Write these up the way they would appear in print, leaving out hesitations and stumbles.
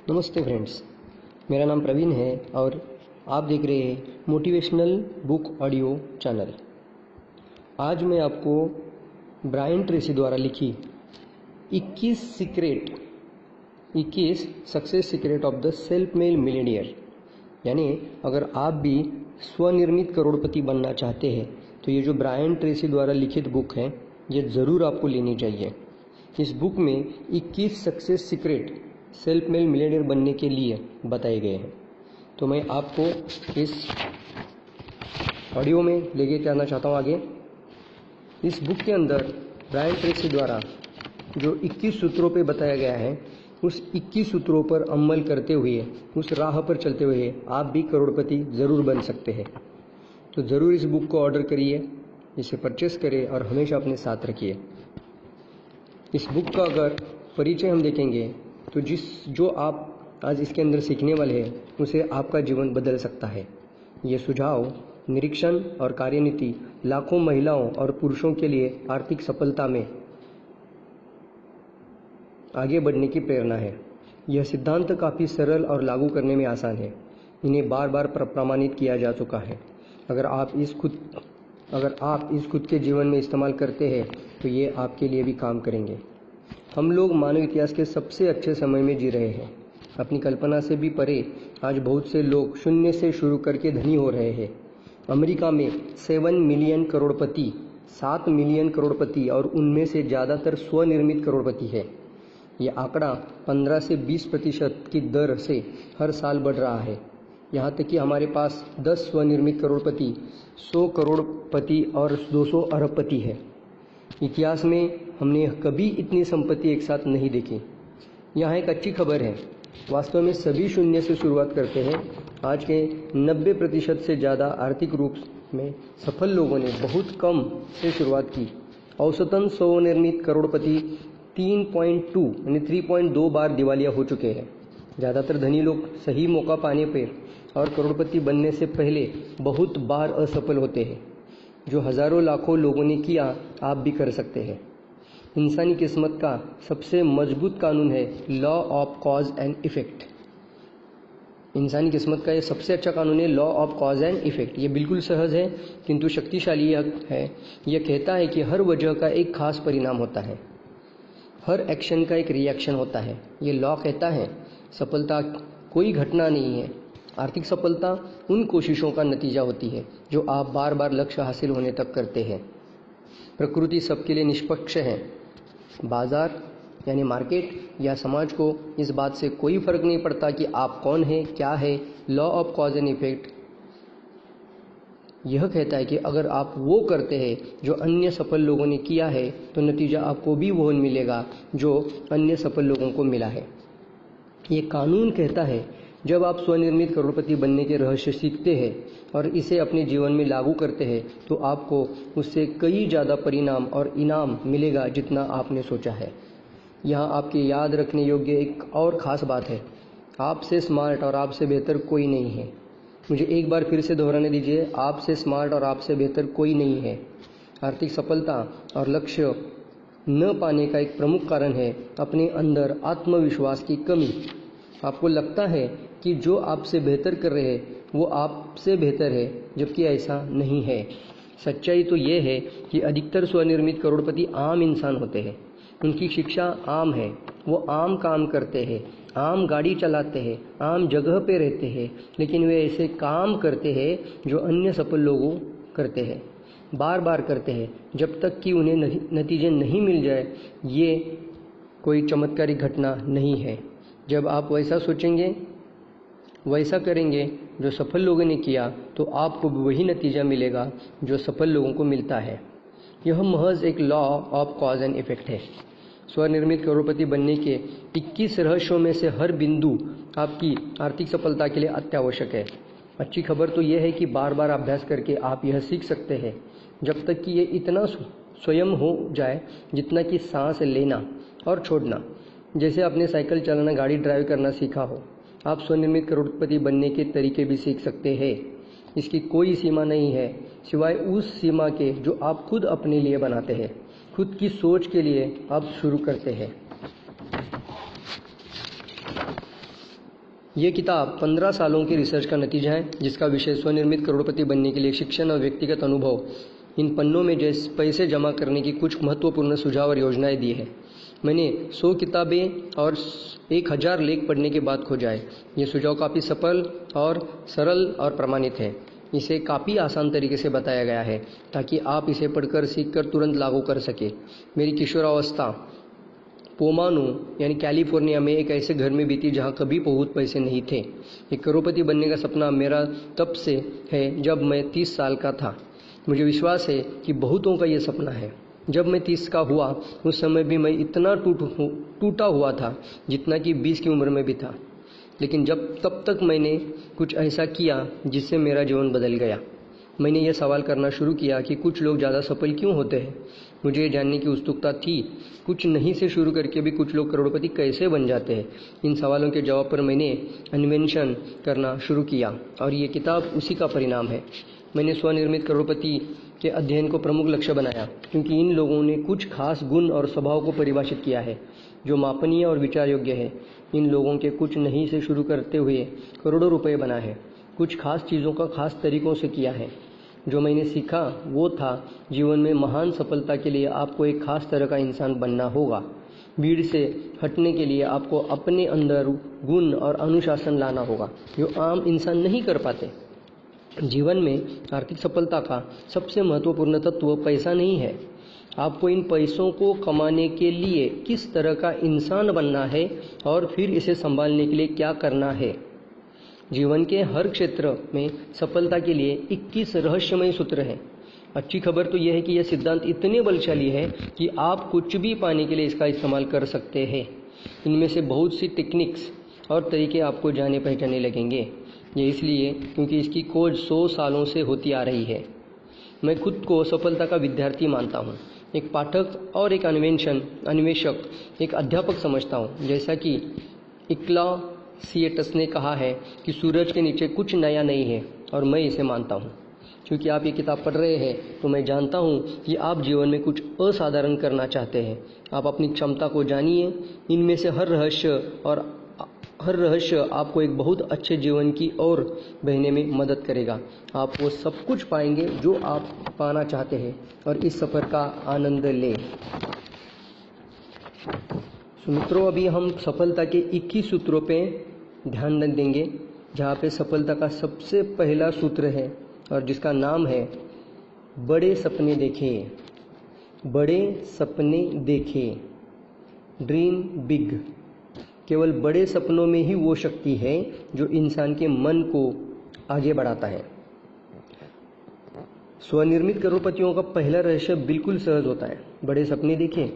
नमस्ते फ्रेंड्स, मेरा नाम प्रवीण है और आप देख रहे हैं मोटिवेशनल बुक ऑडियो चैनल। आज मैं आपको ब्रायन ट्रेसी द्वारा लिखी 21 success secret of the self made millionaire, यानी अगर आप भी स्वनिर्मित करोड़पति बनना चाहते हैं तो ये जो ब्रायन ट्रेसी द्वारा लिखित बुक है ये ज़रूर आपको लेनी चाहिए। इस बुक में 21 success secret self made millionaire बनने के लिए बताए गए हैं। तो मैं आपको इस ऑडियो में लेके जाना चाहता हूँ आगे। इस बुक के अंदर ब्रायन ट्रेसी द्वारा जो 21 सूत्रों पे बताया गया है, उस 21 सूत्रों पर अमल करते हुए, उस राह पर चलते हुए आप भी करोड़पति ज़रूर बन सकते हैं। तो ज़रूर इस बुक को ऑर्डर करिए, इसे परचेस करिए और हमेशा अपने साथ रखिए। इस बुक का अगर परिचय हम देखेंगे तो जो आप आज इसके अंदर सीखने वाले हैं उसे आपका जीवन बदल सकता है। ये सुझाव, निरीक्षण और कार्यनीति लाखों महिलाओं और पुरुषों के लिए आर्थिक सफलता में आगे बढ़ने की प्रेरणा है। यह सिद्धांत काफ़ी सरल और लागू करने में आसान है। इन्हें बार बार प्रमाणित किया जा चुका है। अगर आप इस खुद के जीवन में इस्तेमाल करते हैं तो ये आपके लिए भी काम करेंगे। हम लोग मानव इतिहास के सबसे अच्छे समय में जी रहे हैं। अपनी कल्पना से भी परे आज बहुत से लोग शून्य से शुरू करके धनी हो रहे हैं। अमेरिका में 7 मिलियन करोड़पति और उनमें से ज़्यादातर स्वनिर्मित करोड़पति है। ये आंकड़ा 15 से 20% की दर से हर साल बढ़ रहा है। यहाँ तक कि हमारे पास 10 स्वनिर्मित करोड़पति, 100 करोड़पति और 200 अरबपति है। इतिहास में हमने कभी इतनी संपत्ति एक साथ नहीं देखी। यहाँ एक अच्छी खबर है, वास्तव में सभी शून्य से शुरुआत करते हैं। आज के 90% से ज़्यादा आर्थिक रूप में सफल लोगों ने बहुत कम से शुरुआत की। औसतन स्वनिर्मित करोड़पति 3.2 बार दिवालिया हो चुके हैं। ज़्यादातर धनी लोग सही मौका पाने पर और करोड़पति बनने से पहले बहुत बार असफल होते हैं। जो हज़ारों लाखों लोगों ने किया, आप भी कर सकते हैं। इंसानी किस्मत का सबसे मजबूत कानून है law of cause and effect. इंसानी किस्मत का ये सबसे अच्छा कानून है law of cause and effect. ये बिल्कुल सहज है किंतु शक्तिशाली है। यह कहता है कि हर वजह का एक खास परिणाम होता है, हर एक्शन का एक रिएक्शन होता है। ये लॉ कहता है सफलता कोई घटना नहीं है। आर्थिक सफलता उन कोशिशों का नतीजा होती है जो आप बार बार लक्ष्य हासिल होने तक करते हैं। प्रकृति सबके लिए निष्पक्ष है। बाजार यानी मार्केट या समाज को इस बात से कोई फर्क नहीं पड़ता कि आप कौन हैं, क्या है। Law of cause and effect यह कहता है कि अगर आप वो करते हैं जो अन्य सफल लोगों ने किया है तो नतीजा आपको भी वो मिलेगा जो अन्य सफल लोगों को मिला है। ये कानून कहता है जब आप स्वनिर्मित करोड़पति बनने के रहस्य सीखते हैं और इसे अपने जीवन में लागू करते हैं तो आपको उससे कई ज़्यादा परिणाम और इनाम मिलेगा जितना आपने सोचा है। यहाँ आपके याद रखने योग्य एक और ख़ास बात है, आपसे स्मार्ट और आपसे बेहतर कोई नहीं है। मुझे एक बार फिर से दोहराने दीजिए, आपसे स्मार्ट और आपसे बेहतर कोई नहीं है। आर्थिक सफलता और लक्ष्य न पाने का एक प्रमुख कारण है अपने अंदर आत्मविश्वास की कमी। आपको लगता है कि जो आपसे बेहतर कर रहे हैं वो आपसे बेहतर है, जबकि ऐसा नहीं है। सच्चाई तो ये है कि अधिकतर स्वनिर्मित करोड़पति आम इंसान होते हैं। उनकी शिक्षा आम है, वो आम काम करते हैं, आम गाड़ी चलाते हैं, आम जगह पे रहते हैं, लेकिन वे ऐसे काम करते हैं जो अन्य सफल लोगों करते हैं, बार बार करते हैं जब तक कि उन्हें नतीजे नहीं मिल जाए। ये कोई चमत्कारिक घटना नहीं है। जब आप वैसा सोचेंगे, वैसा करेंगे जो सफल लोगों ने किया तो आपको वही नतीजा मिलेगा जो सफल लोगों को मिलता है। यह महज एक law of cause and effect है। स्वनिर्मित करोड़पति बनने के 21 रहस्यों में से हर बिंदु आपकी आर्थिक सफलता के लिए अत्यावश्यक है। अच्छी खबर तो यह है कि बार बार अभ्यास करके आप यह सीख सकते हैं जब तक कि ये इतना स्वयं हो जाए जितना कि सांस लेना और छोड़ना। जैसे आपने साइकिल चलाना, गाड़ी ड्राइव करना सीखा हो, आप स्वनिर्मित करोड़पति बनने के तरीके भी सीख सकते हैं। इसकी कोई सीमा नहीं है सिवाय उस सीमा के जो आप खुद अपने लिए बनाते हैं। खुद की सोच के लिए आप शुरू करते हैं। ये किताब 15 सालों की रिसर्च का नतीजा है, जिसका विषय स्वनिर्मित करोड़पति बनने के लिए शिक्षण और व्यक्तिगत अनुभव। इन पन्नों में जैसे पैसे जमा करने की कुछ महत्वपूर्ण सुझाव और योजनाएं दी है। मैंने 100 किताबें और 1000 लेख पढ़ने के बाद खोजा है। ये सुझाव काफ़ी सफल और सरल और प्रमाणित है। इसे काफ़ी आसान तरीके से बताया गया है ताकि आप इसे पढ़कर सीखकर तुरंत लागू कर सके। मेरी किशोरावस्था पोमानो यानी कैलिफोर्निया में एक ऐसे घर में बीती जहां कभी बहुत पैसे नहीं थे। एक करोड़पति बनने का सपना मेरा तब से है जब मैं 30 साल का था। मुझे विश्वास है कि बहुतों का ये सपना है। जब मैं 30 का हुआ उस समय भी मैं इतना टूटा हुआ था जितना कि 20 की उम्र में भी था। लेकिन तब तक मैंने कुछ ऐसा किया जिससे मेरा जीवन बदल गया। मैंने यह सवाल करना शुरू किया कि कुछ लोग ज़्यादा सफल क्यों होते हैं। मुझे ये जानने की उत्सुकता थी कुछ नहीं से शुरू करके भी कुछ लोग करोड़पति कैसे बन जाते हैं। इन सवालों के जवाब पर मैंने अन्वेषण करना शुरू किया और ये किताब उसी का परिणाम है। मैंने स्वनिर्मित करोड़पति के अध्ययन को प्रमुख लक्ष्य बनाया क्योंकि इन लोगों ने कुछ खास गुण और स्वभाव को परिभाषित किया है जो मापनीय और विचार योग्य है। इन लोगों के कुछ नहीं से शुरू करते हुए करोड़ों रुपए बना है। कुछ खास चीज़ों का खास तरीकों से किया है। जो मैंने सीखा वो था जीवन में महान सफलता के लिए आपको एक खास तरह का इंसान बनना होगा। भीड़ से हटने के लिए आपको अपने अंदर गुण और अनुशासन लाना होगा जो आम इंसान नहीं कर पाते। जीवन में आर्थिक सफलता का सबसे महत्वपूर्ण तत्व पैसा नहीं है। आपको इन पैसों को कमाने के लिए किस तरह का इंसान बनना है और फिर इसे संभालने के लिए क्या करना है। जीवन के हर क्षेत्र में सफलता के लिए 21 रहस्यमय सूत्र हैं। अच्छी खबर तो यह है कि यह सिद्धांत इतने बलशाली है कि आप कुछ भी पाने के लिए इसका इस्तेमाल कर सकते हैं। इनमें से बहुत सी टेक्निक्स और तरीके आपको जाने पहचाने लगेंगे। ये इसलिए क्योंकि इसकी खोज 100 सालों से होती आ रही है। मैं खुद को सफलता का विद्यार्थी मानता हूँ, एक पाठक और एक अन्वेषक, एक अध्यापक समझता हूँ। जैसा कि इक्लेसियास्tes ने कहा है कि सूरज के नीचे कुछ नया नहीं है, और मैं इसे मानता हूँ। क्योंकि आप ये किताब पढ़ रहे हैं तो मैं जानता हूँ कि आप जीवन में कुछ असाधारण करना चाहते हैं। आप अपनी क्षमता को जानिए। इनमें से हर रहस्य आपको एक बहुत अच्छे जीवन की ओर बहने में मदद करेगा। आप वो सब कुछ पाएंगे जो आप पाना चाहते हैं और इस सफ़र का आनंद लें। मित्रों, अभी हम सफलता के 21 सूत्रों पे ध्यान देंगे, जहाँ पे सफलता का सबसे पहला सूत्र है और जिसका नाम है बड़े सपने देखें। बड़े सपने देखें, ड्रीम बिग। केवल बड़े सपनों में ही वो शक्ति है जो इंसान के मन को आगे बढ़ाता है। स्वनिर्मित करोड़पतियों का पहला रहस्य बिल्कुल सहज होता है। बड़े सपने देखें,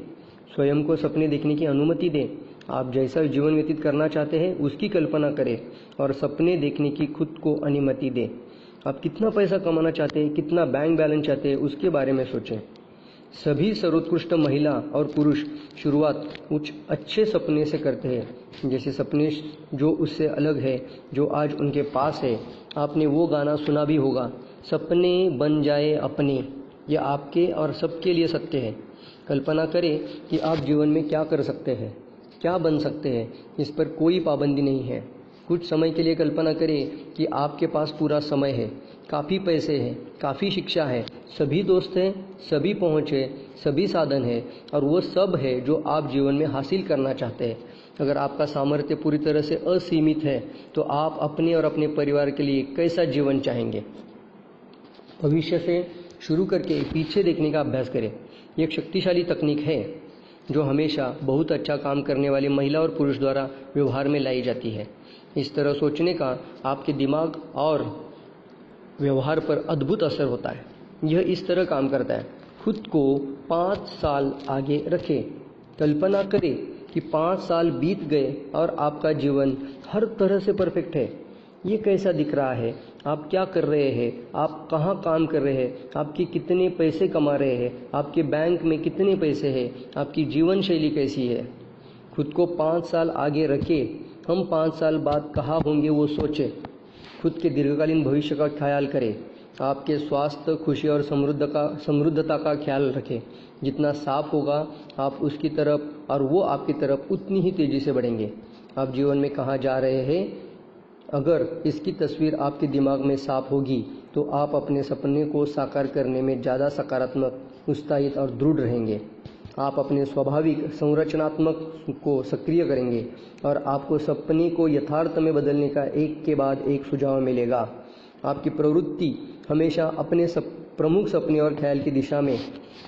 स्वयं को सपने देखने की अनुमति दें। आप जैसा जीवन व्यतीत करना चाहते हैं उसकी कल्पना करें और सपने देखने की खुद को अनुमति दें। आप कितना पैसा कमाना चाहते हैं, कितना बैंक बैलेंस चाहते हैं, उसके बारे में सोचें। सभी सर्वोत्कृष्ट महिला और पुरुष शुरुआत कुछ अच्छे सपने से करते हैं, जैसे सपने जो उससे अलग है जो आज उनके पास है। आपने वो गाना सुना भी होगा, सपने बन जाए अपने। यह आपके और सबके लिए सत्य है। कल्पना करें कि आप जीवन में क्या कर सकते हैं, क्या बन सकते हैं। इस पर कोई पाबंदी नहीं है। कुछ समय के लिए कल्पना करें कि आपके पास पूरा समय है, काफ़ी पैसे हैं, काफ़ी शिक्षा है, सभी दोस्त हैं, सभी पहुँच है, सभी साधन है, और वो सब है जो आप जीवन में हासिल करना चाहते हैं। अगर आपका सामर्थ्य पूरी तरह से असीमित है तो आप अपने और अपने परिवार के लिए कैसा जीवन चाहेंगे। भविष्य से शुरू करके पीछे देखने का अभ्यास करें। ये एक शक्तिशाली तकनीक है जो हमेशा बहुत अच्छा काम करने वाली महिला और पुरुष द्वारा व्यवहार में लाई जाती है। इस तरह सोचने का आपके दिमाग और व्यवहार पर अद्भुत असर होता है। यह इस तरह काम करता है। खुद को 5 साल आगे रखें। कल्पना करें कि 5 साल बीत गए और आपका जीवन हर तरह से परफेक्ट है। ये कैसा दिख रहा है, आप क्या कर रहे हैं, आप कहाँ काम कर रहे हैं, आपके कितने पैसे कमा रहे हैं, आपके बैंक में कितने पैसे हैं, आपकी जीवन शैली कैसी है। खुद को 5 साल आगे रखें। हम 5 साल बाद कहाँ होंगे वो सोचें। खुद के दीर्घकालीन भविष्य का ख्याल करें। आपके स्वास्थ्य, खुशी और समृद्धता का ख्याल रखें। जितना साफ होगा आप उसकी तरफ और वो आपकी तरफ उतनी ही तेज़ी से बढ़ेंगे। आप जीवन में कहाँ जा रहे हैं अगर इसकी तस्वीर आपके दिमाग में साफ होगी तो आप अपने सपने को साकार करने में ज़्यादा सकारात्मक, उत्साहित और दृढ़ रहेंगे। आप अपने स्वाभाविक संरचनात्मक को सक्रिय करेंगे और आपको सपने को यथार्थ में बदलने का एक के बाद एक सुझाव मिलेगा। आपकी प्रवृत्ति हमेशा अपने प्रमुख सपने और ख्याल की दिशा में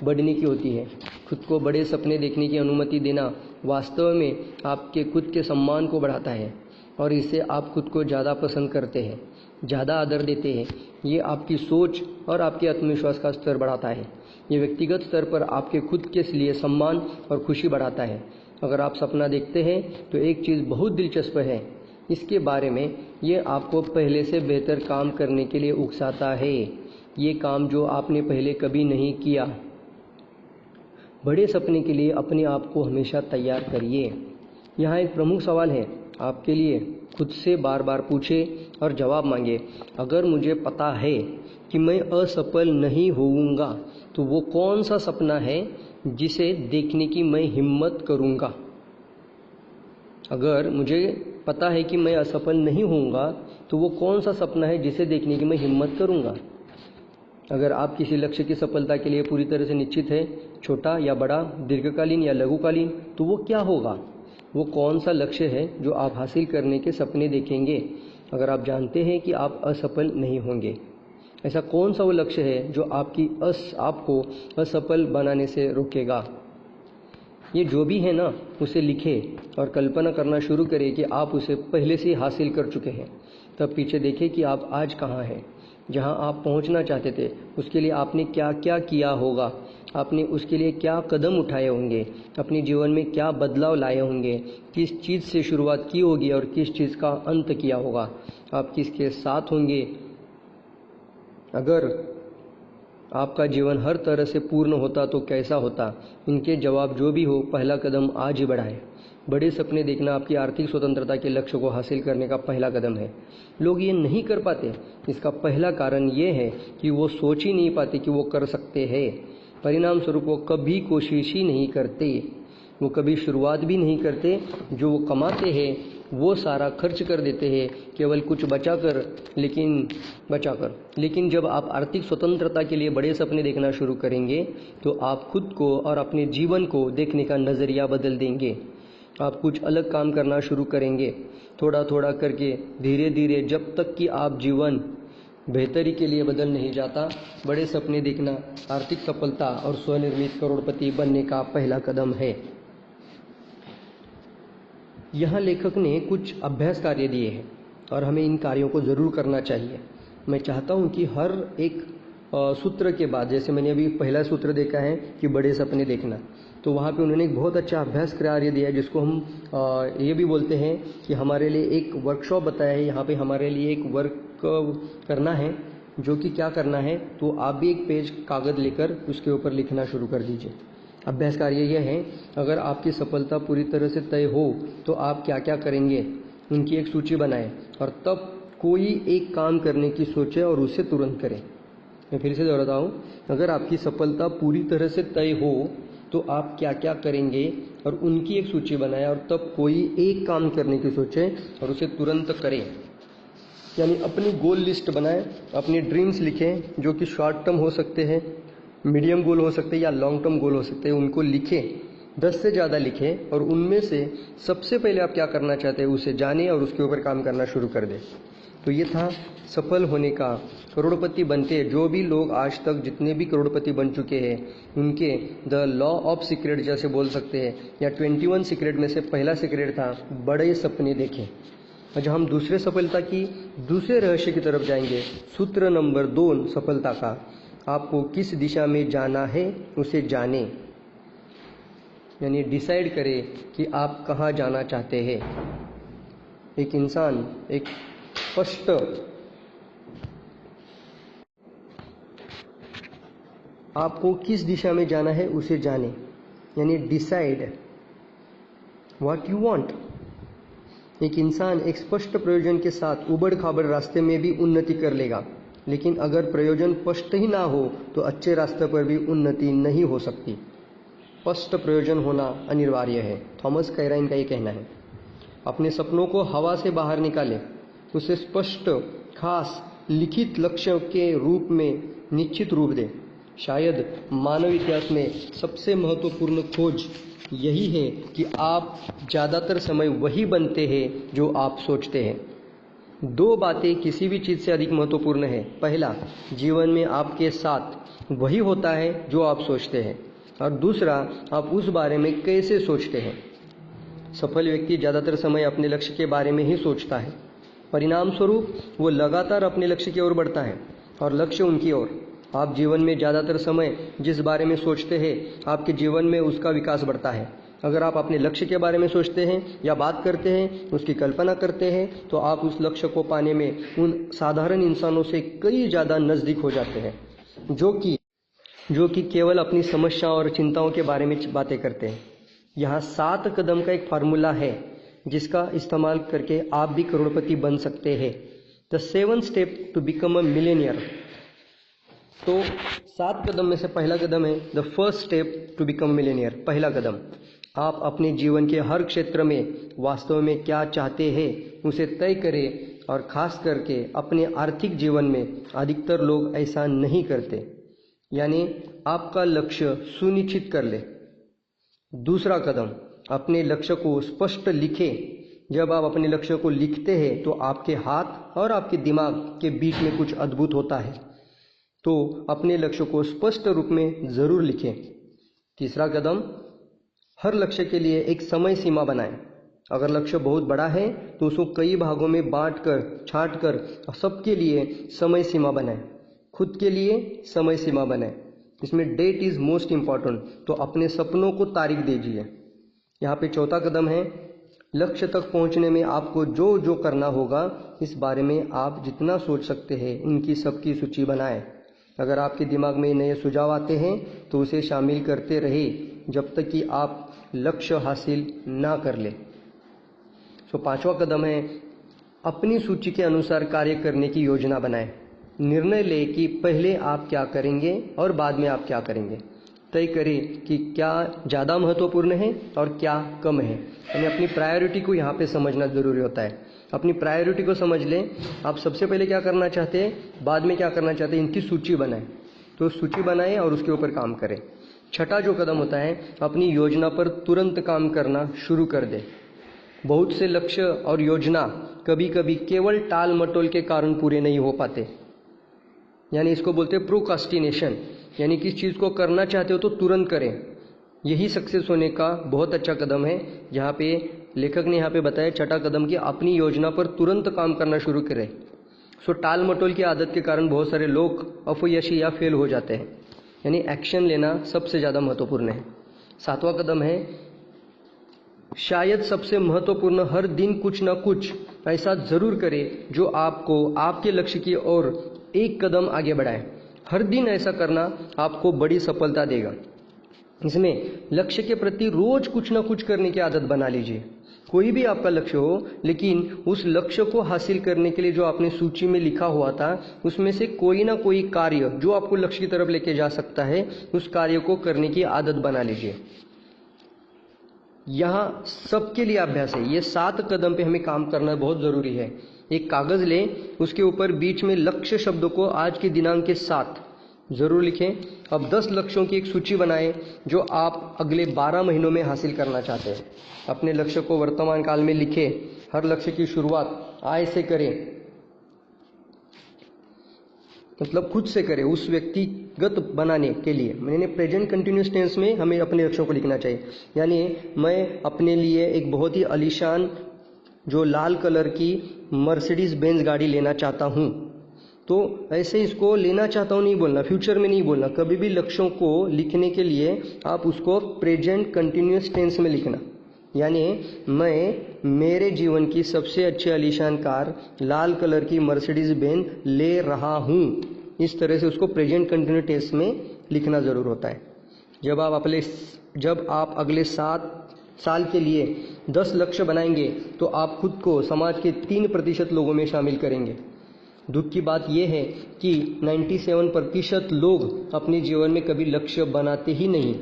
बढ़ने की होती है। खुद को बड़े सपने देखने की अनुमति देना वास्तव में आपके खुद के सम्मान को बढ़ाता है और इससे आप खुद को ज़्यादा पसंद करते हैं, ज़्यादा आदर देते हैं। ये आपकी सोच और आपके आत्मविश्वास का स्तर बढ़ाता है। ये व्यक्तिगत स्तर पर आपके खुद के लिए सम्मान और खुशी बढ़ाता है। अगर आप सपना देखते हैं तो एक चीज़ बहुत दिलचस्प है इसके बारे में, ये आपको पहले से बेहतर काम करने के लिए उकसाता है। ये काम जो आपने पहले कभी नहीं किया। बड़े सपने के लिए अपने आप को हमेशा तैयार करिए। यहाँ एक प्रमुख सवाल है आपके लिए, खुद से बार बार पूछें और जवाब मांगे। अगर मुझे पता है कि मैं असफल नहीं होऊंगा तो वो कौन सा सपना है जिसे देखने की मैं हिम्मत करूंगा? अगर मुझे पता है कि मैं असफल नहीं होऊंगा तो वो कौन सा सपना है जिसे देखने की मैं हिम्मत करूंगा? अगर आप किसी लक्ष्य की सफलता के लिए पूरी तरह से निश्चित है, छोटा या बड़ा, दीर्घकालीन या लघुकालीन, तो वो क्या होगा? वो कौन सा लक्ष्य है जो आप हासिल करने के सपने देखेंगे अगर आप जानते हैं कि आप असफल नहीं होंगे? ऐसा कौन सा वो लक्ष्य है जो आपको असफल बनाने से रोकेगा? ये जो भी है ना, उसे लिखें और कल्पना करना शुरू करें कि आप उसे पहले से हासिल कर चुके हैं। तब पीछे देखें कि आप आज कहाँ हैं, जहाँ आप पहुँचना चाहते थे। उसके लिए आपने क्या क्या किया होगा, आपने उसके लिए क्या कदम उठाए होंगे, अपने जीवन में क्या बदलाव लाए होंगे, किस चीज़ से शुरुआत की होगी और किस चीज़ का अंत किया होगा, आप किसके साथ होंगे। अगर आपका जीवन हर तरह से पूर्ण होता तो कैसा होता? इनके जवाब जो भी हो, पहला कदम आज ही बढ़ाएं। बड़े सपने देखना आपकी आर्थिक स्वतंत्रता के लक्ष्य को हासिल करने का पहला कदम है। लोग ये नहीं कर पाते, इसका पहला कारण ये है कि वो सोच ही नहीं पाते कि वो कर सकते हैं। परिणाम स्वरूप वो कभी कोशिश ही नहीं करते, वो कभी शुरुआत भी नहीं करते। जो वो कमाते हैं वो सारा खर्च कर देते हैं, केवल कुछ बचाकर। लेकिन जब आप आर्थिक स्वतंत्रता के लिए बड़े सपने देखना शुरू करेंगे तो आप खुद को और अपने जीवन को देखने का नज़रिया बदल देंगे। आप कुछ अलग काम करना शुरू करेंगे, थोड़ा थोड़ा करके, धीरे धीरे, जब तक कि आप जीवन बेहतरी के लिए बदल नहीं जाता। बड़े सपने देखना आर्थिक सफलता और स्वनिर्मित करोड़पति बनने का पहला कदम है। यहाँ लेखक ने कुछ अभ्यास कार्य दिए हैं और हमें इन कार्यों को ज़रूर करना चाहिए। मैं चाहता हूँ कि हर एक सूत्र के बाद, जैसे मैंने अभी पहला सूत्र देखा है कि बड़े सपने देखना, तो वहाँ पे उन्होंने एक बहुत अच्छा अभ्यास कार्य दिया है जिसको हम ये भी बोलते हैं कि हमारे लिए एक वर्कशॉप बताया है। यहाँ पे हमारे लिए एक वर्क करना है, जो कि क्या करना है, तो आप भी एक पेज कागज़ लेकर उसके ऊपर लिखना शुरू कर दीजिए। अभ्यास कार्य यह है, अगर आपकी सफलता पूरी तरह से तय हो तो आप क्या क्या करेंगे, उनकी एक सूची बनाएं और तब कोई एक काम करने की सोचें और उसे तुरंत करें। मैं फिर से दोहराता हूँ, अगर आपकी सफलता पूरी तरह से तय हो तो आप क्या क्या करेंगे और उनकी एक सूची बनाएं और तब कोई एक काम करने की सोचें और उसे तुरंत करें। यानी अपनी गोल लिस्ट बनाएं, अपनी ड्रीम्स लिखें, जो कि शॉर्ट टर्म हो सकते हैं, मीडियम गोल हो सकते हैं या लॉन्ग टर्म गोल हो सकते हैं। उनको लिखें, 10 से ज़्यादा लिखें और उनमें से सबसे पहले आप क्या करना चाहते हैं उसे जानें और उसके ऊपर काम करना शुरू कर दें। तो ये था सफल होने का, करोड़पति बनते। जो भी लोग आज तक जितने भी करोड़पति बन चुके हैं उनके द लॉ ऑफ सीक्रेट जैसे बोल सकते हैं, या 21 सीक्रेट में से पहला सीक्रेट था बड़े सपने देखें। आज हम दूसरे सफलता की दूसरे रहस्य की तरफ जाएंगे। सूत्र नंबर 2 सफलता का, आपको किस दिशा में जाना है उसे जाने। यानी डिसाइड करें कि आप कहाँ जाना चाहते हैं। एक इंसान एक स्पष्ट आपको किस दिशा में जाना है उसे जाने, यानी डिसाइड व्हाट यू वांट। एक इंसान एक स्पष्ट प्रयोजन के साथ उबड़ खाबड़ रास्ते में भी उन्नति कर लेगा, लेकिन अगर प्रयोजन स्पष्ट ही ना हो तो अच्छे रास्ते पर भी उन्नति नहीं हो सकती। स्पष्ट प्रयोजन होना अनिवार्य है, थॉमस कैराइन का ये कहना है। अपने सपनों को हवा से बाहर निकालें, उसे स्पष्ट, खास, लिखित लक्ष्य के रूप में निश्चित रूप दें। शायद मानव इतिहास में सबसे महत्वपूर्ण खोज यही है कि आप ज़्यादातर समय वही बनते हैं जो आप सोचते हैं। दो बातें किसी भी चीज़ से अधिक महत्वपूर्ण है। पहला, जीवन में आपके साथ वही होता है जो आप सोचते हैं, और दूसरा, आप उस बारे में कैसे सोचते हैं। सफल व्यक्ति ज़्यादातर समय अपने लक्ष्य के बारे में ही सोचता है। परिणाम स्वरूप वो लगातार अपने लक्ष्य की ओर बढ़ता है और लक्ष्य उनकी ओर। आप जीवन में ज़्यादातर समय जिस बारे में सोचते हैं, आपके जीवन में उसका विकास बढ़ता है। अगर आप अपने लक्ष्य के बारे में सोचते हैं या बात करते हैं, उसकी कल्पना करते हैं, तो आप उस लक्ष्य को पाने में उन साधारण इंसानों से कई ज़्यादा नज़दीक हो जाते हैं जो कि केवल अपनी समस्या और चिंताओं के बारे में बातें करते हैं। यहाँ 7 कदम का एक फार्मूला है जिसका इस्तेमाल करके आप भी करोड़पति बन सकते हैं। The 7 step to become a millionaire. तो 7 कदम में से पहला कदम है the first step to become millionaire. पहला कदम, आप अपने जीवन के हर क्षेत्र में वास्तव में क्या चाहते हैं उसे तय करें, और खास करके अपने आर्थिक जीवन में अधिकतर लोग ऐसा नहीं करते, यानी आपका लक्ष्य सुनिश्चित कर ले। दूसरा कदम, अपने लक्ष्य को स्पष्ट लिखें। जब आप अपने लक्ष्य को लिखते हैं तो आपके हाथ और आपके दिमाग के बीच में कुछ अद्भुत होता है। तो अपने लक्ष्य को स्पष्ट रूप में ज़रूर लिखें। तीसरा कदम, हर लक्ष्य के लिए एक समय सीमा बनाएं। अगर लक्ष्य बहुत बड़ा है तो उसको कई भागों में छांट कर सबके लिए समय सीमा बनाएं। खुद के लिए समय सीमा बनाएं। इसमें डेट इज़ मोस्ट इम्पॉर्टेंट। तो अपने सपनों को तारीख दीजिए। यहाँ पे चौथा कदम है, लक्ष्य तक पहुँचने में आपको जो जो करना होगा इस बारे में आप जितना सोच सकते हैं इनकी सबकी सूची बनाएं। अगर आपके दिमाग में नए सुझाव आते हैं तो उसे शामिल करते रहे जब तक कि आप लक्ष्य हासिल ना कर ले। तो 5वां कदम है, अपनी सूची के अनुसार कार्य करने की योजना बनाएं। निर्णय लें कि पहले आप क्या करेंगे और बाद में आप क्या करेंगे। तय करें कि क्या ज़्यादा महत्वपूर्ण है और क्या कम है। यानी अपनी प्रायोरिटी को यहाँ पे समझना ज़रूरी होता है। अपनी प्रायोरिटी को समझ लें। आप सबसे पहले क्या करना चाहते हैं, बाद में क्या करना चाहते हैं, इनकी सूची बनाएं। तो सूची बनाएं और उसके ऊपर काम करें। छठा जो कदम होता है, अपनी योजना पर तुरंत काम करना शुरू कर दें। बहुत से लक्ष्य और योजना कभी कभी केवल टाल मटोल के कारण पूरे नहीं हो पाते, यानी इसको बोलते हैं प्रोक्रास्टिनेशन। यानी किस चीज़ को करना चाहते हो तो तुरंत करें। यही सक्सेस होने का बहुत अच्छा कदम है। जहाँ पे लेखक ने यहाँ पे बताया छठा कदम कि अपनी योजना पर तुरंत काम करना शुरू करें। सो टाल मटोल की आदत के कारण बहुत सारे लोग अपयशी या फेल हो जाते हैं। यानी एक्शन लेना सबसे ज़्यादा महत्वपूर्ण है। 7वां कदम है, शायद सबसे महत्वपूर्ण, हर दिन कुछ ना कुछ ऐसा ज़रूर करें जो आपको आपके लक्ष्य की ओर एक कदम आगे बढ़ाए। हर दिन ऐसा करना आपको बड़ी सफलता देगा। इसमें लक्ष्य के प्रति रोज कुछ ना कुछ करने की आदत बना लीजिए। कोई भी आपका लक्ष्य हो, लेकिन उस लक्ष्य को हासिल करने के लिए जो आपने सूची में लिखा हुआ था उसमें से कोई ना कोई कार्य जो आपको लक्ष्य की तरफ लेके जा सकता है, उस कार्य को करने की आदत बना लीजिए। यहाँ सबके लिए अभ्यास है। ये 7 कदम पे हमें काम करना बहुत ज़रूरी है। एक कागज़ लें, उसके ऊपर बीच में लक्ष्य शब्द को आज के दिनांक के साथ ज़रूर लिखें। अब 10 लक्ष्यों की एक सूची बनाएं जो आप अगले 12 महीनों में हासिल करना चाहते हैं। अपने लक्ष्य को वर्तमान काल में लिखें। हर लक्ष्य की शुरुआत आय से करें, मतलब खुद से करें, उस व्यक्तिगत बनाने के लिए। मैंने प्रेजेंट कंटिन्यूस टेंस में हमें अपने लक्ष्यों को लिखना चाहिए। यानी मैं अपने लिए एक बहुत ही आलीशान जो लाल कलर की मर्सिडीज बेंज गाड़ी लेना चाहता हूँ। तो ऐसे इसको लेना चाहता हूँ नहीं बोलना, फ्यूचर में नहीं बोलना। कभी भी लक्ष्यों को लिखने के लिए आप उसको प्रेजेंट कंटिन्यूस टेंस में लिखना। यानी मैं मेरे जीवन की सबसे अच्छी आलीशान कार लाल कलर की मर्सिडीज बेंज ले रहा हूँ। इस तरह से उसको प्रेजेंट कंटिन्यूस टेंस में लिखना ज़रूर होता है। जब आप अगले 7 साल के लिए 10 लक्ष्य बनाएंगे तो आप खुद को समाज के 3% लोगों में शामिल करेंगे। दुख की बात यह है कि 97% लोग अपने जीवन में कभी लक्ष्य बनाते ही नहीं।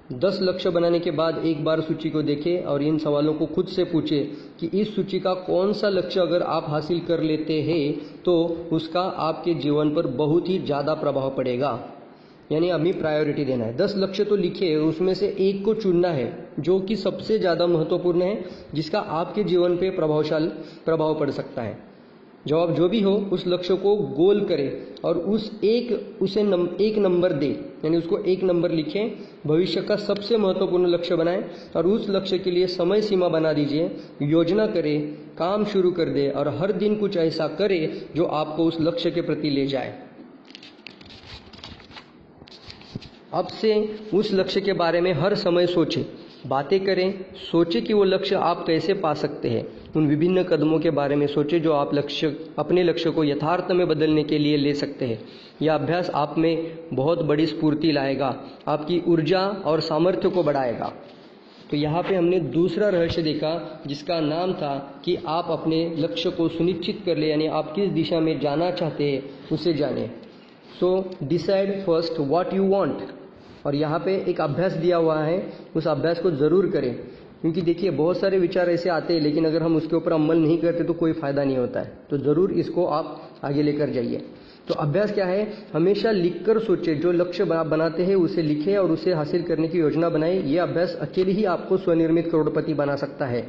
10 लक्ष्य बनाने के बाद एक बार सूची को देखें और इन सवालों को खुद से पूछे कि इस सूची का कौन सा लक्ष्य अगर आप हासिल कर लेते हैं तो उसका आपके जीवन पर बहुत ही ज़्यादा प्रभाव पड़ेगा। यानी अभी प्रायोरिटी देना है। 10 लक्ष्य तो लिखे, उसमें से एक को चुनना है जो कि सबसे ज़्यादा महत्वपूर्ण है, जिसका आपके जीवन पे प्रभाव पड़ सकता है। जवाब जो भी हो उस लक्ष्य को गोल करें और उसे एक नंबर दे, यानी उसको 1 नंबर लिखें। भविष्य का सबसे महत्वपूर्ण लक्ष्य बनाएं और उस लक्ष्य के लिए समय सीमा बना दीजिए, योजना करें, काम शुरू कर दे और हर दिन कुछ ऐसा करें जो आपको उस लक्ष्य के प्रति ले जाए। अब से उस लक्ष्य के बारे में हर समय सोचें, बातें करें, सोचें कि वो लक्ष्य आप कैसे पा सकते हैं। उन विभिन्न कदमों के बारे में सोचें जो आप अपने लक्ष्य को यथार्थ में बदलने के लिए ले सकते हैं। यह अभ्यास आप में बहुत बड़ी स्फूर्ति लाएगा, आपकी ऊर्जा और सामर्थ्य को बढ़ाएगा। तो यहाँ पे हमने दूसरा रहस्य देखा जिसका नाम था कि आप अपने लक्ष्य को सुनिश्चित कर ले, यानी आप किस दिशा में जाना चाहते हैं उसे जाने। So decide first what you want. और यहाँ पे एक अभ्यास दिया हुआ है, उस अभ्यास को ज़रूर करें, क्योंकि देखिए बहुत सारे विचार ऐसे आते हैं लेकिन अगर हम उसके ऊपर अमल नहीं करते तो कोई फ़ायदा नहीं होता है। तो ज़रूर इसको आप आगे लेकर जाइए। तो अभ्यास क्या है, हमेशा लिखकर सोचें, जो लक्ष्य बनाते हैं उसे लिखें और उसे हासिल करने की योजना बनाएं। ये अभ्यास अकेले ही आपको स्वनिर्मित करोड़पति बना सकता है।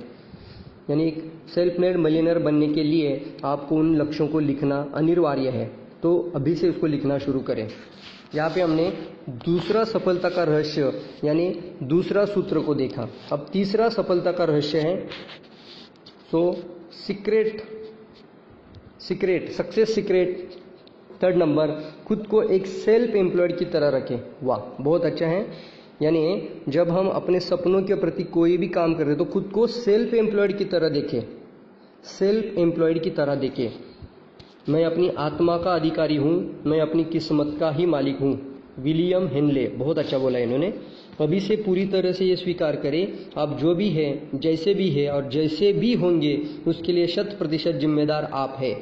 यानी एक सेल्फ मेड मिलियनर बनने के लिए आपको उन लक्ष्यों को लिखना अनिवार्य है। तो अभी से उसको लिखना शुरू करें। यहाँ पे हमने दूसरा सफलता का रहस्य यानी दूसरा सूत्र को देखा। अब तीसरा सफलता का रहस्य है सक्सेस सीक्रेट। 3rd नंबर, खुद को एक सेल्फ एम्प्लॉयड की तरह रखें। वाह, बहुत अच्छा है। यानी जब हम अपने सपनों के प्रति कोई भी काम कर रहे हैं तो खुद को सेल्फ एम्प्लॉयड की तरह देखें, सेल्फ एम्प्लॉयड की तरह देखें। मैं अपनी आत्मा का अधिकारी हूँ, मैं अपनी किस्मत का ही मालिक हूँ। विलियम हेनले, बहुत अच्छा बोला इन्होंने। अभी से पूरी तरह से ये स्वीकार करें, आप जो भी हैं, जैसे भी है और जैसे भी होंगे उसके लिए 100% जिम्मेदार आप हैं।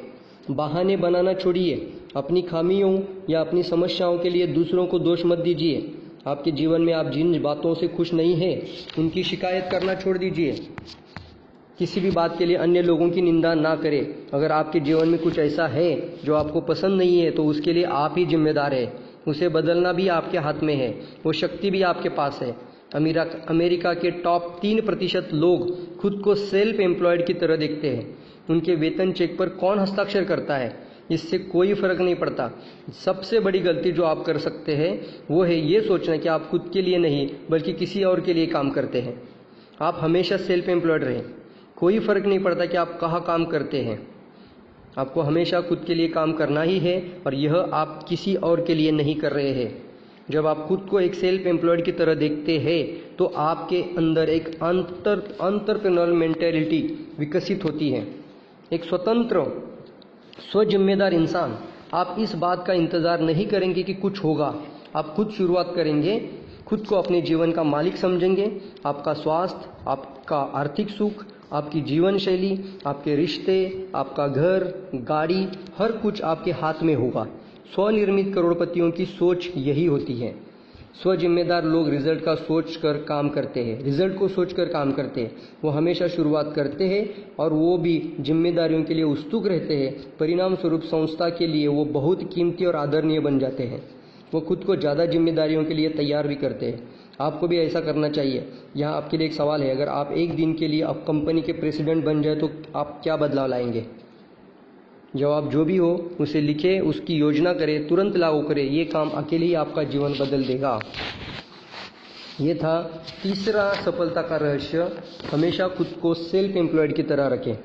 बहाने बनाना छोड़िए, अपनी खामियों या अपनी समस्याओं के लिए दूसरों को दोष मत दीजिए। आपके जीवन में आप जिन बातों से खुश नहीं हैं उनकी शिकायत करना छोड़ दीजिए। किसी भी बात के लिए अन्य लोगों की निंदा ना करें। अगर आपके जीवन में कुछ ऐसा है जो आपको पसंद नहीं है तो उसके लिए आप ही जिम्मेदार है। उसे बदलना भी आपके हाथ में है, वो शक्ति भी आपके पास है। अमेरिका के टॉप 3% लोग खुद को सेल्फ एम्प्लॉयड की तरह देखते हैं। उनके वेतन चेक पर कौन हस्ताक्षर करता है इससे कोई फर्क नहीं पड़ता। सबसे बड़ी गलती जो आप कर सकते हैं वो है ये सोचना कि आप खुद के लिए नहीं बल्कि किसी और के लिए काम करते हैं। आप हमेशा सेल्फ एम्प्लॉयड रहें, कोई फर्क नहीं पड़ता कि आप कहाँ काम करते हैं। आपको हमेशा खुद के लिए काम करना ही है और यह आप किसी और के लिए नहीं कर रहे हैं। जब आप खुद को एक सेल्फ एम्प्लॉयड की तरह देखते हैं तो आपके अंदर एक एंटरप्रेन्योरियल मेंटालिटी विकसित होती है। एक स्वतंत्र स्वजिम्मेदार इंसान। आप इस बात का इंतज़ार नहीं करेंगे कि कुछ होगा, आप खुद शुरुआत करेंगे, खुद को अपने जीवन का मालिक समझेंगे। आपका स्वास्थ्य, आपका आर्थिक सुख, आपकी जीवन शैली, आपके रिश्ते, आपका घर, गाड़ी, हर कुछ आपके हाथ में होगा। स्वनिर्मित करोड़पतियों की सोच यही होती है। स्वजिम्मेदार लोग रिजल्ट को सोचकर काम करते हैं। वो हमेशा शुरुआत करते हैं और वो भी जिम्मेदारियों के लिए उत्सुक रहते हैं। परिणाम स्वरूप संस्था के लिए वो बहुत कीमती और आदरणीय बन जाते हैं। वो खुद को ज़्यादा जिम्मेदारियों के लिए तैयार भी करते हैं। आपको भी ऐसा करना चाहिए। यहाँ आपके लिए एक सवाल है, अगर आप एक दिन के लिए आप कंपनी के प्रेसिडेंट बन जाए तो आप क्या बदलाव लाएंगे? जवाब जो भी हो उसे लिखें, उसकी योजना करें, तुरंत लागू करें। ये काम अकेले ही आपका जीवन बदल देगा। ये था तीसरा सफलता का रहस्य, हमेशा खुद को सेल्फ एम्प्लॉयड की तरह रखें।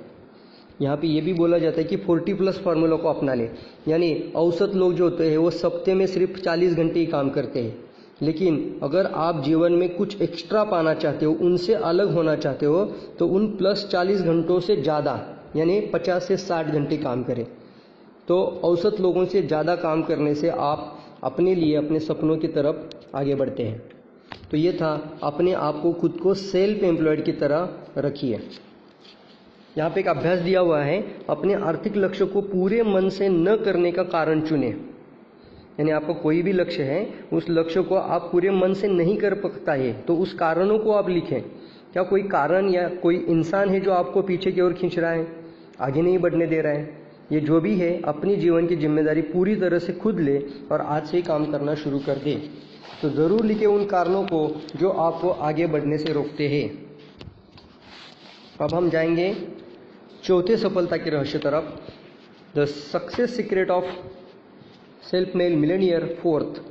यहाँ पे ये भी बोला जाता है कि 40+ फार्मूला को अपना लें। यानी औसत लोग जो होते हैं वो सप्ते में सिर्फ 40 घंटे ही काम करते हैं, लेकिन अगर आप जीवन में कुछ एक्स्ट्रा पाना चाहते हो, उनसे अलग होना चाहते हो तो उन प्लस 40 घंटों से ज़्यादा यानी 50 से 60 घंटे काम करें। तो औसत लोगों से ज़्यादा काम करने से आप अपने लिए अपने सपनों की तरफ आगे बढ़ते हैं। तो ये था, अपने आप को खुद को सेल्फ एम्प्लॉयड की तरह रखिए। यहाँ पे एक अभ्यास दिया हुआ है, अपने आर्थिक लक्ष्य को पूरे मन से न करने का कारण चुनें। यानी आपका कोई भी लक्ष्य है, उस लक्ष्य को आप पूरे मन से नहीं कर सकता है तो उस कारणों को आप लिखें। क्या कोई कारण या कोई इंसान है जो आपको पीछे की ओर खींच रहा है, आगे नहीं बढ़ने दे रहा है? ये जो भी है, अपनी जीवन की जिम्मेदारी पूरी तरह से खुद ले और आज से ही काम करना शुरू कर दे। तो ज़रूर लिखे उन कारणों को जो आपको आगे बढ़ने से रोकते हैं। अब हम जाएंगे चौथे सफलता के रहस्य तरफ, the success secret of self made Millionaire fourth.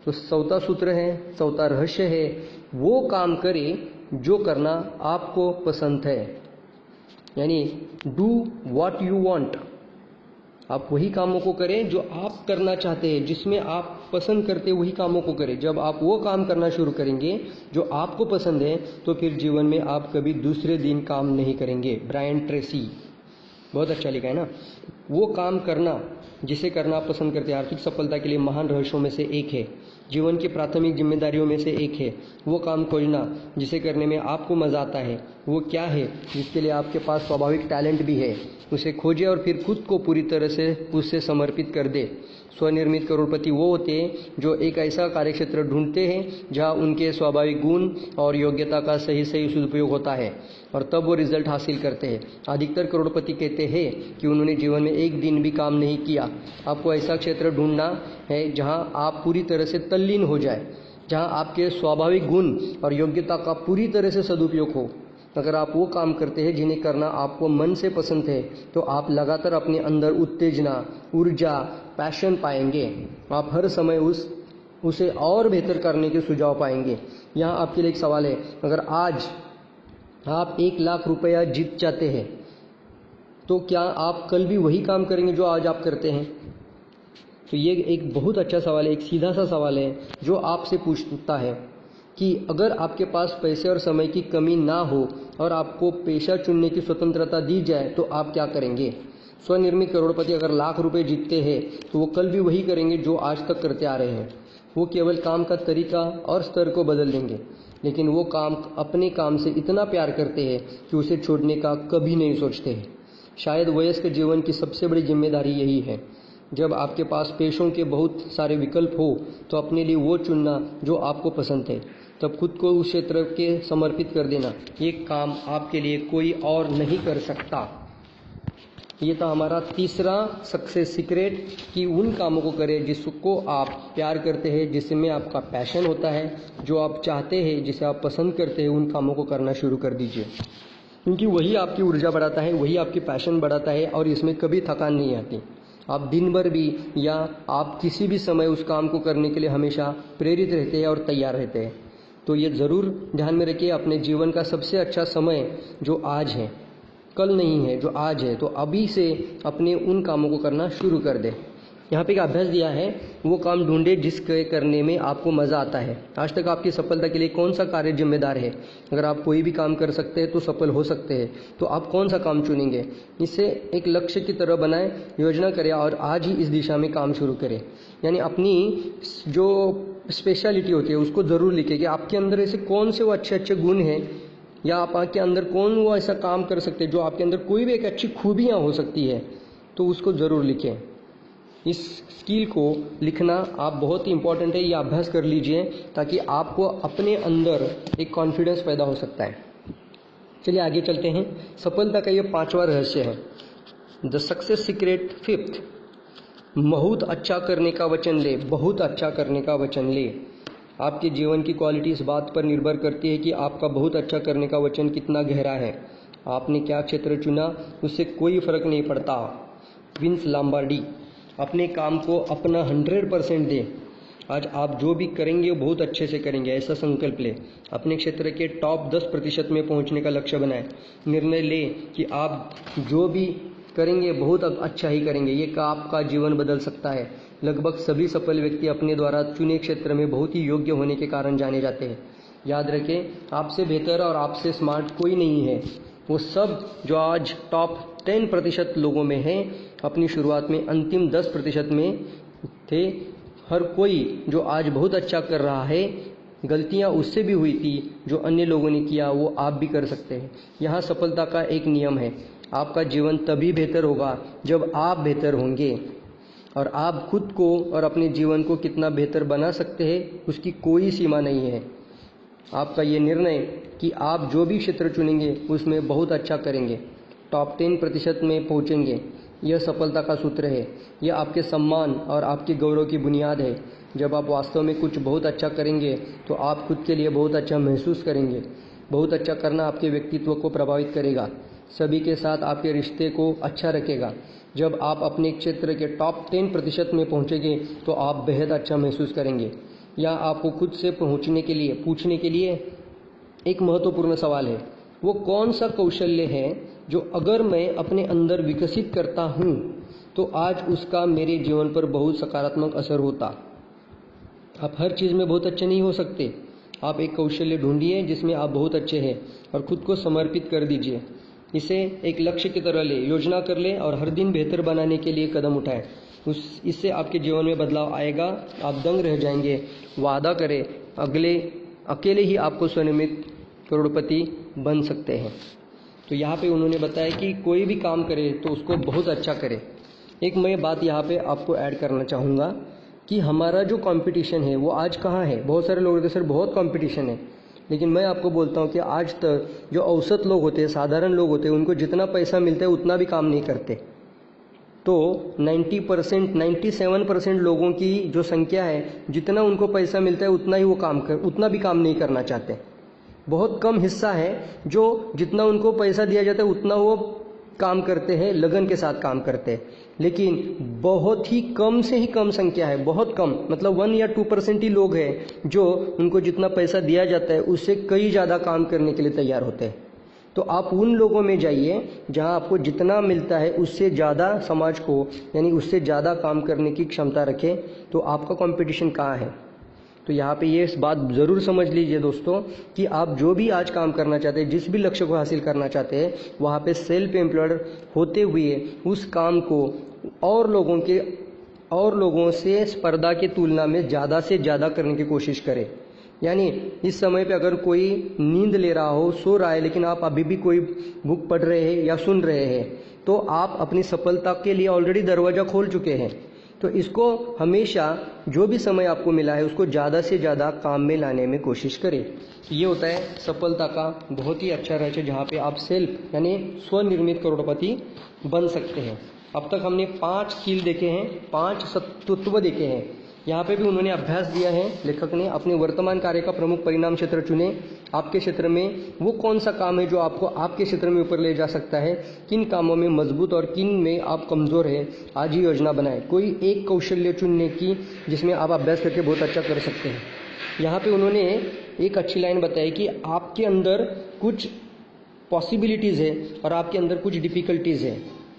तो चौथा सूत्र है, चौथा रहस्य है, वो काम करें जो करना आपको पसंद है। यानी डू व्हाट यू वांट। आप वही कामों को करें जो आप करना चाहते हैं, जिसमें आप पसंद करते हैं, वही कामों को करें। जब आप वो काम करना शुरू करेंगे जो आपको पसंद है तो फिर जीवन में आप कभी दूसरे दिन काम नहीं करेंगे। ब्रायन ट्रेसी, बहुत अच्छा लिखा है ना। वो काम करना जिसे करना आप पसंद करते हैं आर्थिक सफलता के लिए महान रहस्यों में से एक है, जीवन की प्राथमिक जिम्मेदारियों में से एक है। वो काम खोजना जिसे करने में आपको मजा आता है। वो क्या है जिसके लिए आपके पास स्वाभाविक टैलेंट भी है, उसे खोजें और फिर खुद को पूरी तरह से उससे समर्पित कर दे। स्वनिर्मित करोड़पति वो होते हैं जो एक ऐसा कार्यक्षेत्र ढूंढते हैं जहां उनके स्वाभाविक गुण और योग्यता का सही सदुपयोग होता है और तब वो रिजल्ट हासिल करते हैं। अधिकतर करोड़पति कहते हैं कि उन्होंने जीवन में एक दिन भी काम नहीं किया। आपको ऐसा क्षेत्र ढूंढना है जहां आप पूरी तरह से तल्लीन हो जाए, जहां आपके स्वाभाविक गुण और योग्यता का पूरी तरह से सदुपयोग हो। अगर आप वो काम करते हैं जिन्हें करना आपको मन से पसंद है तो आप लगातार अपने अंदर उत्तेजना, ऊर्जा, पैशन पाएंगे। आप हर समय उसे और बेहतर करने के सुझाव पाएंगे। यहाँ आपके लिए एक सवाल है, अगर आज आप 1 लाख रुपया जीत जाते हैं तो क्या आप कल भी वही काम करेंगे जो आज आप करते हैं? तो ये एक बहुत अच्छा सवाल है, एक सीधा सा सवाल है जो आपसे पूछता है कि अगर आपके पास पैसे और समय की कमी ना हो और आपको पेशा चुनने की स्वतंत्रता दी जाए तो आप क्या करेंगे? स्वनिर्मित करोड़पति अगर लाख रुपए जीतते हैं तो वो कल भी वही करेंगे जो आज तक करते आ रहे हैं। वो केवल काम का तरीका और स्तर को बदल देंगे, लेकिन वो काम अपने काम से इतना प्यार करते हैं कि उसे छोड़ने का कभी नहीं सोचते हैं। शायद वयस्क जीवन की सबसे बड़ी जिम्मेदारी यही है। जब आपके पास पेशों के बहुत सारे विकल्प हो तो अपने लिए वो चुनना जो आपको पसंद है, तब खुद को उस क्षेत्र के समर्पित कर देना। ये काम आपके लिए कोई और नहीं कर सकता। ये था हमारा तीसरा सक्सेस सीक्रेट कि उन कामों को करें जिसको आप प्यार करते हैं, जिसमें आपका पैशन होता है, जो आप चाहते हैं, जिसे आप पसंद करते हैं, उन कामों को करना शुरू कर दीजिए, क्योंकि वही आपकी ऊर्जा बढ़ाता है, वही आपकी पैशन बढ़ाता है और इसमें कभी थकान नहीं आती। आप दिन भर भी या आप किसी भी समय उस काम को करने के लिए हमेशा प्रेरित रहते हैं और तैयार रहते हैं। तो ये ज़रूर ध्यान में रखिए, अपने जीवन का सबसे अच्छा समय जो आज है, कल नहीं है, जो आज है, तो अभी से अपने उन कामों को करना शुरू कर दे। यहाँ पे एक अभ्यास दिया है, वो काम ढूंढे जिसके करने में आपको मज़ा आता है। आज तक आपकी सफलता के लिए कौन सा कार्य जिम्मेदार है? अगर आप कोई भी काम कर सकते हैं तो सफल हो सकते हैं, तो आप कौन सा काम चुनेंगे? इसे एक लक्ष्य की तरह बनाएं, योजना करें और आज ही इस दिशा में काम शुरू करें। यानी अपनी जो स्पेशलिटी होती है उसको ज़रूर लिखें कि आपके अंदर ऐसे कौन से वो अच्छे अच्छे गुण हैं, या आपके अंदर कौन वो ऐसा काम कर सकते हैं जो आपके अंदर कोई भी एक अच्छी खूबियाँ हो सकती है, तो उसको ज़रूर लिखें। इस स्किल को लिखना आप बहुत ही इम्पोर्टेंट है, ये अभ्यास कर लीजिए ताकि आपको अपने अंदर एक कॉन्फिडेंस पैदा हो सकता है। चलिए आगे चलते हैं। सफलता का ये 5वां रहस्य है, द सक्सेस सीक्रेट 5th, बहुत अच्छा करने का वचन ले, बहुत अच्छा करने का वचन ले। आपके जीवन की क्वालिटी इस बात पर निर्भर करती है कि आपका बहुत अच्छा करने का वचन कितना गहरा है। आपने क्या क्षेत्र चुना उससे कोई फर्क नहीं पड़ता। विंस लॉम्बार्डी, अपने काम को अपना 100% दें। आज आप जो भी करेंगे वो बहुत अच्छे से करेंगे, ऐसा संकल्प लें। अपने क्षेत्र के टॉप 10% में पहुंचने का लक्ष्य बनाएं। निर्णय लें कि आप जो भी करेंगे बहुत अच्छा ही करेंगे। ये आपका जीवन बदल सकता है। लगभग सभी सफल व्यक्ति अपने द्वारा चुने क्षेत्र में बहुत ही योग्य होने के कारण जाने जाते हैं। याद रखें, आपसे बेहतर और आपसे स्मार्ट कोई नहीं है। वो सब जो आज टॉप 10% लोगों में हैं, अपनी शुरुआत में अंतिम 10% में थे। हर कोई जो आज बहुत अच्छा कर रहा है, गलतियां उससे भी हुई थी जो अन्य लोगों ने किया, वो आप भी कर सकते हैं। यहाँ सफलता का एक नियम है, आपका जीवन तभी बेहतर होगा जब आप बेहतर होंगे। और आप खुद को और अपने जीवन को कितना बेहतर बना सकते हैं उसकी कोई सीमा नहीं है। आपका ये निर्णय कि आप जो भी क्षेत्र चुनेंगे उसमें बहुत अच्छा करेंगे, टॉप 10% में पहुंचेंगे, यह सफलता का सूत्र है। यह आपके सम्मान और आपके गौरव की बुनियाद है। जब आप वास्तव में कुछ बहुत अच्छा करेंगे तो आप खुद के लिए बहुत अच्छा महसूस करेंगे। बहुत अच्छा करना आपके व्यक्तित्व को प्रभावित करेगा, सभी के साथ आपके रिश्ते को अच्छा रखेगा। जब आप अपने क्षेत्र के टॉप 10% में पहुंचेंगे तो आप बेहद अच्छा महसूस करेंगे। या आपको खुद से पूछने के लिए एक महत्वपूर्ण सवाल है, वो कौन सा कौशल्य है जो अगर मैं अपने अंदर विकसित करता हूँ तो आज उसका मेरे जीवन पर बहुत सकारात्मक असर होता। आप हर चीज़ में बहुत अच्छे नहीं हो सकते। आप एक कौशल्य ढूंढिए जिसमें आप बहुत अच्छे हैं और खुद को समर्पित कर दीजिए। इसे एक लक्ष्य की तरह ले, योजना कर ले और हर दिन बेहतर बनाने के लिए कदम उठाएं। इससे आपके जीवन में बदलाव आएगा, आप दंग रह जाएंगे। वादा करें, अकेले ही आपको स्वनिर्मित करोड़पति बन सकते हैं। तो यहाँ पे उन्होंने बताया कि कोई भी काम करे तो उसको बहुत अच्छा करे। एक मैं बात यहाँ पे आपको ऐड करना चाहूँगा कि हमारा जो कंपटीशन है वो आज कहाँ है। बहुत सारे लोग होते हैं सर बहुत कंपटीशन है, लेकिन मैं आपको बोलता हूँ कि आज तक जो औसत लोग होते हैं, साधारण लोग होते हैं, उनको जितना पैसा मिलता है उतना भी काम नहीं करते। तो 90%, 97% लोगों की जो संख्या है, जितना उनको पैसा मिलता है उतना भी काम नहीं करना चाहते। बहुत कम हिस्सा है जो जितना उनको पैसा दिया जाता है उतना वो काम करते हैं, लगन के साथ काम करते हैं। लेकिन बहुत ही कम से ही कम संख्या है, बहुत कम, मतलब 1 या 2% ही लोग हैं जो उनको जितना पैसा दिया जाता है उससे कई ज़्यादा काम करने के लिए तैयार होते हैं। तो आप उन लोगों में जाइए जहां आपको जितना मिलता है उससे ज़्यादा समाज को, यानी उससे ज़्यादा काम करने की क्षमता रखें। तो आपका कंपटीशन कहाँ है? तो यहाँ पे ये बात ज़रूर समझ लीजिए दोस्तों कि आप जो भी आज काम करना चाहते हैं, जिस भी लक्ष्य को हासिल करना चाहते हैं, वहाँ पे सेल्फ एम्प्लॉयड होते हुए उस काम को और लोगों से स्पर्धा की तुलना में ज़्यादा से ज़्यादा करने की कोशिश करें। यानी इस समय पे अगर कोई नींद ले रहा हो, सो रहा है, लेकिन आप अभी भी कोई बुक पढ़ रहे हैं या सुन रहे हैं, तो आप अपनी सफलता के लिए ऑलरेडी दरवाज़ा खोल चुके हैं। तो इसको हमेशा जो भी समय आपको मिला है उसको ज़्यादा से ज़्यादा काम में लाने में कोशिश करें। ये होता है सफलता का बहुत ही अच्छा रहस्य, जहाँ पे आप सेल्फ यानी स्वनिर्मित करोड़पति बन सकते हैं। अब तक हमने 5 स्किल देखे हैं, 5 तत्व देखे हैं। यहाँ पे भी उन्होंने अभ्यास दिया है, लेखक ने अपने वर्तमान कार्य का प्रमुख परिणाम क्षेत्र चुने। आपके क्षेत्र में वो कौन सा काम है जो आपको आपके क्षेत्र में ऊपर ले जा सकता है, किन कामों में मजबूत और किन में आप कमज़ोर हैं, आज ही योजना बनाएं। कोई एक कौशल्य चुनने की जिसमें आप अभ्यास करके बहुत अच्छा कर सकते हैं। यहाँ पे उन्होंने एक अच्छी लाइन बताई कि आपके अंदर कुछ पॉसिबिलिटीज़ है और आपके अंदर कुछ डिफ़िकल्टीज़ है।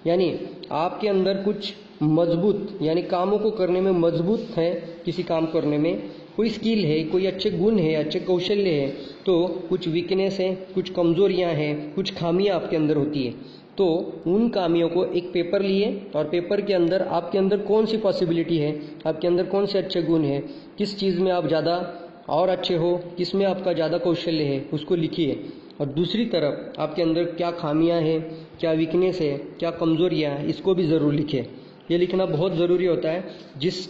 यानी आपके अंदर कुछ मजबूत, यानी कामों को करने में मजबूत है, किसी काम करने में कोई स्किल है, कोई अच्छे गुण है, अच्छे कौशल्य है, तो कुछ वीकनेस है, कुछ कमज़ोरियां हैं, कुछ खामियां आपके अंदर होती है। तो उन खामियों को एक पेपर लिए और पेपर के अंदर आपके अंदर कौन सी पॉसिबिलिटी है, आपके अंदर कौन से अच्छे गुण है, किस चीज़ में आप ज़्यादा और अच्छे हो, किस में आपका ज़्यादा कौशल्य है, उसको लिखिए। और दूसरी तरफ आपके अंदर क्या खामियां हैं, क्या वीकनेस है, क्या कमज़ोरियां हैं, इसको भी ज़रूर लिखें। ये लिखना बहुत ज़रूरी होता है।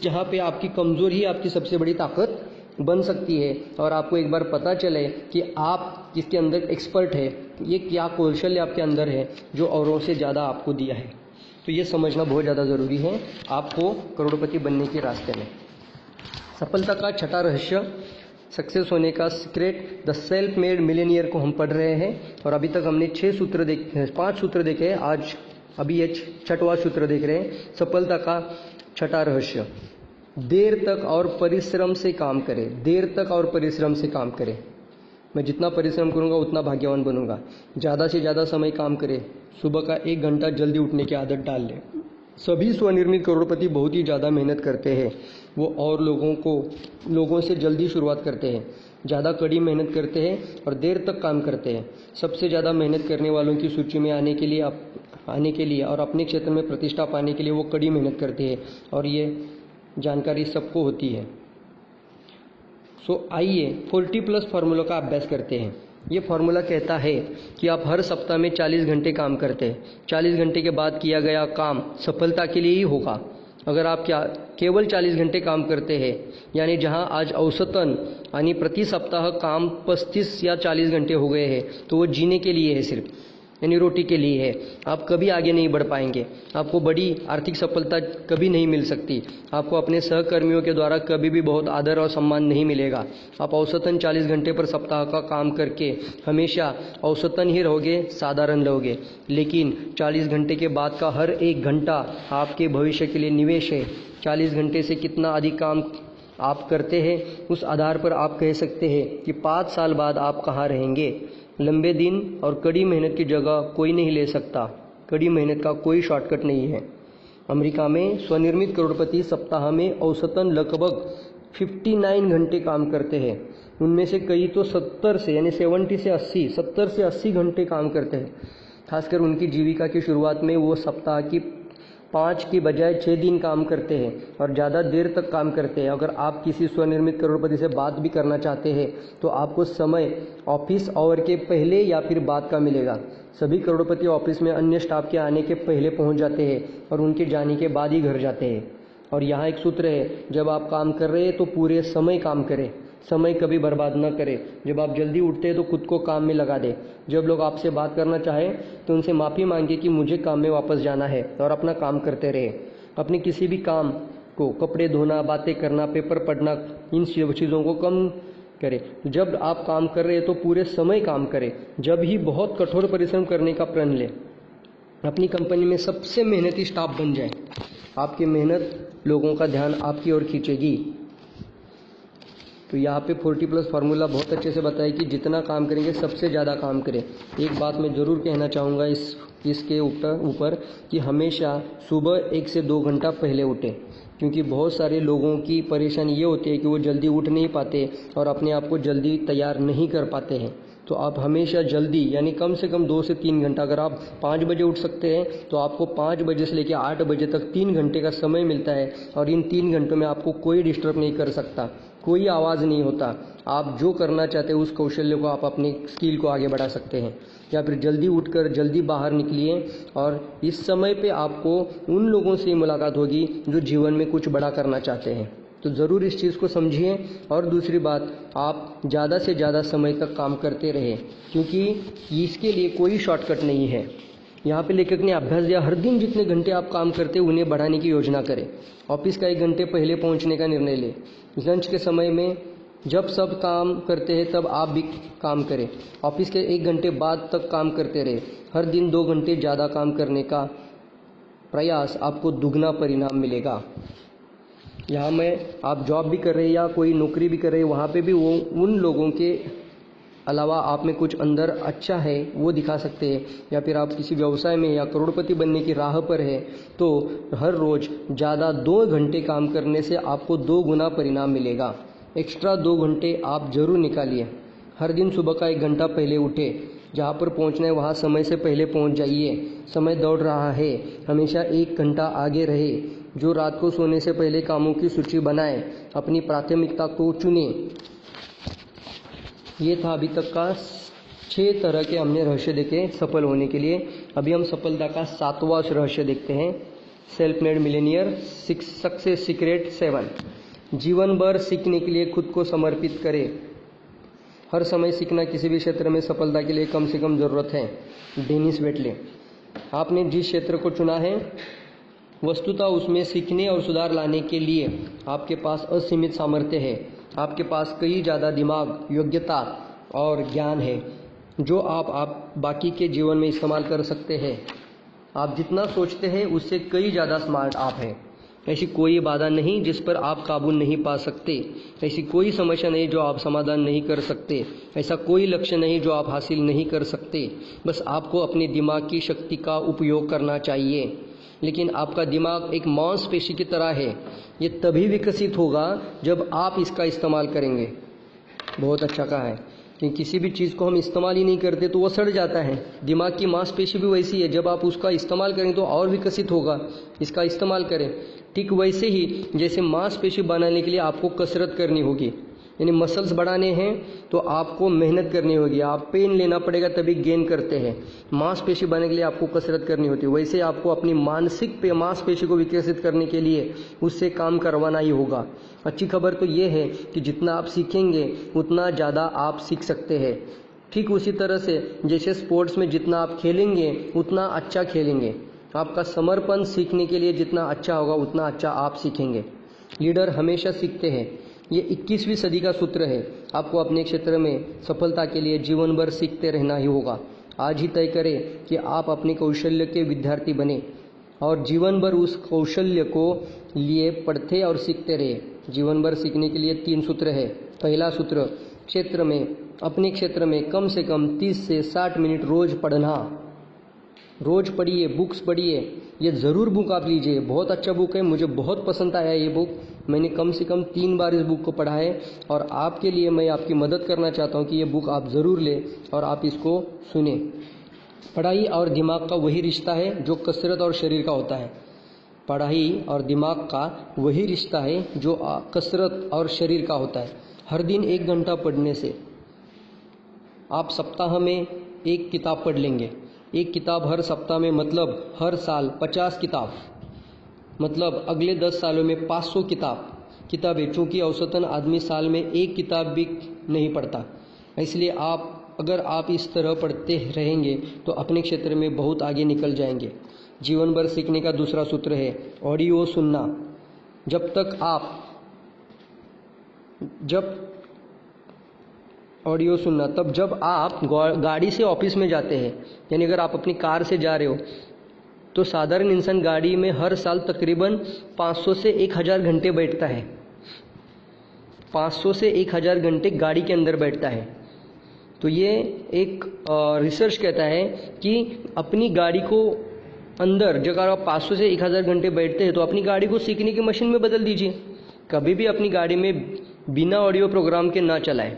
जहाँ पे आपकी कमज़ोरी आपकी सबसे बड़ी ताकत बन सकती है और आपको एक बार पता चले कि आप किसके अंदर एक्सपर्ट है, ये क्या कौशल्य आपके अंदर है जो औरों से ज़्यादा आपको दिया है। तो ये समझना बहुत ज़्यादा ज़रूरी है आपको करोड़पति बनने के रास्ते में। सफलता का छठा रहस्य, सक्सेस होने का secret, the self made Millionaire को हम पढ़ रहे हैं और अभी तक हमने 5 सूत्र देखे हैं। आज अभी ये 6वां सूत्र देख रहे हैं, सफलता का छठा रहस्य। देर तक और परिश्रम से काम करें, देर तक और परिश्रम से काम करें। मैं जितना परिश्रम करूंगा उतना भाग्यवान बनूंगा। ज़्यादा से ज़्यादा समय काम करें, सुबह का 1 घंटा जल्दी उठने की आदत डाल लें। सभी स्वनिर्मित करोड़पति बहुत ही ज़्यादा मेहनत करते हैं, वो और लोगों से जल्दी शुरुआत करते हैं, ज़्यादा कड़ी मेहनत करते हैं और देर तक काम करते हैं। सबसे ज़्यादा मेहनत करने वालों की सूची में आने के लिए और अपने क्षेत्र में प्रतिष्ठा पाने के लिए वो कड़ी मेहनत करते हैं और ये जानकारी सबको होती है। आइए 40+ फार्मूला का अभ्यास करते हैं। ये फार्मूला कहता है कि आप हर सप्ताह में 40 घंटे काम करते हैं। 40 घंटे के बाद किया गया काम सफलता के लिए ही होगा। अगर आप केवल 40 घंटे काम करते हैं, यानी जहां आज औसतन यानी प्रति सप्ताह काम 35 या 40 घंटे हो गए हैं, तो वो जीने के लिए है सिर्फ, यानी रोटी के लिए है। आप कभी आगे नहीं बढ़ पाएंगे, आपको बड़ी आर्थिक सफलता कभी नहीं मिल सकती, आपको अपने सहकर्मियों के द्वारा कभी भी बहुत आदर और सम्मान नहीं मिलेगा। आप औसतन 40 घंटे पर सप्ताह का काम करके हमेशा औसतन ही रहोगे, साधारण रहोगे। लेकिन 40 घंटे के बाद का हर एक घंटा आपके भविष्य के लिए निवेश है। 40 घंटे से कितना अधिक काम आप करते हैं, उस आधार पर आप कह सकते हैं कि 5 साल बाद आप कहाँ रहेंगे। लंबे दिन और कड़ी मेहनत की जगह कोई नहीं ले सकता। कड़ी मेहनत का कोई शॉर्टकट नहीं है। अमेरिका में स्वनिर्मित करोड़पति सप्ताह में औसतन लगभग 59 घंटे काम करते हैं। उनमें से कई तो 70 से यानी 70 से 80 घंटे काम करते हैं। खासकर उनकी जीविका की शुरुआत में वो सप्ताह की 5 की बजाय 6 दिन काम करते हैं और ज़्यादा देर तक काम करते हैं। अगर आप किसी स्वनिर्मित करोड़पति से बात भी करना चाहते हैं तो आपको समय ऑफिस आवर के पहले या फिर बाद का मिलेगा। सभी करोड़पति ऑफिस में अन्य स्टाफ के आने के पहले पहुंच जाते हैं और उनके जाने के बाद ही घर जाते हैं। और यहाँ एक सूत्र है, जब आप काम कर रहे हैं तो पूरे समय काम करें, समय कभी बर्बाद न करें। जब आप जल्दी उठते हैं तो खुद को काम में लगा दें। जब लोग आपसे बात करना चाहें तो उनसे माफ़ी मांगे कि मुझे काम में वापस जाना है और अपना काम करते रहे। अपने किसी भी काम को, कपड़े धोना, बातें करना, पेपर पढ़ना, इन चीज़ों को कम करें। जब आप काम कर रहे हैं तो पूरे समय काम करें। जब ही बहुत कठोर परिश्रम करने का प्रण लें। अपनी कंपनी में सबसे मेहनती स्टाफ बन जाए। आपकी मेहनत लोगों का ध्यान आपकी ओर खींचेगी। तो यहाँ पे 40+ फार्मूला बहुत अच्छे से बताया कि जितना काम करेंगे सबसे ज़्यादा काम करें। एक बात मैं ज़रूर कहना चाहूँगा इसके ऊपर कि हमेशा सुबह 1 से 2 घंटा पहले उठें, क्योंकि बहुत सारे लोगों की परेशानी ये होती है कि वो जल्दी उठ नहीं पाते और अपने आप को जल्दी तैयार नहीं कर पाते हैं। तो आप हमेशा जल्दी, यानी कम से कम 2 से 3 घंटा, अगर आप 5 बजे उठ सकते हैं तो आपको 5 बजे से लेकर 8 बजे तक 3 घंटे का समय मिलता है और इन 3 घंटों में आपको कोई डिस्टर्ब नहीं कर सकता, कोई आवाज़ नहीं होता। आप जो करना चाहते हैं उस कौशल्य को, आप अपनी स्किल को आगे बढ़ा सकते हैं। या फिर जल्दी उठकर जल्दी बाहर निकलिए और इस समय पे आपको उन लोगों से मुलाकात होगी जो जीवन में कुछ बड़ा करना चाहते हैं। तो ज़रूर इस चीज़ को समझिए। और दूसरी बात, आप ज़्यादा से ज़्यादा समय तक काम करते रहें, क्योंकि इसके लिए कोई शॉर्टकट नहीं है। यहाँ पे लेखक ने अभ्यास दिया, हर दिन जितने घंटे आप काम करते हैं उन्हें बढ़ाने की योजना करें। ऑफिस का 1 घंटे पहले पहुँचने का निर्णय लें। लंच के समय में जब सब काम करते हैं तब आप भी काम करें। ऑफिस के 1 घंटे बाद तक काम करते रहे। हर दिन 2 घंटे ज़्यादा काम करने का प्रयास, आपको दुगना परिणाम मिलेगा। यहाँ में आप जॉब भी कर रहे हैं या कोई नौकरी भी कर रहे हैं, वहाँ पे भी वो उन लोगों के अलावा आप में कुछ अंदर अच्छा है वो दिखा सकते हैं। या फिर आप किसी व्यवसाय में या करोड़पति बनने की राह पर है तो हर रोज़ ज़्यादा 2 घंटे काम करने से आपको 2 गुना परिणाम मिलेगा। एक्स्ट्रा 2 घंटे आप जरूर निकालिए। हर दिन सुबह का 1 घंटा पहले उठे। जहाँ पर पहुँचना है वहाँ समय से पहले पहुँच जाइए। समय दौड़ रहा है, हमेशा 1 घंटा आगे रहे। जो रात को सोने से पहले कामों की सूची बनाए, अपनी प्राथमिकता को चुने। ये था अभी तक का 6 तरह के हमने रहस्य देखे सफल होने के लिए। अभी हम सफलता का 7वां रहस्य देखते हैं, self made Millionaire success secret 7। जीवन भर सीखने के लिए खुद को समर्पित करें। हर समय सीखना किसी भी क्षेत्र में सफलता के लिए कम से कम ज़रूरत है। Dennis Waitley. आपने जिस क्षेत्र को चुना है वस्तुतः उसमें सीखने और सुधार लाने के लिए आपके पास असीमित सामर्थ्य है। आपके पास कई ज़्यादा दिमाग, योग्यता और ज्ञान है जो आप बाकी के जीवन में इस्तेमाल कर सकते हैं। आप जितना सोचते हैं उससे कई ज़्यादा स्मार्ट आप हैं। ऐसी कोई बाधा नहीं जिस पर आप काबू नहीं पा सकते। ऐसी कोई समस्या नहीं जो आप समाधान नहीं कर सकते। ऐसा कोई लक्ष्य नहीं जो आप हासिल नहीं कर सकते। बस आपको अपने दिमाग की शक्ति का उपयोग करना चाहिए। लेकिन आपका दिमाग एक मांसपेशी की तरह है। ये तभी विकसित होगा जब आप इसका इस्तेमाल करेंगे। बहुत अच्छा कहा है कि किसी भी चीज़ को हम इस्तेमाल ही नहीं करते तो वो सड़ जाता है। दिमाग की मांसपेशी भी वैसी है, जब आप उसका इस्तेमाल करें तो और विकसित होगा। इसका इस्तेमाल करें। ठीक वैसे ही जैसे मांसपेशी बनाने के लिए आपको कसरत करनी होगी, यानी मसल्स बढ़ाने हैं तो आपको मेहनत करनी होगी, आप पेन लेना पड़ेगा तभी गेन करते हैं। मांसपेशी बनाने के लिए आपको कसरत करनी होती है, वैसे आपको अपनी मानसिक मांसपेशी को विकसित करने के लिए उससे काम करवाना ही होगा। अच्छी खबर तो ये है कि जितना आप सीखेंगे उतना ज़्यादा आप सीख सकते हैं। ठीक उसी तरह से जैसे स्पोर्ट्स में जितना आप खेलेंगे उतना अच्छा खेलेंगे, आपका समर्पण सीखने के लिए जितना अच्छा होगा उतना अच्छा आप सीखेंगे। लीडर हमेशा सीखते हैं, ये 21वीं सदी का सूत्र है। आपको अपने क्षेत्र में सफलता के लिए जीवन भर सीखते रहना ही होगा। आज ही तय करें कि आप अपने कौशल्य के विद्यार्थी बने और जीवन भर उस कौशल्य को लिए पढ़ते और सीखते रहे। जीवन भर सीखने के लिए 3 सूत्र है। पहला सूत्र, अपने क्षेत्र में कम से कम 30 से 60 मिनट रोज पढ़ना। रोज पढ़िए, बुक्स पढ़िए। ये ज़रूर बुक आप लीजिए, बहुत अच्छा बुक है, मुझे बहुत पसंद आया ये बुक। मैंने कम से कम 3 बार इस बुक को पढ़ा है और आपके लिए मैं आपकी मदद करना चाहता हूँ कि ये बुक आप ज़रूर लें और आप इसको सुने। पढ़ाई और दिमाग का वही रिश्ता है जो कसरत और शरीर का होता है। पढ़ाई और दिमाग का वही रिश्ता है जो कसरत और शरीर का होता है। हर दिन 1 घंटा पढ़ने से आप सप्ताह में 1 किताब पढ़ लेंगे। 1 किताब हर सप्ताह में, मतलब हर साल 50 किताब, मतलब अगले 10 सालों में 500 किताबें। चूँकि औसतन आदमी साल में 1 किताब भी नहीं पढ़ता, इसलिए अगर आप इस तरह पढ़ते रहेंगे तो अपने क्षेत्र में बहुत आगे निकल जाएंगे। जीवन भर सीखने का दूसरा सूत्र है ऑडियो सुनना। तब जब आप गाड़ी से ऑफिस में जाते हैं, यानी अगर आप अपनी कार से जा रहे हो तो साधारण इंसान गाड़ी में हर साल तकरीबन 500 से 1000 घंटे बैठता है। 500 से 1000 घंटे गाड़ी के अंदर बैठता है। तो ये एक रिसर्च कहता है कि अपनी गाड़ी को अंदर, अगर आप 500 से 1000 घंटे बैठते हैं तो अपनी गाड़ी को सीखने की मशीन में बदल दीजिए। कभी भी अपनी गाड़ी में बिना ऑडियो प्रोग्राम के ना चलाएं।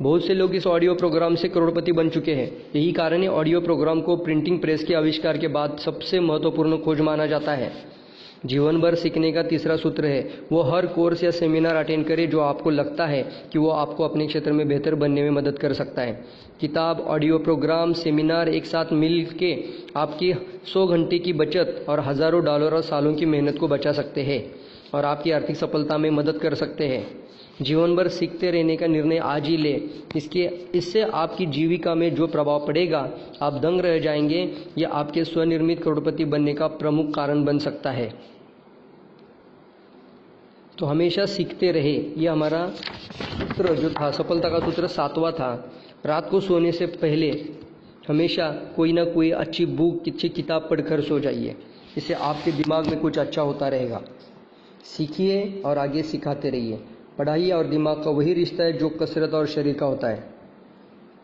बहुत से लोग इस ऑडियो प्रोग्राम से करोड़पति बन चुके हैं। यही कारण है ऑडियो प्रोग्राम को प्रिंटिंग प्रेस के आविष्कार के बाद सबसे महत्वपूर्ण खोज माना जाता है। जीवन भर सीखने का तीसरा सूत्र है वो हर कोर्स या सेमिनार अटेंड करें जो आपको लगता है कि वो आपको अपने क्षेत्र में बेहतर बनने में मदद कर सकता है। किताब, ऑडियो प्रोग्राम, सेमिनार एक साथ मिल के आपकी 100 घंटे की बचत और हज़ारों डॉलर और सालों की मेहनत को बचा सकते हैं और आपकी आर्थिक सफलता में मदद कर सकते हैं। जीवन भर सीखते रहने का निर्णय आज ही ले। इससे आपकी जीविका में जो प्रभाव पड़ेगा आप दंग रह जाएंगे। यह आपके स्वनिर्मित करोड़पति बनने का प्रमुख कारण बन सकता है। तो हमेशा सीखते रहे, यह हमारा सूत्र जो था, सफलता का सूत्र 7वां था। रात को सोने से पहले हमेशा कोई ना कोई अच्छी बुक, अच्छी किताब पढ़कर सो जाइए। इससे आपके दिमाग में कुछ अच्छा होता रहेगा। सीखिए और आगे सिखाते रहिए। पढ़ाई और दिमाग का वही रिश्ता है जो कसरत और शरीर का होता है।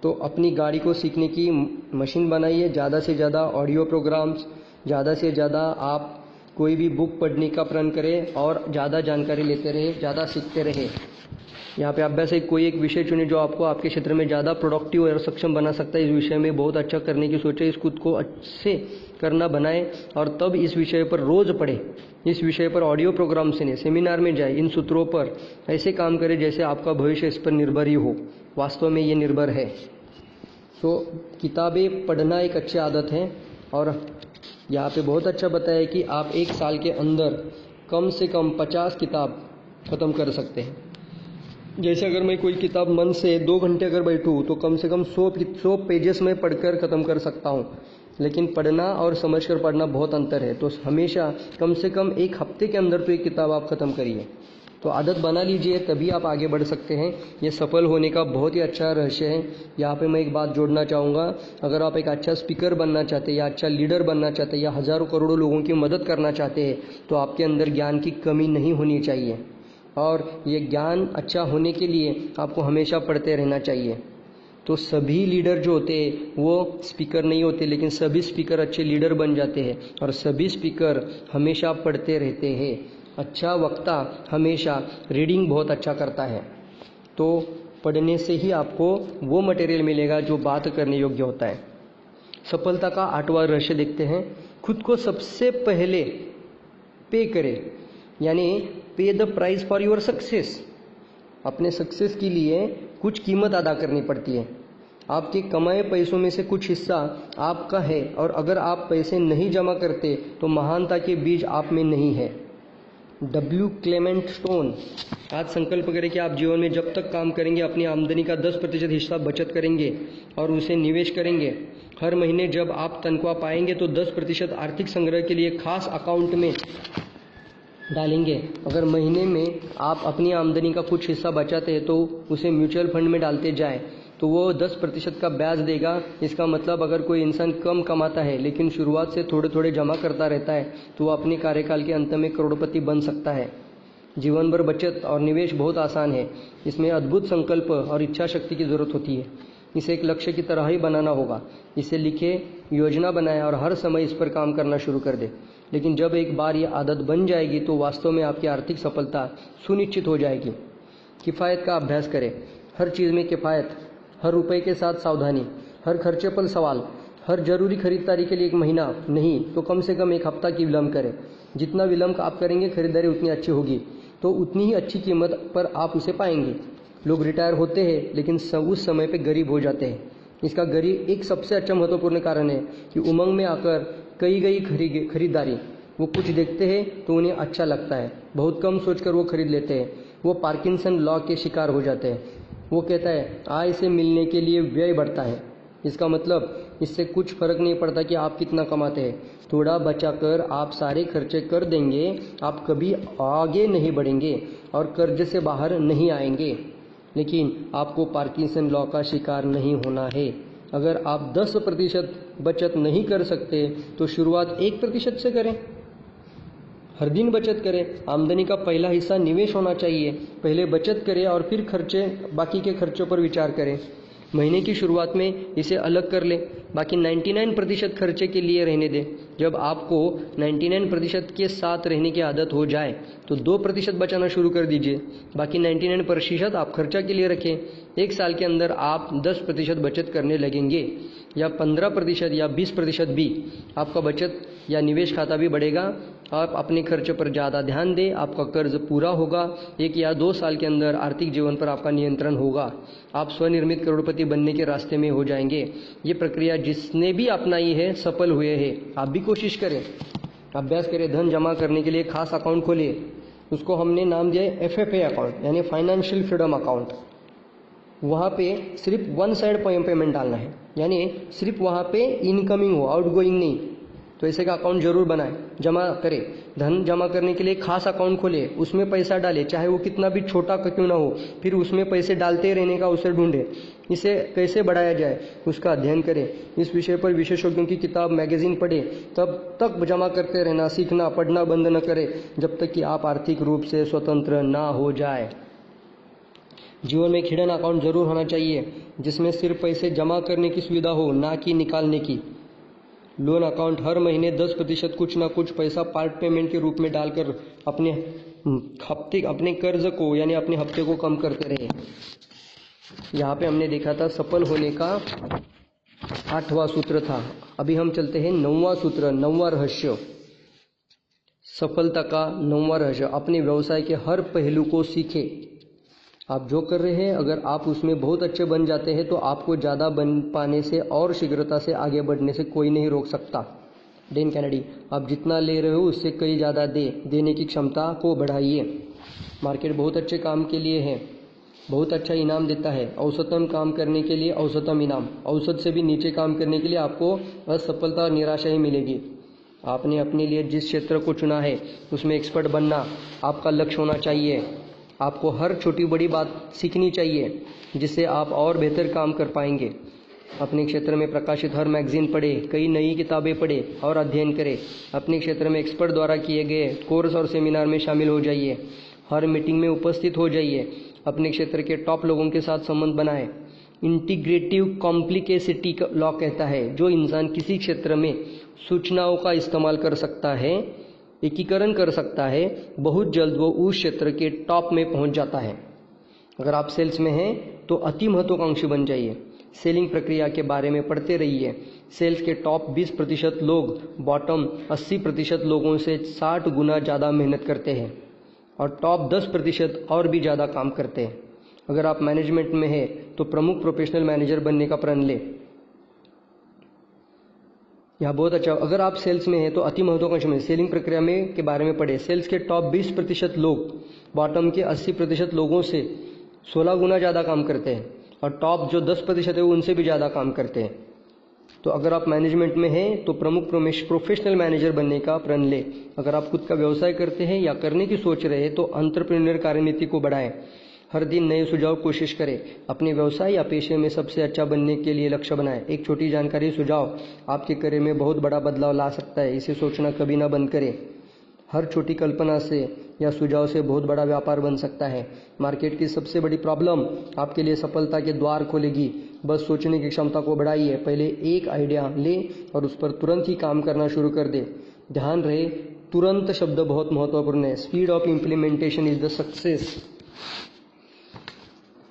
तो अपनी गाड़ी को सीखने की मशीन बनाइए। ज़्यादा से ज़्यादा ऑडियो प्रोग्राम्स, ज़्यादा से ज़्यादा आप कोई भी बुक पढ़ने का प्रण करें और ज़्यादा जानकारी लेते रहे, ज़्यादा सीखते रहे। यहाँ पे अभ्यास कोई एक विषय चुने जो आपको आपके क्षेत्र में ज़्यादा प्रोडक्टिव और सक्षम बना सकता है। इस विषय में बहुत अच्छा करने की सोचे, इस खुद को अच्छे करना बनाए और तब इस विषय पर रोज़ पढ़े, इस विषय पर ऑडियो प्रोग्राम सुने, सेमिनार में जाए, इन सूत्रों पर ऐसे काम करें जैसे आपका भविष्य इस पर निर्भर ही हो। वास्तव में ये निर्भर है। तो किताबें पढ़ना एक अच्छी आदत है और यहाँ पे बहुत अच्छा बताया कि आप 1 साल के अंदर कम से कम 50 किताब ख़त्म कर सकते हैं। जैसे अगर मैं कोई किताब मन से 2 घंटे अगर बैठूँ तो कम से कम 100 पेजेस में पढ़कर ख़त्म कर सकता हूँ। लेकिन पढ़ना और समझकर पढ़ना बहुत अंतर है। तो हमेशा कम से कम 1 हफ्ते के अंदर तो एक किताब आप ख़त्म करिए। तो आदत बना लीजिए, तभी आप आगे बढ़ सकते हैं। ये सफल होने का बहुत ही अच्छा रहस्य है। यहाँ पे मैं एक बात जोड़ना चाहूँगा, अगर आप एक अच्छा स्पीकर बनना चाहते हैं या अच्छा लीडर बनना चाहते हैं या हज़ारों करोड़ों लोगों की मदद करना चाहते हैं तो आपके अंदर ज्ञान की कमी नहीं होनी चाहिए। और ये ज्ञान अच्छा होने के लिए आपको हमेशा पढ़ते रहना चाहिए। तो सभी लीडर जो होते हैं वो स्पीकर नहीं होते, लेकिन सभी स्पीकर अच्छे लीडर बन जाते हैं और सभी स्पीकर हमेशा पढ़ते रहते हैं। अच्छा वक्ता हमेशा रीडिंग बहुत अच्छा करता है। तो पढ़ने से ही आपको वो मटेरियल मिलेगा जो बात करने योग्य होता है। सफलता का 8वां रहस्य देखते हैं। खुद को सबसे पहले पे करें, यानी पे the price for your success. अपने सक्सेस के लिए कुछ कीमत अदा करनी पड़ती है। आपके कमाए पैसों में से कुछ हिस्सा आपका है, और अगर आप पैसे नहीं जमा करते तो महानता के बीज आप में नहीं है। W Clement stone. आज संकल्प करें कि आप जीवन में जब तक काम करेंगे अपनी आमदनी का 10% हिस्सा बचत करेंगे और उसे निवेश करेंगे। हर महीने जब आप तनख्वाह पाएंगे तो 10% आर्थिक संग्रह के लिए खास अकाउंट में डालेंगे। अगर महीने में आप अपनी आमदनी का कुछ हिस्सा बचाते हैं तो उसे म्यूचुअल फंड में डालते जाएं, तो वो 10% का ब्याज देगा। इसका मतलब अगर कोई इंसान कम कमाता है लेकिन शुरुआत से थोड़े थोड़े जमा करता रहता है तो वो अपने कार्यकाल के अंत में करोड़पति बन सकता है। जीवन भर बचत और निवेश बहुत आसान है। इसमें अद्भुत संकल्प और इच्छा शक्ति की जरूरत होती है। इसे एक लक्ष्य की तरह ही बनाना होगा। इसे लिखे, योजना बनाए और हर समय इस पर काम करना शुरू कर दे। लेकिन जब एक बार ये आदत बन जाएगी तो वास्तव में आपकी आर्थिक सफलता सुनिश्चित हो जाएगी। किफ़ायत का अभ्यास करें। हर चीज़ में किफ़ायत, हर रुपए के साथ सावधानी, हर खर्चे पर सवाल, हर जरूरी खरीदारी के लिए 1 महीना नहीं तो कम से कम 1 हफ्ता की विलंब करें। जितना विलंब आप करेंगे खरीदारी उतनी अच्छी होगी, तो उतनी ही अच्छी कीमत पर आप उसे पाएंगे। लोग रिटायर होते हैं लेकिन उस समय पे गरीब हो जाते हैं। इसका गरीब एक सबसे अच्छा महत्वपूर्ण कारण है कि उमंग में आकर कई गई खरीदारी, वो कुछ देखते हैं तो उन्हें अच्छा लगता है, बहुत कम सोचकर वो खरीद लेते हैं। वो पार्किंसन लॉ के शिकार हो जाते हैं। वो कहता है आय से मिलने के लिए व्यय बढ़ता है। इसका मतलब इससे कुछ फर्क नहीं पड़ता कि आप कितना कमाते हैं। थोड़ा बचाकर आप सारे खर्चे कर देंगे, आप कभी आगे नहीं बढ़ेंगे और कर्ज से बाहर नहीं आएंगे। लेकिन आपको पार्किंसन लॉ का शिकार नहीं होना है। अगर आप 10% बचत नहीं कर सकते तो शुरुआत 1% से करें। हर दिन बचत करें। आमदनी का पहला हिस्सा निवेश होना चाहिए। पहले बचत करें और फिर बाकी के खर्चों पर विचार करें। महीने की शुरुआत में इसे अलग कर लें, बाकी 99% खर्चे के लिए रहने दें। जब आपको 99% के साथ रहने की आदत हो जाए तो 2% बचाना शुरू कर dीजिए। बाकी 99% आप खर्चा के लिए रखें। 1 साल के अंदर आप 10% बचत करने लगेंगे, या 15% या 20% भी। आपका बचत या निवेश खाता भी बढ़ेगा। आप अपने खर्च पर ज़्यादा ध्यान दें, आपका कर्ज पूरा होगा। 1 या 2 साल के अंदर आर्थिक जीवन पर आपका नियंत्रण होगा। आप स्वनिर्मित करोड़पति बनने के रास्ते में हो जाएंगे। ये प्रक्रिया जिसने भी अपनाई है सफल हुए हैं। आप भी कोशिश करें, अभ्यास करें। धन जमा करने के लिए खास अकाउंट खोलिए। उसको हमने नाम दिया है FFA अकाउंट, यानी फाइनेंशियल फ्रीडम अकाउंट। वहाँ पे सिर्फ 1 साइड पेमेंट डालना है, यानी सिर्फ वहाँ पे इनकमिंग हो, आउटगोइंग नहीं। तो ऐसे का अकाउंट जरूर बनाएं, जमा करें। धन जमा करने के लिए खास अकाउंट खोले, उसमें पैसा डालें, चाहे वो कितना भी छोटा क्यों ना हो। फिर उसमें पैसे डालते रहने का अवसर ढूंढें। इसे कैसे बढ़ाया जाए उसका अध्ययन करें। इस विषय पर विशेषज्ञों की किताब, मैगजीन पढ़ें। तब तक जमा करते रहना, सीखना, पढ़ना बंद न करें जब तक कि आप आर्थिक रूप से स्वतंत्र ना हो जाए। जीवन में एक हिडन अकाउंट जरूर होना चाहिए जिसमें सिर्फ पैसे जमा करने की सुविधा हो, ना कि निकालने की। लोन अकाउंट हर महीने 10% कुछ ना कुछ पैसा पार्ट पेमेंट के रूप में डालकर अपने कर्ज को, यानी अपने हफ्ते को कम करते रहे। यहाँ पे हमने देखा था सफल होने का 8वां सूत्र था। अभी हम चलते हैं 9वां सूत्र, 9वां रहस्य। सफलता का 9वां रहस्य, अपने व्यवसाय के हर पहलू को सीखें। आप जो कर रहे हैं अगर आप उसमें बहुत अच्छे बन जाते हैं तो आपको ज़्यादा बन पाने से और शीघ्रता से आगे बढ़ने से कोई नहीं रोक सकता। Dan Kennedy. आप जितना ले रहे हो उससे कई ज़्यादा देने की क्षमता को बढ़ाइए। मार्केट बहुत अच्छे काम के लिए है, बहुत अच्छा इनाम देता है। औसतम काम करने के लिए औसतम इनाम, औसत से भी नीचे काम करने के लिए आपको असफलता और निराशा ही मिलेगी। आपने अपने लिए जिस क्षेत्र को चुना है उसमें एक्सपर्ट बनना आपका लक्ष्य होना चाहिए। आपको हर छोटी बड़ी बात सीखनी चाहिए जिससे आप और बेहतर काम कर पाएंगे। अपने क्षेत्र में प्रकाशित हर मैगजीन पढ़ें, कई नई किताबें पढ़ें और अध्ययन करें। अपने क्षेत्र में एक्सपर्ट द्वारा किए गए कोर्स और सेमिनार में शामिल हो जाइए। हर मीटिंग में उपस्थित हो जाइए। अपने क्षेत्र के टॉप लोगों के साथ संबंध बनाएं। इंटीग्रेटिव कॉम्प्लिकेसिटी लॉ कहता है जो इंसान किसी क्षेत्र में सूचनाओं का इस्तेमाल कर सकता है, एकीकरण कर सकता है, बहुत जल्द वो उस क्षेत्र के टॉप में पहुंच जाता है। अगर आप सेल्स में हैं तो अति महत्वाकांक्षी बन जाइए। सेलिंग प्रक्रिया के बारे में पढ़ते रहिए। सेल्स के टॉप 20% लोग बॉटम 80% लोगों से 60 गुना ज़्यादा मेहनत करते हैं और टॉप 10% और भी ज़्यादा काम करते हैं। अगर आप मैनेजमेंट में हैं तो प्रमुख प्रोफेशनल मैनेजर बनने का प्रण लें। यहाँ बहुत अच्छा, अगर आप सेल्स में हैं तो अति महत्वाकांक्षी में सेलिंग प्रक्रिया में के बारे में पढ़े। सेल्स के टॉप 20% लोग बॉटम के 80% लोगों से 16 गुना ज़्यादा काम करते हैं और टॉप जो 10% है वो उनसे भी ज़्यादा काम करते हैं। तो अगर आप मैनेजमेंट में हैं तो प्रमुख प्रोफेशनल मैनेजर बनने का प्रण ले। अगर आप खुद का व्यवसाय करते हैं या करने की सोच रहे हैं तो एंटरप्रेन्योर कार्यनीति को बढ़ाएं। हर दिन नए सुझाव कोशिश करें। अपने व्यवसाय या पेशे में सबसे अच्छा बनने के लिए लक्ष्य बनाएं। एक छोटी जानकारी सुझाव आपके करियर में बहुत बड़ा बदलाव ला सकता है, इसे सोचना कभी ना बंद करें। हर छोटी कल्पना से या सुझाव से बहुत बड़ा व्यापार बन सकता है। मार्केट की सबसे बड़ी प्रॉब्लम आपके लिए सफलता के द्वार खोलेगी। बस सोचने की क्षमता को बढ़ाइए। पहले एक आइडिया ले और उस पर तुरंत ही काम करना शुरू कर दे। ध्यान रहे, तुरंत शब्द बहुत महत्वपूर्ण है। Speed of implementation is the success.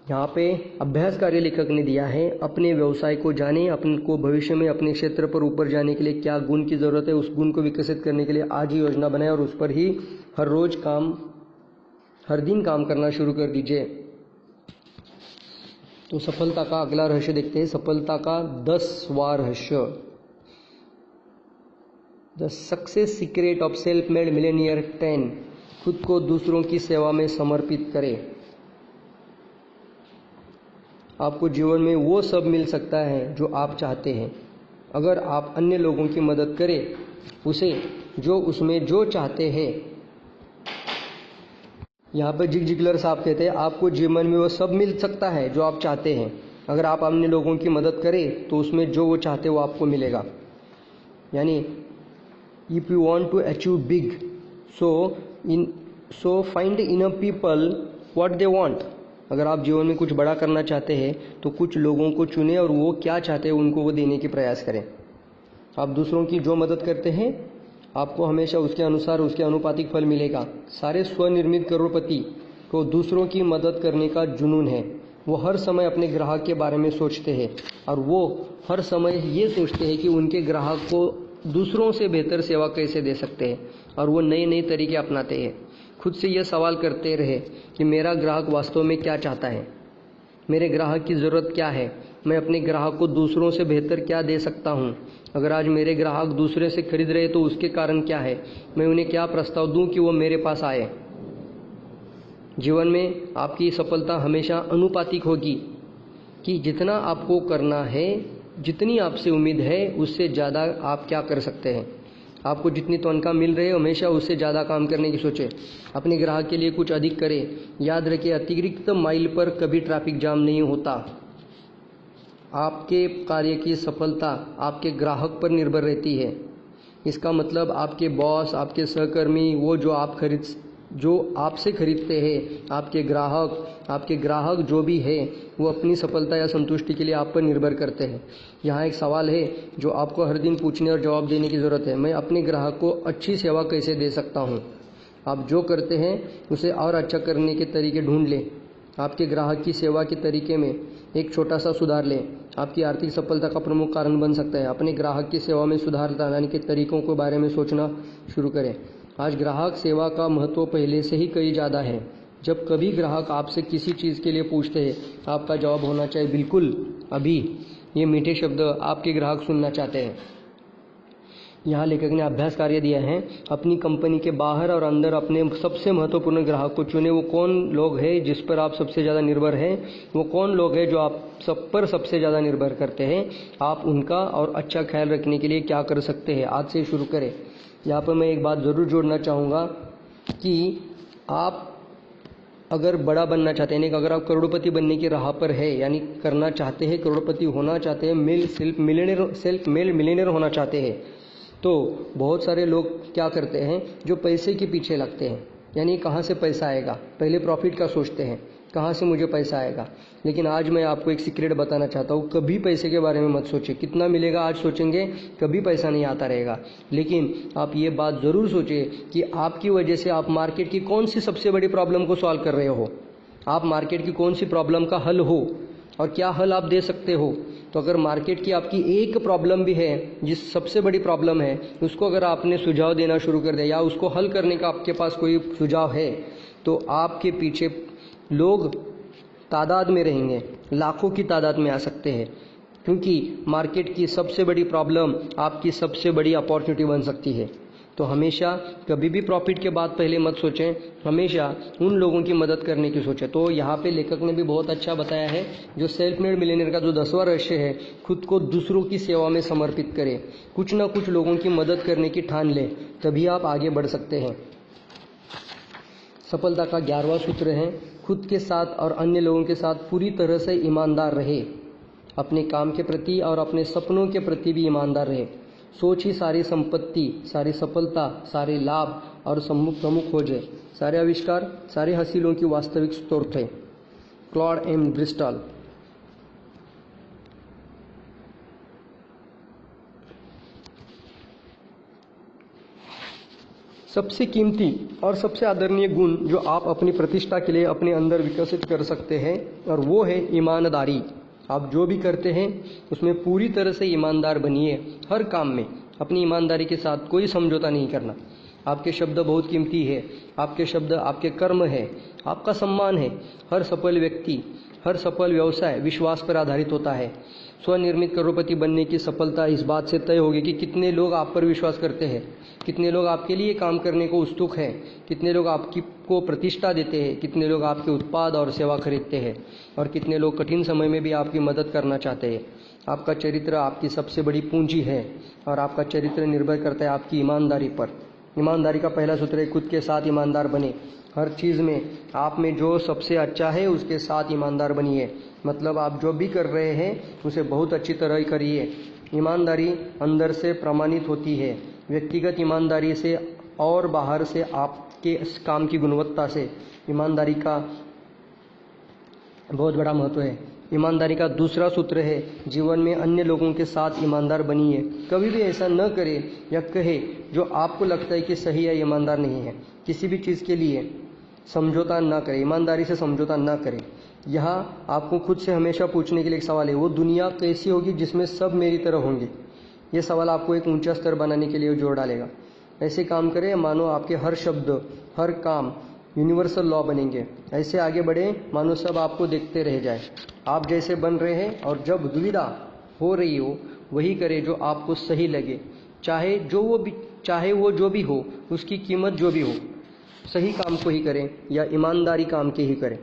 यहाँ पे अभ्यास कार्य लेखक ने दिया है, अपने व्यवसाय को जाने, अपन को भविष्य में अपने क्षेत्र पर ऊपर जाने के लिए क्या गुण की जरूरत है, उस गुण को विकसित करने के लिए आज ही योजना बनाएं और उस पर ही हर दिन काम करना शुरू कर दीजिए। तो सफलता का अगला रहस्य देखते हैं। सफलता का 10वां रहस्य, the success secret of self made Millionaire 10। खुद को दूसरों की सेवा में समर्पित करें। आपको जीवन में वो सब मिल सकता है जो आप चाहते हैं अगर आप अन्य लोगों की मदद करें उसे जो उसमें जो चाहते हैं। यहाँ पर जिग जिगलर साहब कहते हैं आपको जीवन में वो सब मिल सकता है जो आप चाहते हैं अगर आप अन्य लोगों की मदद करें तो उसमें जो वो चाहते हैं वो आपको मिलेगा। यानी if you want to achieve big so find in people what they want. अगर आप जीवन में कुछ बड़ा करना चाहते हैं तो कुछ लोगों को चुनें और वो क्या चाहते हैं उनको वो देने की प्रयास करें। आप दूसरों की जो मदद करते हैं आपको हमेशा उसके अनुसार उसके अनुपातिक फल मिलेगा। सारे स्वनिर्मित करोड़पति को दूसरों की मदद करने का जुनून है। वो हर समय अपने ग्राहक के बारे में सोचते हैं और वो हर समय ये सोचते हैं कि उनके ग्राहक को दूसरों से बेहतर सेवा कैसे दे सकते हैं और वो नए नए तरीके अपनाते हैं। खुद से यह सवाल करते रहे कि मेरा ग्राहक वास्तव में क्या चाहता है, मेरे ग्राहक की ज़रूरत क्या है, मैं अपने ग्राहक को दूसरों से बेहतर क्या दे सकता हूँ। अगर आज मेरे ग्राहक दूसरे से खरीद रहे तो उसके कारण क्या है, मैं उन्हें क्या प्रस्ताव दूं कि वो मेरे पास आए। जीवन में आपकी सफलता हमेशा अनुपातिक होगी कि जितना आपको करना है, जितनी आपसे उम्मीद है उससे ज़्यादा आप क्या कर सकते हैं। आपको जितनी तनख्वाह मिल रही है हमेशा उससे ज़्यादा काम करने की सोचें। अपने ग्राहक के लिए कुछ अधिक करें। याद रखिए अतिरिक्त माइल पर कभी ट्रैफिक जाम नहीं होता। आपके कार्य की सफलता आपके ग्राहक पर निर्भर रहती है। इसका मतलब आपके बॉस, आपके सहकर्मी, वो जो आपसे खरीदते हैं, आपके ग्राहक जो भी है वो अपनी सफलता या संतुष्टि के लिए आप पर निर्भर करते हैं। यहाँ एक सवाल है जो आपको हर दिन पूछने और जवाब देने की ज़रूरत है। मैं अपने ग्राहक को अच्छी सेवा कैसे दे सकता हूँ। आप जो करते हैं उसे और अच्छा करने के तरीके ढूंढ लें। आपके ग्राहक की सेवा के तरीके में एक छोटा सा सुधार लें, आपकी आर्थिक सफलता का प्रमुख कारण बन सकता है। अपने ग्राहक की सेवा में सुधार लाने के तरीकों के बारे में सोचना शुरू करें। आज ग्राहक सेवा का महत्व पहले से ही कहीं ज़्यादा है। जब कभी ग्राहक आपसे किसी चीज़ के लिए पूछते हैं आपका जवाब होना चाहिए बिल्कुल अभी। ये मीठे शब्द आपके ग्राहक सुनना चाहते हैं। यहाँ लेखक ने अभ्यास कार्य दिया है, अपनी कंपनी के बाहर और अंदर अपने सबसे महत्वपूर्ण ग्राहक को चुने। वो कौन लोग हैं जिस पर आप सबसे ज़्यादा निर्भर हैं, वो कौन लोग हैं जो आप सब पर सबसे ज़्यादा निर्भर करते हैं। आप उनका और अच्छा ख्याल रखने के लिए क्या कर सकते हैं, आज से शुरू करें। यहाँ पर मैं एक बात ज़रूर जोड़ना चाहूँगा कि आप अगर बड़ा बनना चाहते हैं, अगर आप करोड़पति बनने की राह पर है, यानी करना चाहते हैं, करोड़पति होना चाहते हैं, सेल्फ मिलियनेयर होना चाहते हैं, तो बहुत सारे लोग क्या करते हैं जो पैसे के पीछे लगते हैं। यानी कहाँ से पैसा आएगा, पहले प्रॉफिट का सोचते हैं, कहाँ से मुझे पैसा आएगा। लेकिन आज मैं आपको एक सीक्रेट बताना चाहता हूँ, कभी पैसे के बारे में मत सोचिए। कितना मिलेगा आज सोचेंगे, कभी पैसा नहीं आता रहेगा। लेकिन आप ये बात ज़रूर सोचिए कि आपकी वजह से आप मार्केट की कौन सी सबसे बड़ी प्रॉब्लम को सॉल्व कर रहे हो, आप मार्केट की कौन सी प्रॉब्लम का हल हो और क्या हल आप दे सकते हो। तो अगर मार्केट की आपकी एक प्रॉब्लम भी है, जिस सबसे बड़ी प्रॉब्लम है, उसको अगर आपने सुझाव देना शुरू कर दिया या उसको हल करने का आपके पास कोई सुझाव है, तो आपके पीछे लोग तादाद में रहेंगे, लाखों की तादाद में आ सकते हैं, क्योंकि मार्केट की सबसे बड़ी प्रॉब्लम आपकी सबसे बड़ी अपॉर्चुनिटी बन सकती है। तो हमेशा कभी भी प्रॉफिट के बाद पहले मत सोचें, हमेशा उन लोगों की मदद करने की सोचें। तो यहाँ पे लेखक ने भी बहुत अच्छा बताया है, जो सेल्फ मेड मिलियनेयर का जो 10वां रहस्य है, खुद को दूसरों की सेवा में समर्पित करें, कुछ ना कुछ लोगों की मदद करने की ठान लें, तभी आप आगे बढ़ सकते हैं। सफलता का 11वां सूत्र है, खुद के साथ और अन्य लोगों के साथ पूरी तरह से ईमानदार रहे। अपने काम के प्रति और अपने सपनों के प्रति भी ईमानदार रहे। सोच ही सारी संपत्ति, सारी सफलता, सारे लाभ और प्रमुख खोज है। सारे आविष्कार, सारे हासिलों की वास्तविक स्रोत है। Claude M Bristol. सबसे कीमती और सबसे आदरणीय गुण जो आप अपनी प्रतिष्ठा के लिए अपने अंदर विकसित कर सकते हैं, और वो है ईमानदारी। आप जो भी करते हैं उसमें पूरी तरह से ईमानदार बनिए। हर काम में अपनी ईमानदारी के साथ कोई समझौता नहीं करना। आपके शब्द बहुत कीमती है, आपके शब्द आपके कर्म है, आपका सम्मान है। हर सफल व्यक्ति, हर सफल व्यवसाय विश्वास पर आधारित होता है। स्वनिर्मित करोड़पति बनने की सफलता इस बात से तय होगी कि कितने लोग आप पर विश्वास करते हैं, कितने लोग आपके लिए काम करने को उत्सुक हैं, कितने लोग आपकी को प्रतिष्ठा देते हैं, कितने लोग आपके उत्पाद और सेवा खरीदते हैं, और कितने लोग कठिन समय में भी आपकी मदद करना चाहते हैं। आपका चरित्र आपकी सबसे बड़ी पूंजी है, और आपका चरित्र निर्भर करता है आपकी ईमानदारी पर। ईमानदारी का पहला सूत्र है, खुद के साथ ईमानदार बने। हर चीज़ में आप में जो सबसे अच्छा है उसके साथ ईमानदार बनिए। मतलब आप जो भी कर रहे हैं उसे बहुत अच्छी तरह करिए। ईमानदारी अंदर से प्रमाणित होती है, व्यक्तिगत ईमानदारी से और बाहर से आपके काम की गुणवत्ता से। ईमानदारी का बहुत बड़ा महत्व है। ईमानदारी का दूसरा सूत्र है, जीवन में अन्य लोगों के साथ ईमानदार बनिए। कभी भी ऐसा न करें या कहे जो आपको लगता है कि सही या ईमानदार नहीं है। किसी भी चीज़ के लिए समझौता ना करें, ईमानदारी से समझौता ना करें। यहाँ आपको खुद से हमेशा पूछने के लिए एक सवाल है, वो दुनिया कैसी होगी जिसमें सब मेरी तरह होंगे? ये सवाल आपको एक ऊंचा स्तर बनाने के लिए जोर डालेगा। ऐसे काम करें मानो आपके हर शब्द, हर काम यूनिवर्सल लॉ बनेंगे। ऐसे आगे बढ़े मानो सब आपको देखते रह जाए। आप जैसे बन रहे हैं, और जब दुविधा हो रही हो वही करें जो आपको सही लगे, चाहे वो जो भी हो, उसकी कीमत जो भी हो। सही काम को ही करें या ईमानदारी काम के ही करें।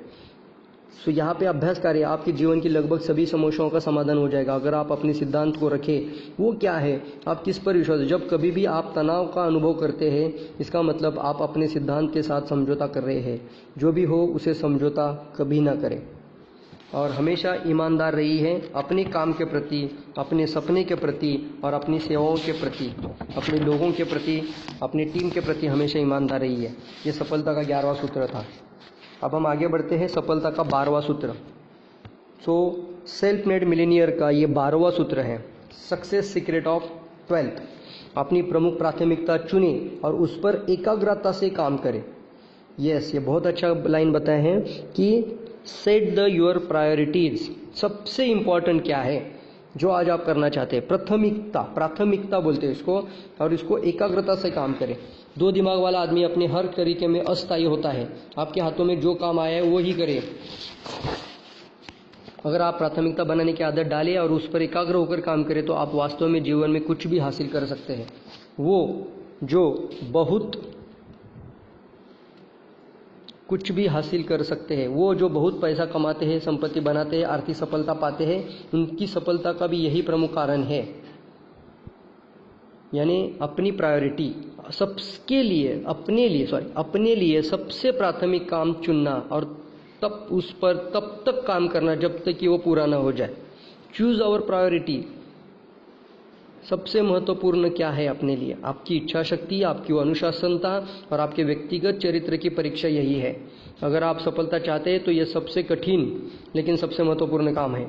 तो यहाँ पे अभ्यास करें, आपके जीवन की लगभग सभी समस्याओं का समाधान हो जाएगा अगर आप अपने सिद्धांत को रखें। वो क्या है, आप किस पर विश्वास। जब कभी भी आप तनाव का अनुभव करते हैं, इसका मतलब आप अपने सिद्धांत के साथ समझौता कर रहे हैं। जो भी हो उसे समझौता कभी ना करें, और हमेशा ईमानदार रही है अपने काम के प्रति, अपने सपने के प्रति, और अपनी सेवाओं के प्रति, अपने लोगों के प्रति, अपनी टीम के प्रति हमेशा ईमानदार रही है। ये सफलता का 11वां सूत्र था। अब हम आगे बढ़ते हैं सफलता का 12वां सूत्र। सेल्फ मेड मिलियनियर का ये 12वां सूत्र है, सक्सेस सीक्रेट ऑफ 12th। अपनी प्रमुख प्राथमिकता चुने और उस पर एकाग्रता से काम करें। ये बहुत अच्छा लाइन बताए हैं कि सेट द योर प्रायोरिटीज। सबसे इंपॉर्टेंट क्या है जो आज आप करना चाहते हैं? प्राथमिकता बोलते हैं इसको, और इसको एकाग्रता से काम करें। दो दिमाग वाला आदमी अपने हर तरीके में अस्थायी होता है। आपके हाथों में जो काम आया है वो ही करें। अगर आप प्राथमिकता बनाने की आदत डालें और उस पर एकाग्र होकर काम करें तो आप वास्तव में जीवन में कुछ भी हासिल कर सकते हैं। वो जो बहुत कुछ भी हासिल कर सकते हैं, वो जो बहुत पैसा कमाते हैं, संपत्ति बनाते हैं, आर्थिक सफलता पाते हैं, उनकी सफलता का भी यही प्रमुख कारण है। यानी अपनी प्रायोरिटी अपने लिए सबसे प्राथमिक काम चुनना, और तब उस पर तब तक काम करना जब तक कि वो पूरा ना हो जाए। Choose our priority. सबसे महत्वपूर्ण क्या है अपने लिए? आपकी इच्छा शक्ति, आपकी अनुशासनता और आपके व्यक्तिगत चरित्र की परीक्षा यही है। अगर आप सफलता चाहते हैं तो यह सबसे कठिन लेकिन सबसे महत्वपूर्ण काम है।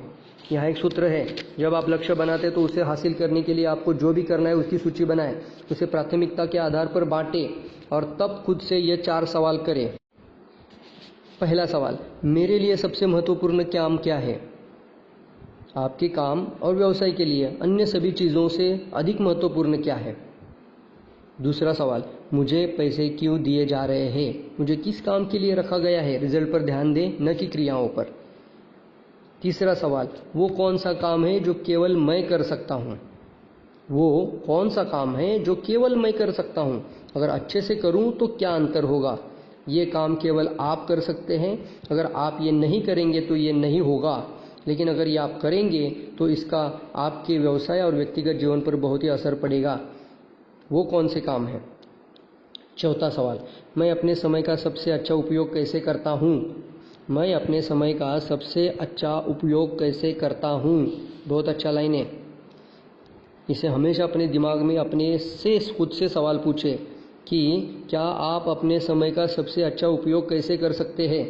यहाँ एक सूत्र है, जब आप लक्ष्य बनाते हैं तो उसे हासिल करने के लिए आपको जो भी करना है उसकी सूची बनाएं, उसे प्राथमिकता के आधार पर बांटें, और तब खुद से ये 4 सवाल करें। पहला सवाल, मेरे लिए सबसे महत्वपूर्ण काम क्या है? आपके काम और व्यवसाय के लिए अन्य सभी चीज़ों से अधिक महत्वपूर्ण क्या है? दूसरा सवाल, मुझे पैसे क्यों दिए जा रहे हैं? मुझे किस काम के लिए रखा गया है? रिजल्ट पर ध्यान दें, न कि क्रियाओं पर। तीसरा सवाल, वो कौन सा काम है जो केवल मैं कर सकता हूँ? वो कौन सा काम है जो केवल मैं कर सकता हूँ? अगर अच्छे से करूँ तो क्या अंतर होगा? ये काम केवल आप कर सकते हैं, अगर आप ये नहीं करेंगे तो ये नहीं होगा, लेकिन अगर ये आप करेंगे तो इसका आपके व्यवसाय और व्यक्तिगत जीवन पर बहुत ही असर पड़ेगा। वो कौन से काम है? चौथा सवाल, मैं अपने समय का सबसे अच्छा उपयोग कैसे करता हूँ? मैं अपने समय का सबसे अच्छा उपयोग कैसे करता हूँ? बहुत अच्छा लाइन है। इसे हमेशा अपने दिमाग में अपने से खुद से सवाल पूछे कि क्या आप अपने समय का सबसे अच्छा उपयोग कैसे कर सकते हैं?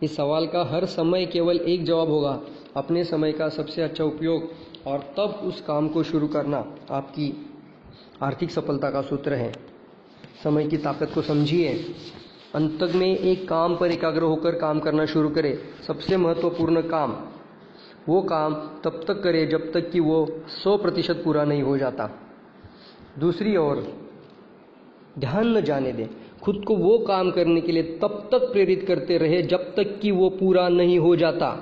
इस सवाल का हर समय केवल एक जवाब होगा, अपने समय का सबसे अच्छा उपयोग, और तब उस काम को शुरू करना आपकी आर्थिक सफलता का सूत्र है। समय की ताकत को समझिए। अंत में एक काम पर एकाग्र होकर काम करना शुरू करें। सबसे महत्वपूर्ण काम, वो काम तब तक करें जब तक कि वो 100% पूरा नहीं हो जाता। दूसरी ओर ध्यान न जाने दें, खुद को वो काम करने के लिए तब तक प्रेरित करते रहे जब तक कि वो पूरा नहीं हो जाता।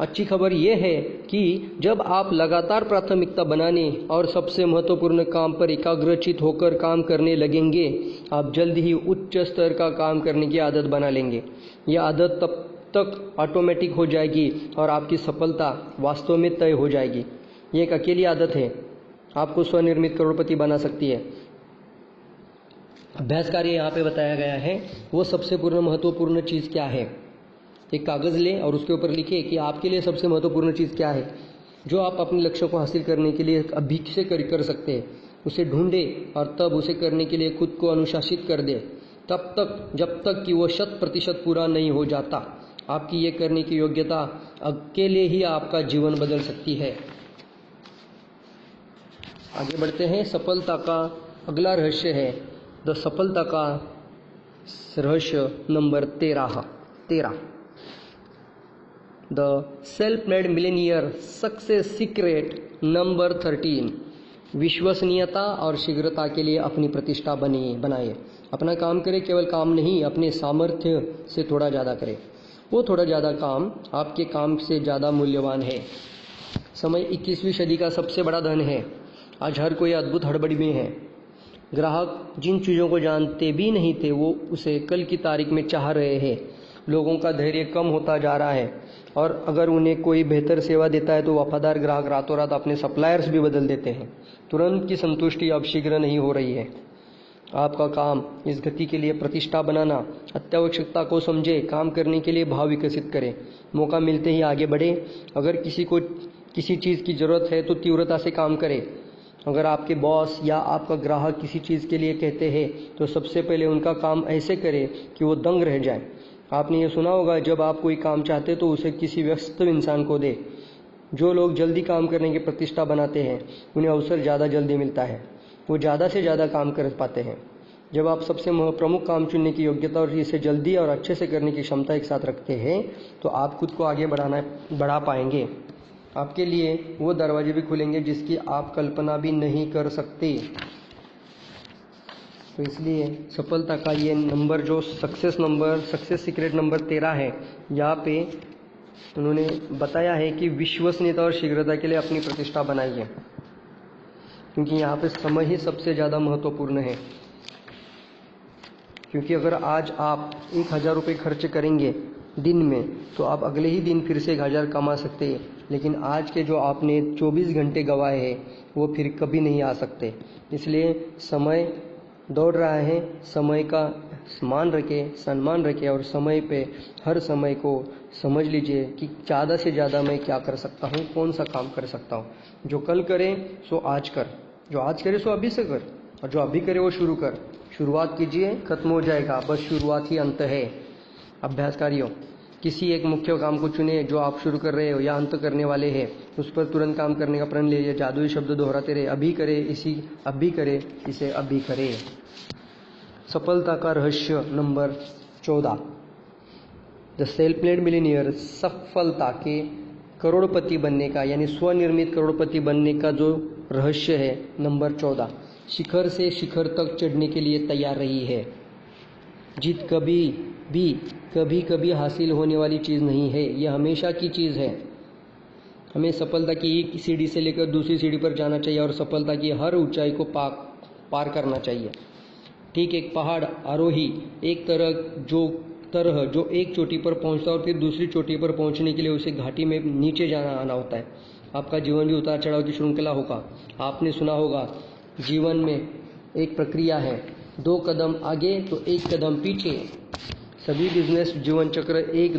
अच्छी खबर यह है कि जब आप लगातार प्राथमिकता बनाने और सबसे महत्वपूर्ण काम पर एकाग्रचित होकर काम करने लगेंगे, आप जल्द ही उच्च स्तर का काम करने की आदत बना लेंगे। यह आदत तब तक ऑटोमेटिक हो जाएगी और आपकी सफलता वास्तव में तय हो जाएगी। ये एक अकेली आदत है, आपको स्वनिर्मित करोड़पति बना सकती है। अभ्यास कार्य यहाँ पे बताया गया है। वो सबसे महत्वपूर्ण चीज़ क्या है? एक कागज़ लें और उसके ऊपर लिखें कि आपके लिए सबसे महत्वपूर्ण चीज़ क्या है, जो आप अपने लक्ष्य को हासिल करने के लिए अभी से कर सकते हैं। उसे ढूंढें और तब उसे करने के लिए खुद को अनुशासित कर दें, तब तक जब तक कि वो 100% पूरा नहीं हो जाता। आपकी ये करने की योग्यता अकेले ही आपका जीवन बदल सकती है। आगे बढ़ते हैं। सफलता का अगला रहस्य है, सफलता का रहस्य number 13। The self made Millionaire success secret number 13। विश्वसनीयता और शीघ्रता के लिए अपनी प्रतिष्ठा बनाइए। अपना काम करें, केवल काम नहीं, अपने सामर्थ्य से थोड़ा ज़्यादा करें। वो थोड़ा ज़्यादा काम आपके काम से ज़्यादा मूल्यवान है। समय 21वीं सदी का सबसे बड़ा धन है। आज हर कोई अद्भुत हड़बड़ी में है। ग्राहक जिन चीज़ों को जानते भी नहीं थे वो उसे कल की तारीख में चाह रहे हैं। लोगों का धैर्य कम होता जा रहा है और अगर उन्हें कोई बेहतर सेवा देता है तो वफादार ग्राहक रातों रात अपने सप्लायर्स भी बदल देते हैं। तुरंत की संतुष्टि अब शीघ्र नहीं हो रही है। आपका काम इस गति के लिए प्रतिष्ठा बनाना। अत्यावश्यकता को समझे, काम करने के लिए भाव विकसित करें, मौका मिलते ही आगे बढ़े। अगर किसी को किसी चीज़ की ज़रूरत है तो तीव्रता से काम करें। अगर आपके बॉस या आपका ग्राहक किसी चीज़ के लिए कहते हैं तो सबसे पहले उनका काम ऐसे करें कि वो दंग रह जाए। आपने ये सुना होगा, जब आप कोई काम चाहते तो उसे किसी व्यस्त इंसान को दे। जो लोग जल्दी काम करने की प्रतिष्ठा बनाते हैं उन्हें अवसर ज़्यादा जल्दी मिलता है, वो ज़्यादा से ज़्यादा काम कर पाते हैं। जब आप सबसे प्रमुख काम चुनने की योग्यता और इसे जल्दी और अच्छे से करने की क्षमता एक साथ रखते हैं तो आप खुद को आगे बढ़ा पाएंगे। आपके लिए वो दरवाजे भी खुलेंगे जिसकी आप कल्पना भी नहीं कर सकते। तो इसलिए सफलता का ये नंबर जो सक्सेस सीक्रेट नंबर 13 है, यहाँ पे उन्होंने बताया है कि विश्वसनीयता और शीघ्रता के लिए अपनी प्रतिष्ठा बनाइए, क्योंकि यहाँ पे समय ही सबसे ज़्यादा महत्वपूर्ण है। क्योंकि अगर आज आप 1000 रुपये खर्च करेंगे दिन में तो आप अगले ही दिन फिर से 1000 कमा सकते हैं, लेकिन आज के जो आपने 24 घंटे गंवाए हैं वो फिर कभी नहीं आ सकते। इसलिए समय दौड़ रहा है, समय का सम्मान रखें और समय पे हर समय को समझ लीजिए कि ज़्यादा से ज़्यादा मैं क्या कर सकता हूँ, कौन सा काम कर सकता हूँ। जो कल करें सो आज कर, जो आज करे सो अभी से कर, और जो अभी करे वो शुरू कर। शुरुआत कीजिए, खत्म हो जाएगा, बस शुरुआत ही अंत है। अभ्यास कार्यों, किसी एक मुख्य काम को चुने जो आप शुरू कर रहे हो या अंत करने वाले हैं, उस पर तुरंत काम करने का प्रण लीजिए। जादुई शब्द दोहराते रहे, अभी करे इसे अभी करे। सफलता का रहस्य number 14। The self made Millionaire सफलता के करोड़पति बनने का यानी स्वनिर्मित करोड़पति बनने का जो रहस्य है नंबर 14, शिखर से शिखर तक चढ़ने के लिए तैयार रही है। जीत कभी कभी हासिल होने वाली चीज़ नहीं है, यह हमेशा की चीज़ है। हमें सफलता की एक सीढ़ी से लेकर दूसरी सीढ़ी पर जाना चाहिए और सफलता की हर ऊंचाई को पार करना चाहिए। ठीक एक पहाड़ आरोही एक तरह जो एक चोटी पर पहुंचता है और फिर दूसरी चोटी पर पहुंचने के लिए उसे घाटी में नीचे जाना आना होता है। आपका जीवन भी उतार चढ़ाव की श्रृंखला होगा। आपने सुना होगा जीवन में एक प्रक्रिया है, 2 कदम आगे तो 1 कदम पीछे। सभी बिजनेस जीवन चक्र एक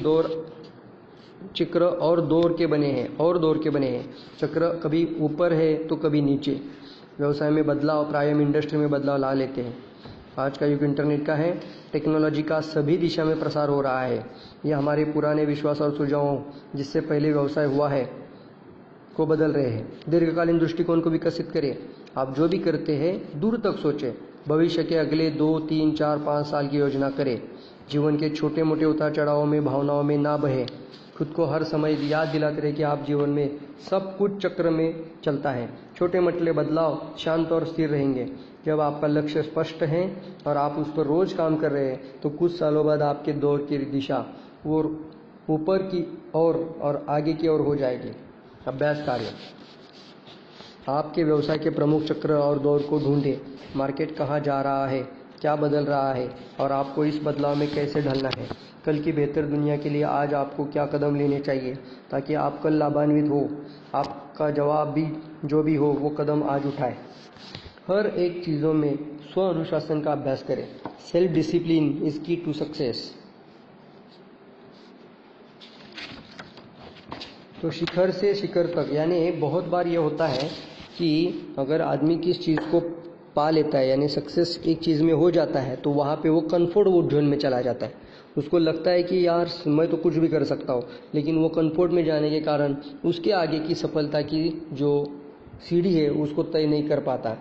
चक्र और दौर के बने हैं। चक्र कभी ऊपर है तो कभी नीचे। व्यवसाय में बदलाव प्राय हम इंडस्ट्री में बदलाव ला लेते हैं। आज का युग इंटरनेट का है, टेक्नोलॉजी का सभी दिशा में प्रसार हो रहा है। यह हमारे पुराने विश्वास और सुझावों जिससे पहले व्यवसाय हुआ है को बदल रहे हैं। दीर्घकालीन दृष्टिकोण को विकसित करें। आप जो भी करते हैं दूर तक सोचें। भविष्य के अगले 2, 3, 4, 5 साल की योजना करें। जीवन के छोटे मोटे उतार चढ़ावों में भावनाओं में ना बहे। खुद को हर समय याद दिलाते रहे कि आप जीवन में सब कुछ चक्र में चलता है। छोटे मोटे बदलाव शांत और स्थिर रहेंगे। जब आपका लक्ष्य स्पष्ट है और आप उस पर रोज काम कर रहे हैं तो कुछ सालों बाद आपके दौर की दिशा वो ऊपर की और आगे की ओर हो जाएगी। अभ्यास कार्य। आपके व्यवसाय के प्रमुख चक्र और दौर को ढूंढें। मार्केट कहाँ जा रहा है, क्या बदल रहा है और आपको इस बदलाव में कैसे ढलना है। कल की बेहतर दुनिया के लिए आज आपको क्या कदम लेने चाहिए ताकि आप कल लाभान्वित हो। आपका जवाब भी जो भी हो वो कदम आज उठाए। हर एक चीज़ों में स्व अनुशासन का अभ्यास करें। सेल्फ डिसिप्लिन इज की टू सक्सेस। तो शिखर से शिखर तक, यानी बहुत बार ये होता है कि अगर आदमी किस चीज़ को पा लेता है यानी सक्सेस एक चीज़ में हो जाता है तो वहाँ पे वो कंफर्ट जोन में चला जाता है। उसको लगता है कि यार मैं तो कुछ भी कर सकता हूँ, लेकिन वो कंफर्ट में जाने के कारण उसके आगे की सफलता की जो सीढ़ी है उसको तय नहीं कर पाता।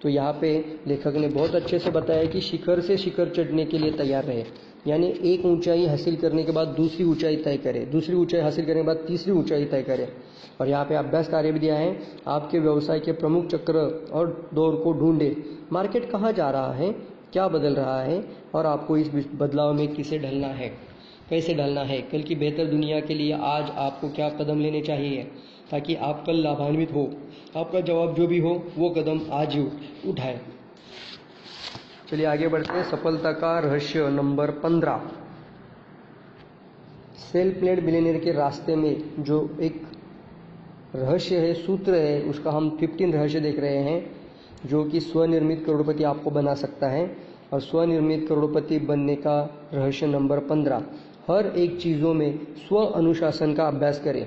तो यहाँ पे लेखक ने बहुत अच्छे से बताया कि शिखर से शिखर चढ़ने के लिए तैयार रहे, यानी एक ऊंचाई हासिल करने के बाद दूसरी ऊंचाई तय करें, दूसरी ऊंचाई हासिल करने के बाद तीसरी ऊंचाई तय करें। और यहाँ पे अभ्यास कार्य भी दिया है। आपके व्यवसाय के प्रमुख चक्र और दौर को ढूंढे। मार्केट कहाँ जा रहा है, क्या बदल रहा है और आपको इस बदलाव में कैसे ढलना है। कल की बेहतर दुनिया के लिए आज आपको क्या कदम लेने चाहिए ताकि आप कल लाभान्वित हो। आपका जवाब जो भी हो वो कदम आज ही उठाए। चलिए आगे बढ़ते हैं। सफलता का रहस्य नंबर 15। सेल्फ मेड बिलियनियर के रास्ते में जो एक रहस्य है, सूत्र है, उसका हम 15 रहस्य देख रहे हैं जो कि स्वनिर्मित करोड़पति आपको बना सकता है। और स्वनिर्मित करोड़पति बनने का रहस्य नंबर 15, हर एक चीज़ों में स्व अनुशासन का अभ्यास करें।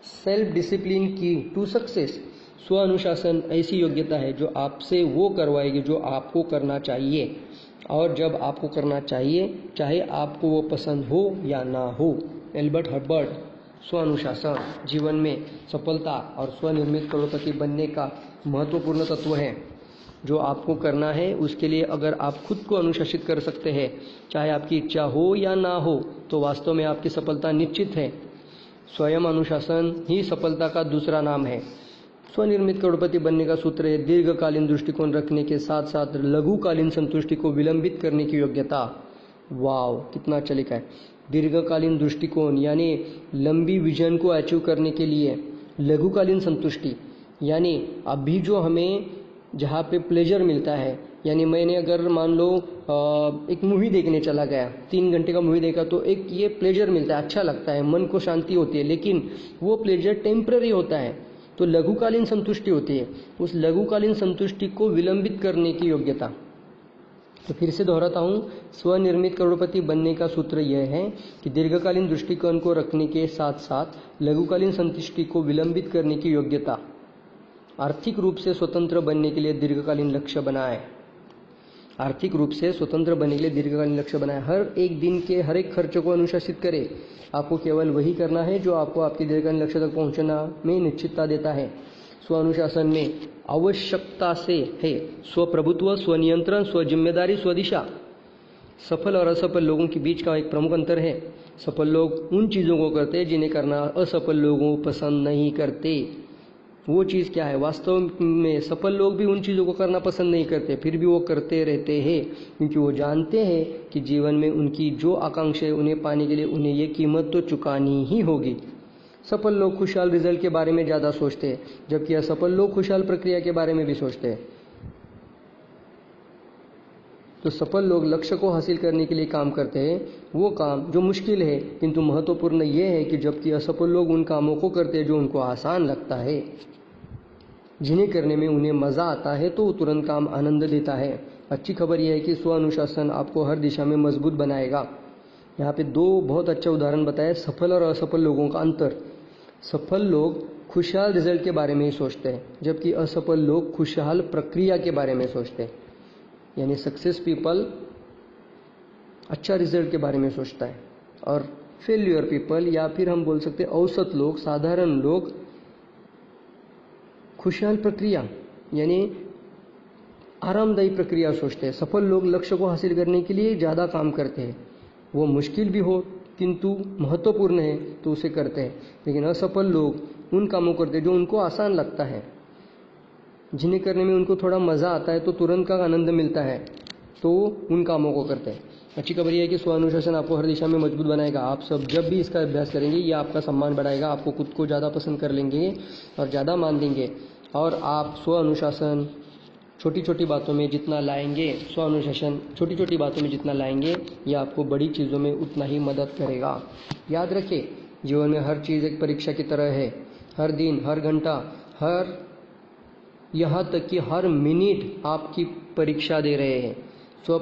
सेल्फ डिसिप्लिन की टू सक्सेस। स्व अनुशासन ऐसी योग्यता है जो आपसे वो करवाएगी जो आपको करना चाहिए, और जब आपको करना चाहिए चाहे आपको वो पसंद हो या ना हो। Albert Herbert. स्व अनुशासन जीवन में सफलता और स्वनिर्मित करोड़पति बनने का महत्वपूर्ण तत्व है। जो आपको करना है उसके लिए अगर आप खुद को अनुशासित कर सकते हैं, चाहे आपकी इच्छा हो या ना हो, तो वास्तव में आपकी सफलता निश्चित है। स्वयं अनुशासन ही सफलता का दूसरा नाम है। स्वनिर्मित करोड़पति बनने का सूत्र है दीर्घकालीन दृष्टिकोण रखने के साथ साथ लघुकालीन संतुष्टि को विलंबित करने की योग्यता। वाव, कितना अच्छा लिखा है। दीर्घकालीन दृष्टिकोण यानी लंबी विजन को अचीव करने के लिए लघुकालीन संतुष्टि, यानी अभी जो हमें जहाँ पे प्लेजर मिलता है, यानी मैंने अगर मान लो एक मूवी देखने चला गया, 3 घंटे का मूवी देखा, तो एक ये प्लेजर मिलता है, अच्छा लगता है, मन को शांति होती है, लेकिन वो प्लेजर टेम्पररी होता है। तो लघुकालीन संतुष्टि होती है। उस लघुकालीन संतुष्टि को विलंबित करने की योग्यता। तो फिर से दोहराता हूँ, स्वनिर्मित करोड़पति बनने का सूत्र यह है कि दीर्घकालीन दृष्टिकोण को रखने के साथ साथ लघुकालीन संतुष्टि को विलंबित करने की योग्यता। आर्थिक रूप से स्वतंत्र बनने के लिए दीर्घकालीन लक्ष्य बनाएं। आर्थिक रूप से स्वतंत्र बनने के लिए दीर्घकालीन लक्ष्य बनाएं। हर एक दिन के हर एक खर्च को अनुशासित करें। आपको केवल वही करना है जो आपको आपके दीर्घकालीन लक्ष्य तक पहुंचना में निश्चितता देता है। स्व अनुशासन में आवश्यकता से है स्वप्रभुत्व, स्वनियंत्रण, स्वजिम्मेदारी, स्वदिशा। सफल और असफल लोगों के बीच का एक प्रमुख अंतर है। सफल लोग उन चीज़ों को करते हैं जिन्हें करना असफल लोगों पसंद नहीं करते। वो चीज़ क्या है? वास्तव में सफल लोग भी उन चीज़ों को करना पसंद नहीं करते, फिर भी वो करते रहते हैं, क्योंकि वो जानते हैं कि जीवन में उनकी जो आकांक्षा है उन्हें पाने के लिए उन्हें ये कीमत तो चुकानी ही होगी। सफल लोग खुशहाल रिजल्ट के बारे में ज़्यादा सोचते हैं, जबकि असफल लोग खुशहाल प्रक्रिया के बारे में भी सोचते हैं। तो सफल लोग लक्ष्य को हासिल करने के लिए काम करते हैं, वो काम जो मुश्किल है, किंतु महत्वपूर्ण ये है कि जबकि असफल लोग उन कामों को करते हैं जो उनको आसान लगता है, जिन्हें करने में उन्हें मज़ा आता है, तो तुरंत काम आनंद देता है। अच्छी खबर यह है कि स्व अनुशासन आपको हर दिशा में मजबूत बनाएगा। यहाँ पे दो बहुत अच्छा उदाहरण बताया, सफल और असफल लोगों का अंतर। सफल लोग खुशहाल रिजल्ट के बारे में ही सोचते हैं, जबकि असफल लोग खुशहाल प्रक्रिया के बारे में सोचते हैं। यानी सक्सेस पीपल अच्छा रिजल्ट के बारे में सोचता है, और फेल्यूर पीपल या फिर हम बोल सकते हैं औसत लोग, साधारण लोग खुशहाल प्रक्रिया यानी आरामदायी प्रक्रिया सोचते हैं। सफल लोग लक्ष्य को हासिल करने के लिए ज़्यादा काम करते हैं, वो मुश्किल भी हो किंतु महत्वपूर्ण है तो उसे करते हैं। लेकिन असफल लोग उन कामों करते हैं जो उनको आसान लगता है, जिन्हें करने में उनको थोड़ा मज़ा आता है, तो तुरंत का आनंद मिलता है, तो उन कामों को करते हैं। अच्छी खबर यह है कि स्व अनुशासन आपको हर दिशा में मजबूत बनाएगा। आप सब जब भी इसका अभ्यास करेंगे, ये आपका सम्मान बढ़ाएगा, आपको खुद को ज़्यादा पसंद कर लेंगे और ज़्यादा मान देंगे। और आप स्व अनुशासन छोटी छोटी बातों में जितना लाएंगे, स्व अनुशासन छोटी छोटी बातों में जितना लाएंगे, ये आपको बड़ी चीज़ों में उतना ही मदद करेगा। याद रखें, जीवन में हर चीज़ एक परीक्षा की तरह है। हर दिन, हर घंटा, यहाँ तक कि हर मिनट आपकी परीक्षा दे रहे हैं। स्व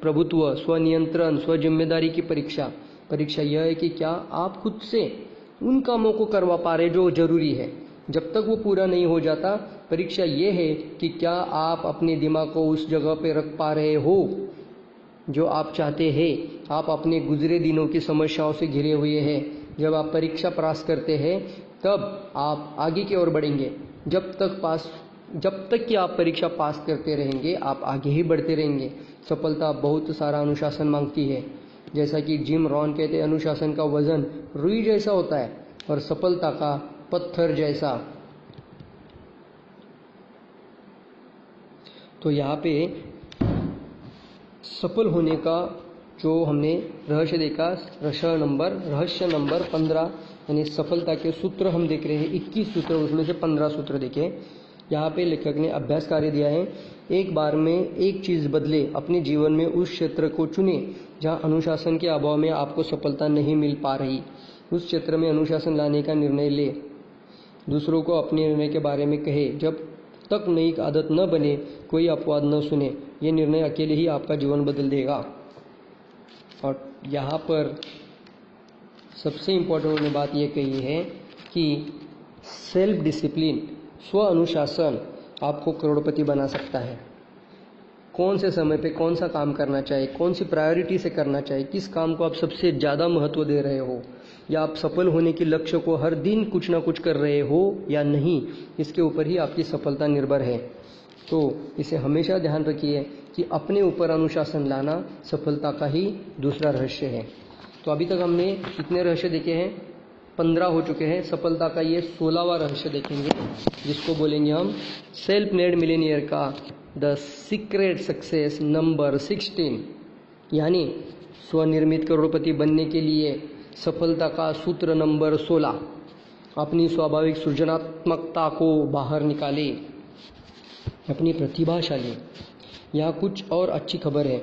प्रभुत्व, स्व नियंत्रण, स्व जिम्मेदारी की परीक्षा यह है कि क्या आप खुद से उन कामों को करवा पा रहे जो जरूरी है। जब तक वो पूरा नहीं हो जाता, परीक्षा ये है कि क्या आप अपने दिमाग को उस जगह पे रख पा रहे हो जो आप चाहते हैं। आप अपने गुजरे दिनों की समस्याओं से घिरे हुए हैं। जब आप परीक्षा पास करते हैं, तब आप आगे की ओर बढ़ेंगे। जब तक कि आप परीक्षा पास करते रहेंगे, आप आगे ही बढ़ते रहेंगे। सफलता बहुत सारा अनुशासन मांगती है। जैसा कि जिम रॉन कहते हैं, अनुशासन का वजन रुई जैसा होता है और सफलता का पत्थर जैसा। तो यहाँ पे सफल होने का जो हमने रहस्य देखा, रहस्य नंबर 15 यानी सफलता के सूत्र हम देख रहे हैं। 21 सूत्र, उसमें से 15 सूत्र देखे। यहाँ पे लेखक ने अभ्यास कार्य दिया है, एक बार में एक चीज़ बदले, अपने जीवन में उस क्षेत्र को चुने जहाँ अनुशासन के अभाव में आपको सफलता नहीं मिल पा रही। उस क्षेत्र में अनुशासन लाने का निर्णय ले। दूसरों को अपने निर्णय के बारे में कहे। जब तक नई आदत न बने, कोई अपवाद न सुने। ये निर्णय अकेले ही आपका जीवन बदल देगा। और यहाँ पर सबसे इम्पोर्टेंट उन्होंने बात ये कही है कि सेल्फ डिसिप्लिन, स्व अनुशासन आपको करोड़पति बना सकता है। कौन से समय पे कौन सा काम करना चाहिए, कौन सी प्रायोरिटी से करना चाहिए, किस काम को आप सबसे ज़्यादा महत्व दे रहे हो, या आप सफल होने के लक्ष्य को हर दिन कुछ ना कुछ कर रहे हो या नहीं, इसके ऊपर ही आपकी सफलता निर्भर है। तो इसे हमेशा ध्यान रखिए कि अपने ऊपर अनुशासन लाना सफलता का ही दूसरा रहस्य है। तो अभी तक हमने कितने रहस्य देखे हैं? 15 हो चुके हैं। सफलता का ये 16वां रहस्य देखेंगे, जिसको बोलेंगे हम सेल्फ मेड मिलेनियर का द सीक्रेट सक्सेस नंबर 16, यानी स्वनिर्मित करोड़पति बनने के लिए सफलता का सूत्र नंबर 16। अपनी स्वाभाविक सृजनात्मकता को बाहर निकाले, अपनी प्रतिभाशाली। यहाँ कुछ और अच्छी खबर है,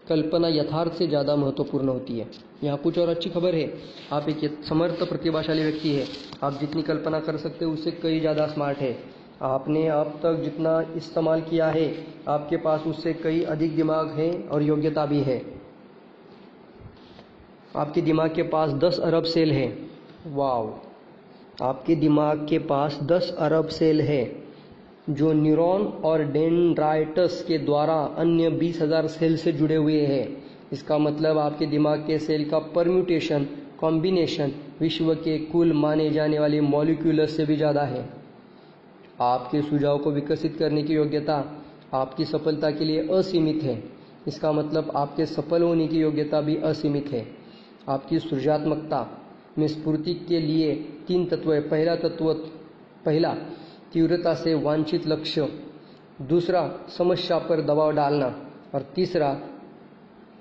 कल्पना यथार्थ से ज़्यादा महत्वपूर्ण होती है। यहाँ कुछ और अच्छी खबर है, आप एक समर्थ प्रतिभाशाली व्यक्ति है। आप जितनी कल्पना कर सकते हो उससे कई ज़्यादा स्मार्ट है। आपने अब तक जितना इस्तेमाल किया है, आपके पास उससे कई अधिक दिमाग है और योग्यता भी है। आपके दिमाग के पास 10 अरब सेल है। वाव! आपके दिमाग के पास 10 अरब सेल है, जो न्यूरॉन और डेंड्राइट्स के द्वारा अन्य 20,000 सेल से जुड़े हुए हैं। इसका मतलब आपके दिमाग के सेल का परम्यूटेशन, कॉम्बिनेशन विश्व के कुल माने जाने वाले मॉलिक्यूल्स से भी ज़्यादा है। आपके सुझाव को विकसित करने की योग्यता आपकी सफलता के लिए असीमित है। इसका मतलब आपके सफल होने की योग्यता भी असीमित है। आपकी सृजनात्मकता में स्फूर्ति के लिए 3 तत्व है। पहला तीव्रता से वांछित लक्ष्य, दूसरा समस्या पर दबाव डालना, और तीसरा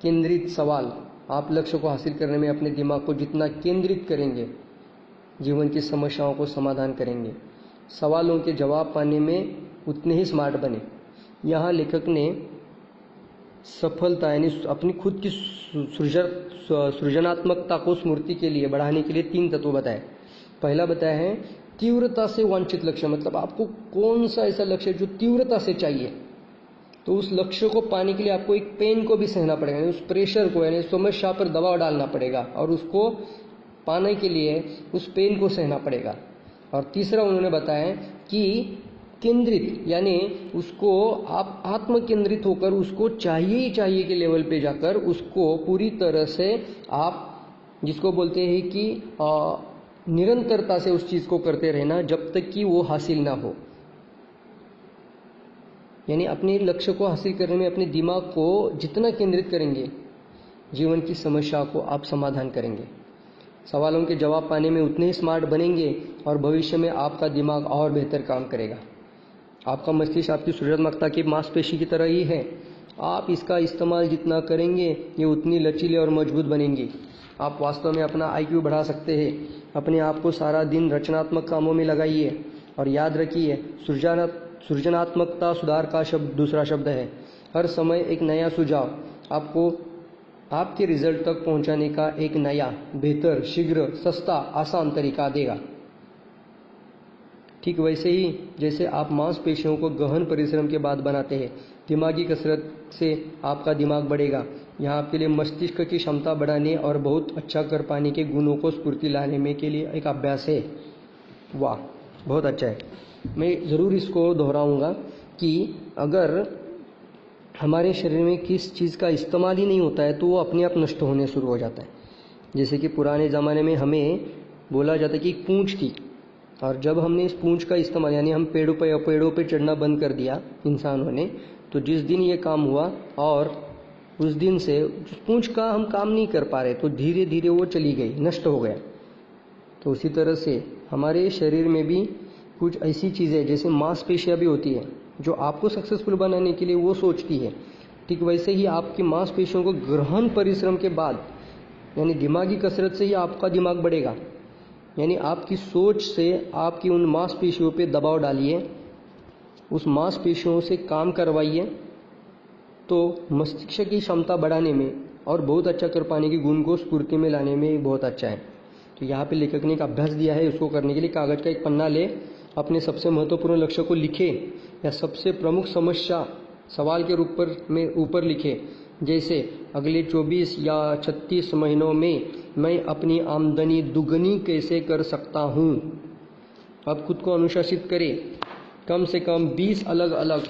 केंद्रित सवाल। आप लक्ष्य को हासिल करने में अपने दिमाग को जितना केंद्रित करेंगे, जीवन की समस्याओं को समाधान करेंगे। सवालों के जवाब पाने में उतने ही स्मार्ट बने। यहाँ लेखक ने सफलता यानी अपनी खुद की सृजनात्मकता को स्मृति के लिए बढ़ाने के लिए 3 तत्व बताए। पहला बताया है तीव्रता से वांछित लक्ष्य, मतलब आपको कौन सा ऐसा लक्ष्य जो तीव्रता से चाहिए, तो उस लक्ष्य को पाने के लिए आपको एक पेन को भी सहना पड़ेगा, यानी उस प्रेशर को, यानी समस्या पर दबाव डालना पड़ेगा और उसको पाने के लिए उस पेन को सहना पड़ेगा। और तीसरा उन्होंने बताया कि केंद्रित, यानी उसको आप आत्म केंद्रित होकर उसको चाहिए ही चाहिए के लेवल पे जाकर उसको पूरी तरह से आप जिसको बोलते हैं कि निरंतरता से उस चीज को करते रहना जब तक कि वो हासिल ना हो। यानी अपने लक्ष्य को हासिल करने में अपने दिमाग को जितना केंद्रित करेंगे, जीवन की समस्या को आप समाधान करेंगे। सवालों के जवाब पाने में उतने ही स्मार्ट बनेंगे और भविष्य में आपका दिमाग और बेहतर काम करेगा। आपका मस्तिष्क आपकी सृजनात्मकता की मांसपेशी की तरह ही है। आप इसका इस्तेमाल जितना करेंगे ये उतनी लचीले और मजबूत बनेंगी। आप वास्तव में अपना IQ बढ़ा सकते हैं। अपने आप को सारा दिन रचनात्मक कामों में लगाइए और याद रखिए सृजनात्मकता सुधार का दूसरा शब्द है। हर समय एक नया सुझाव आपको आपके रिजल्ट तक पहुंचाने का एक नया, बेहतर, शीघ्र, सस्ता, आसान तरीका देगा। ठीक वैसे ही जैसे आप मांसपेशियों को गहन परिश्रम के बाद बनाते हैं, दिमागी कसरत से आपका दिमाग बढ़ेगा। यहाँ आपके लिए मस्तिष्क की क्षमता बढ़ाने और बहुत अच्छा कर पाने के गुणों को स्फूर्ति लाने में के लिए एक अभ्यास है। वाह, बहुत अच्छा है। मैं ज़रूर इसको दोहराऊंगा कि अगर हमारे शरीर में किस चीज़ का इस्तेमाल ही नहीं होता है तो वो अपने आप नष्ट होने शुरू हो जाता है। जैसे कि पुराने ज़माने में हमें बोला जाता है कि पूंछ थी, और जब हमने इस पूंछ का इस्तेमाल यानी हम पेड़ों पे चढ़ना बंद कर दिया इंसानों ने, तो जिस दिन ये काम हुआ और उस दिन से पूंछ का हम काम नहीं कर पा रहे, तो धीरे धीरे वो चली गई, नष्ट हो गया। तो उसी तरह से हमारे शरीर में भी कुछ ऐसी चीज़ें जैसे मांसपेशियाँ भी होती है जो आपको सक्सेसफुल बनाने के लिए वो सोचती है। ठीक वैसे ही आपकी मांसपेशियों को गहन परिश्रम के बाद यानी दिमागी कसरत से ही आपका दिमाग बढ़ेगा। यानी आपकी सोच से आपकी उन मांसपेशियों पे दबाव डालिए, उस मांसपेशियों से काम करवाइए, तो मस्तिष्क की क्षमता बढ़ाने में और बहुत अच्छा कर पाने के गुण को स्फूर्ति में लाने में बहुत अच्छा है। तो यहाँ पे लेखक ने एक अभ्यास दिया है। उसको करने के लिए कागज का एक पन्ना ले, अपने सबसे महत्वपूर्ण लक्ष्य को लिखे या सबसे प्रमुख समस्या सवाल के रूप में ऊपर लिखे। जैसे अगले 24 या 36 महीनों में मैं अपनी आमदनी दुगनी कैसे कर सकता हूँ। अब खुद को अनुशासित करें, कम से कम 20 अलग अलग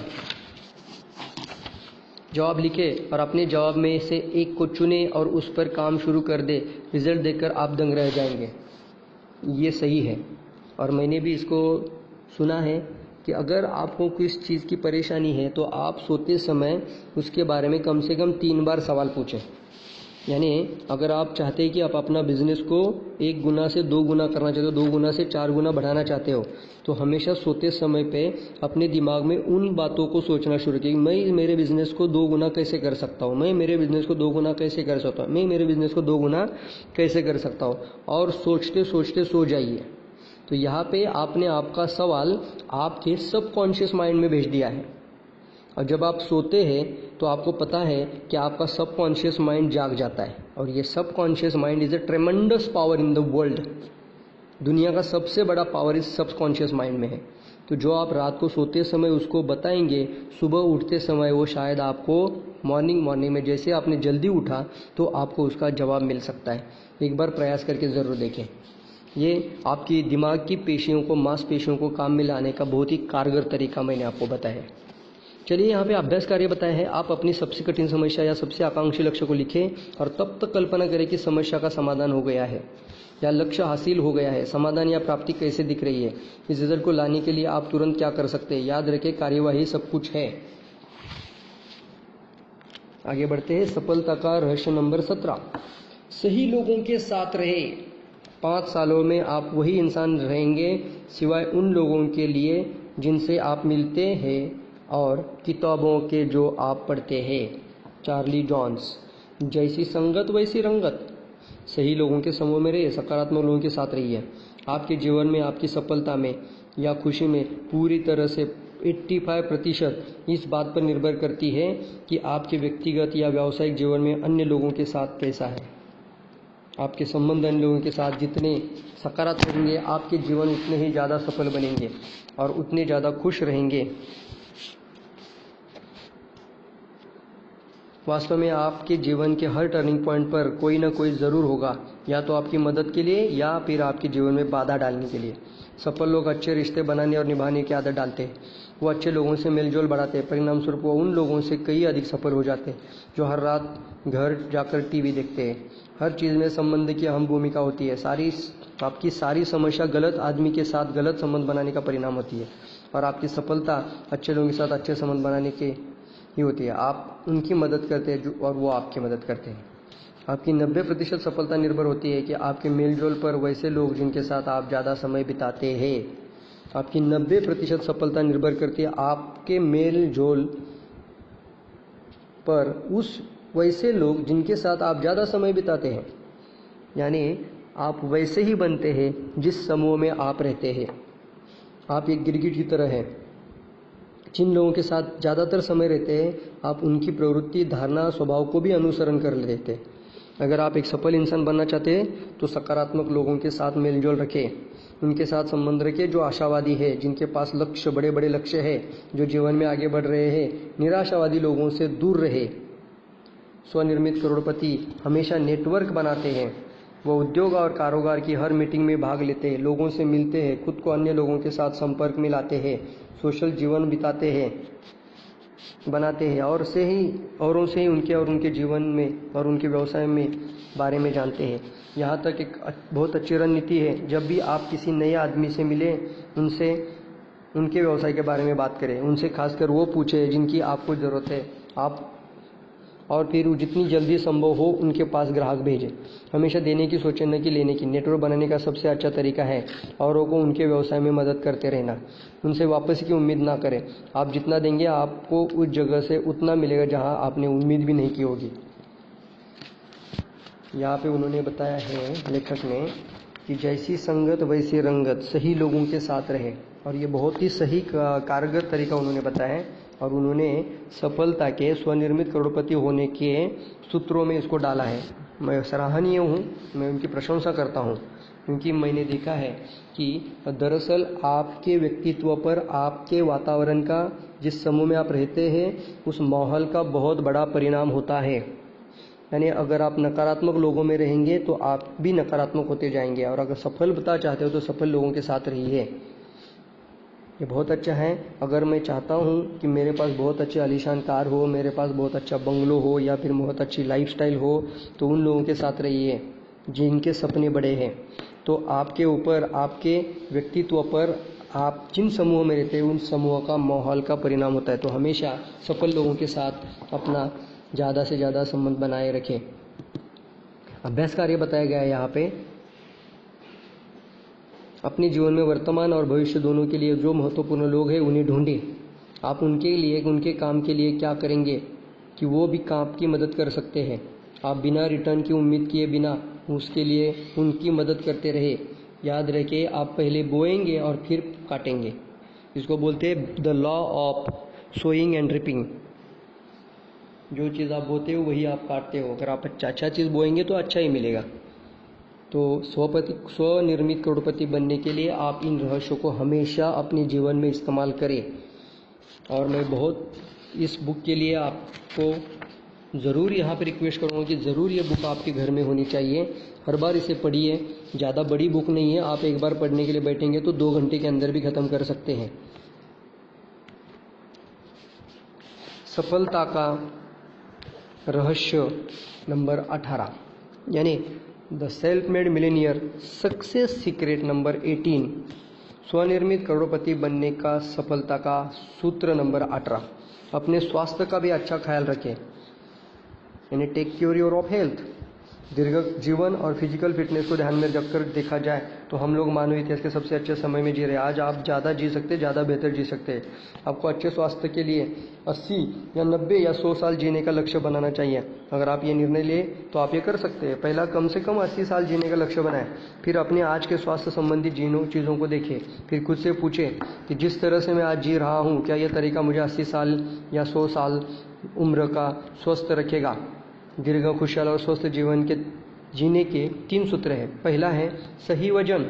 जवाब लिखे और अपने जवाब में से एक को चुने और उस पर काम शुरू कर दे। रिजल्ट देखकर आप दंग रह जाएंगे। ये सही है और मैंने भी इसको सुना है कि अगर आपको किस चीज़ की परेशानी है तो आप सोते समय उसके बारे में कम से कम 3 बार सवाल पूछें। यानी अगर आप चाहते हैं कि आप अपना बिजनेस को 1 गुना से 2 गुना करना चाहते हो, 2 गुना से 4 गुना बढ़ाना चाहते हो, तो हमेशा सोते समय पे अपने दिमाग में उन बातों को सोचना शुरू कीजिए। मैं मेरे बिजनेस को 2 गुना कैसे कर सकता हूँ, मैं मेरे बिजनेस को 2 गुना कैसे कर सकता हूँ, मैं मेरे बिजनेस को 2 गुना कैसे कर सकता हूँ, और सोचते सोचते सो जाइए। तो यहाँ पे आपने आपका सवाल आपके सबकॉन्शियस माइंड में भेज दिया है, और जब आप सोते हैं तो आपको पता है कि आपका सबकॉन्शियस माइंड जाग जाता है। और ये subconscious mind is a ट्रेमेंडस power in the world. दुनिया का सबसे बड़ा पावर इस सबकॉन्शियस माइंड में है। तो जो आप रात को सोते समय उसको बताएंगे, सुबह उठते समय वो शायद आपको मॉर्निंग में जैसे आपने जल्दी उठा तो आपको उसका जवाब मिल सकता है। एक बार प्रयास करके ज़रूर देखें। ये आपकी दिमाग की पेशियों को, मांसपेशियों को काम में लाने का बहुत ही कारगर तरीका मैंने आपको बताया है। चलिए यहाँ पे अभ्यास कार्य बताया है। आप अपनी सबसे कठिन समस्या या सबसे आकांक्षी लक्ष्य को लिखें और तब तक कल्पना करें कि समस्या का समाधान हो गया है या लक्ष्य हासिल हो गया है। समाधान या प्राप्ति कैसे दिख रही है, इस रिजल्ट को लाने के लिए आप तुरंत क्या कर सकते हैं। याद रखें, कार्यवाही सब कुछ है। आगे बढ़ते हैं। सफलता का रहस्य नंबर 17, सही लोगों के साथ रहे। 5 सालों में आप वही इंसान रहेंगे सिवाय उन लोगों के लिए जिनसे आप मिलते हैं और किताबों के जो आप पढ़ते हैं। Charlie Jones. जैसी संगत वैसी रंगत। सही लोगों के समूह में रहिए, सकारात्मक लोगों के साथ रहिए। आपके जीवन में आपकी सफलता में या खुशी में पूरी तरह से 85% इस बात पर निर्भर करती है कि आपके व्यक्तिगत या व्यावसायिक जीवन में अन्य लोगों के साथ कैसा है। आपके संबंध अन्य लोगों के साथ जितने सकारात्मक होंगे, आपके जीवन उतने ही ज़्यादा सफल बनेंगे और उतने ज़्यादा खुश रहेंगे। वास्तव में आपके जीवन के हर टर्निंग पॉइंट पर कोई ना कोई ज़रूर होगा, या तो आपकी मदद के लिए या फिर आपके जीवन में बाधा डालने के लिए। सफल लोग अच्छे रिश्ते बनाने और निभाने की आदत डालते हैं। वो अच्छे लोगों से मेलजोल बढ़ाते हैं। परिणाम स्वरूप वो उन लोगों से कई अधिक सफल हो जाते हैं जो हर रात घर जाकर टीवी देखते हैं। हर चीज़ में संबंध की अहम भूमिका होती है। आपकी सारी समस्या गलत आदमी के साथ गलत संबंध बनाने का परिणाम होती है, और आपकी सफलता अच्छे लोगों के साथ अच्छे संबंध बनाने के ही होती है। आप उनकी मदद करते हैं और वो आपकी मदद करते हैं। आपकी 90% सफलता निर्भर होती है कि आपके मेलजोल पर वैसे लोग जिनके साथ आप ज़्यादा समय बिताते हैं। आपकी 90% सफलता निर्भर करती है आपके मेलजोल पर उस वैसे लोग जिनके साथ आप ज़्यादा समय बिताते हैं। यानी आप वैसे ही बनते हैं जिस समूह में आप रहते हैं। आप एक गिरगिट की तरह हैं। जिन लोगों के साथ ज़्यादातर समय रहते हैं, आप उनकी प्रवृत्ति, धारणा, स्वभाव को भी अनुसरण कर लेते हैं। अगर आप एक सफल इंसान बनना चाहते हैं तो सकारात्मक लोगों के साथ मेलजोल रखें, उनके साथ संबंध रखें जो आशावादी है, जिनके पास लक्ष्य, बड़े बड़े लक्ष्य है, जो जीवन में आगे बढ़ रहे हैं। निराशावादी लोगों से दूर रहे। स्वनिर्मित करोड़पति हमेशा नेटवर्क बनाते हैं। वो उद्योग और कारोबार की हर मीटिंग में भाग लेते हैं, लोगों से मिलते हैं, खुद को अन्य लोगों के साथ संपर्क में लाते हैं, सोशल जीवन बिताते हैं, बनाते हैं, और औरों से ही उनके और उनके जीवन में और उनके व्यवसाय में बारे में जानते हैं। यहाँ तक एक बहुत अच्छी रणनीति है, जब भी आप किसी नए आदमी से मिलें, उनसे उनके व्यवसाय के बारे में बात करें। उनसे खासकर वो पूछें जिनकी आपको ज़रूरत है, और फिर जितनी जल्दी संभव हो उनके पास ग्राहक भेजें। हमेशा देने की सोचें, न कि लेने की। नेटवर्क बनाने का सबसे अच्छा तरीका है औरों को उनके व्यवसाय में मदद करते रहना। उनसे वापस की उम्मीद ना करें। आप जितना देंगे आपको उस जगह से उतना मिलेगा जहां आपने उम्मीद भी नहीं की होगी। यहाँ पे उन्होंने बताया है, लेखक ने, कि जैसी संगत वैसी रंगत, सही लोगों के साथ रहे। और ये बहुत ही सही कारगर तरीका उन्होंने बताया है, और उन्होंने सफलता के स्वनिर्मित करोड़पति होने के सूत्रों में इसको डाला है। मैं सराहनीय हूँ, मैं उनकी प्रशंसा करता हूँ, क्योंकि मैंने देखा है कि दरअसल आपके व्यक्तित्व पर, आपके वातावरण का, जिस समूह में आप रहते हैं, उस माहौल का बहुत बड़ा परिणाम होता है। यानी अगर आप नकारात्मक लोगों में रहेंगे तो आप भी नकारात्मक होते जाएंगे, और अगर सफलता चाहते हो तो सफल लोगों के साथ रहिए। ये बहुत अच्छा है। अगर मैं चाहता हूँ कि मेरे पास बहुत अच्छी आलीशान कार हो, मेरे पास बहुत अच्छा बंगलो हो, या फिर बहुत अच्छी लाइफस्टाइल हो, तो उन लोगों के साथ रहिए जिनके सपने बड़े हैं। तो आपके ऊपर, आपके व्यक्तित्व पर, आप जिन समूह में रहते हैं उन समूह का, माहौल का परिणाम होता है। तो हमेशा सफल लोगों के साथ अपना ज़्यादा से ज़्यादा संबंध बनाए रखें। अभ्यास कार्य बताया गया है यहाँ पे। अपने जीवन में वर्तमान और भविष्य दोनों के लिए जो महत्वपूर्ण लोग हैं उन्हें ढूंढें। आप उनके लिए, उनके काम के लिए क्या करेंगे कि वो भी आपकी मदद कर सकते हैं। आप बिना रिटर्न की उम्मीद किए बिना उसके लिए उनकी मदद करते रहे। याद रखिए, आप पहले बोएंगे और फिर काटेंगे। इसको बोलते हैं the law of sowing and reaping. जो चीज़ आप बोते हो वही आप काटते हो। अगर आप अच्छा चीज़ बोएंगे तो अच्छा ही मिलेगा। तो स्वनिर्मित करोड़पति बनने के लिए आप इन रहस्यों को हमेशा अपने जीवन में इस्तेमाल करें। और मैं बहुत इस बुक के लिए आपको ज़रूर यहाँ पर रिक्वेस्ट करूँगा कि ज़रूर ये बुक आपके घर में होनी चाहिए। हर बार इसे पढ़िए। ज़्यादा बड़ी बुक नहीं है, आप एक बार पढ़ने के लिए बैठेंगे तो 2 घंटे के अंदर भी ख़त्म कर सकते हैं। सफलता का रहस्य नंबर 18, यानी the self made Millionaire success secret number 18, स्वनिर्मित करोड़पति बनने का सफलता का सूत्र नंबर 18। अपने स्वास्थ्य का भी अच्छा ख्याल रखें, यानी take care your of health. दीर्घ जीवन और फिजिकल फिटनेस को ध्यान में रखकर देखा जाए तो हम लोग मानव इतिहास के सबसे अच्छे समय में जी रहे हैं। आज आप ज़्यादा जी सकते, ज़्यादा बेहतर जी सकते हैं। आपको अच्छे स्वास्थ्य के लिए 80 या 90 या 100 साल जीने का लक्ष्य बनाना चाहिए। अगर आप ये निर्णय ले तो आप ये कर सकते हैं। पहला कम से कम 80 साल जीने का लक्ष्य बनाएं, फिर अपने आज के स्वास्थ्य संबंधी चीज़ों को देखें, फिर खुद से पूछें कि जिस तरह से मैं आज जी रहा हूँ, क्या यह तरीका मुझे 80 साल या 100 साल उम्र का स्वस्थ रखेगा। दीर्घ, खुशहाल और स्वस्थ जीवन के जीने के 3 सूत्र हैं। पहला है सही वजन।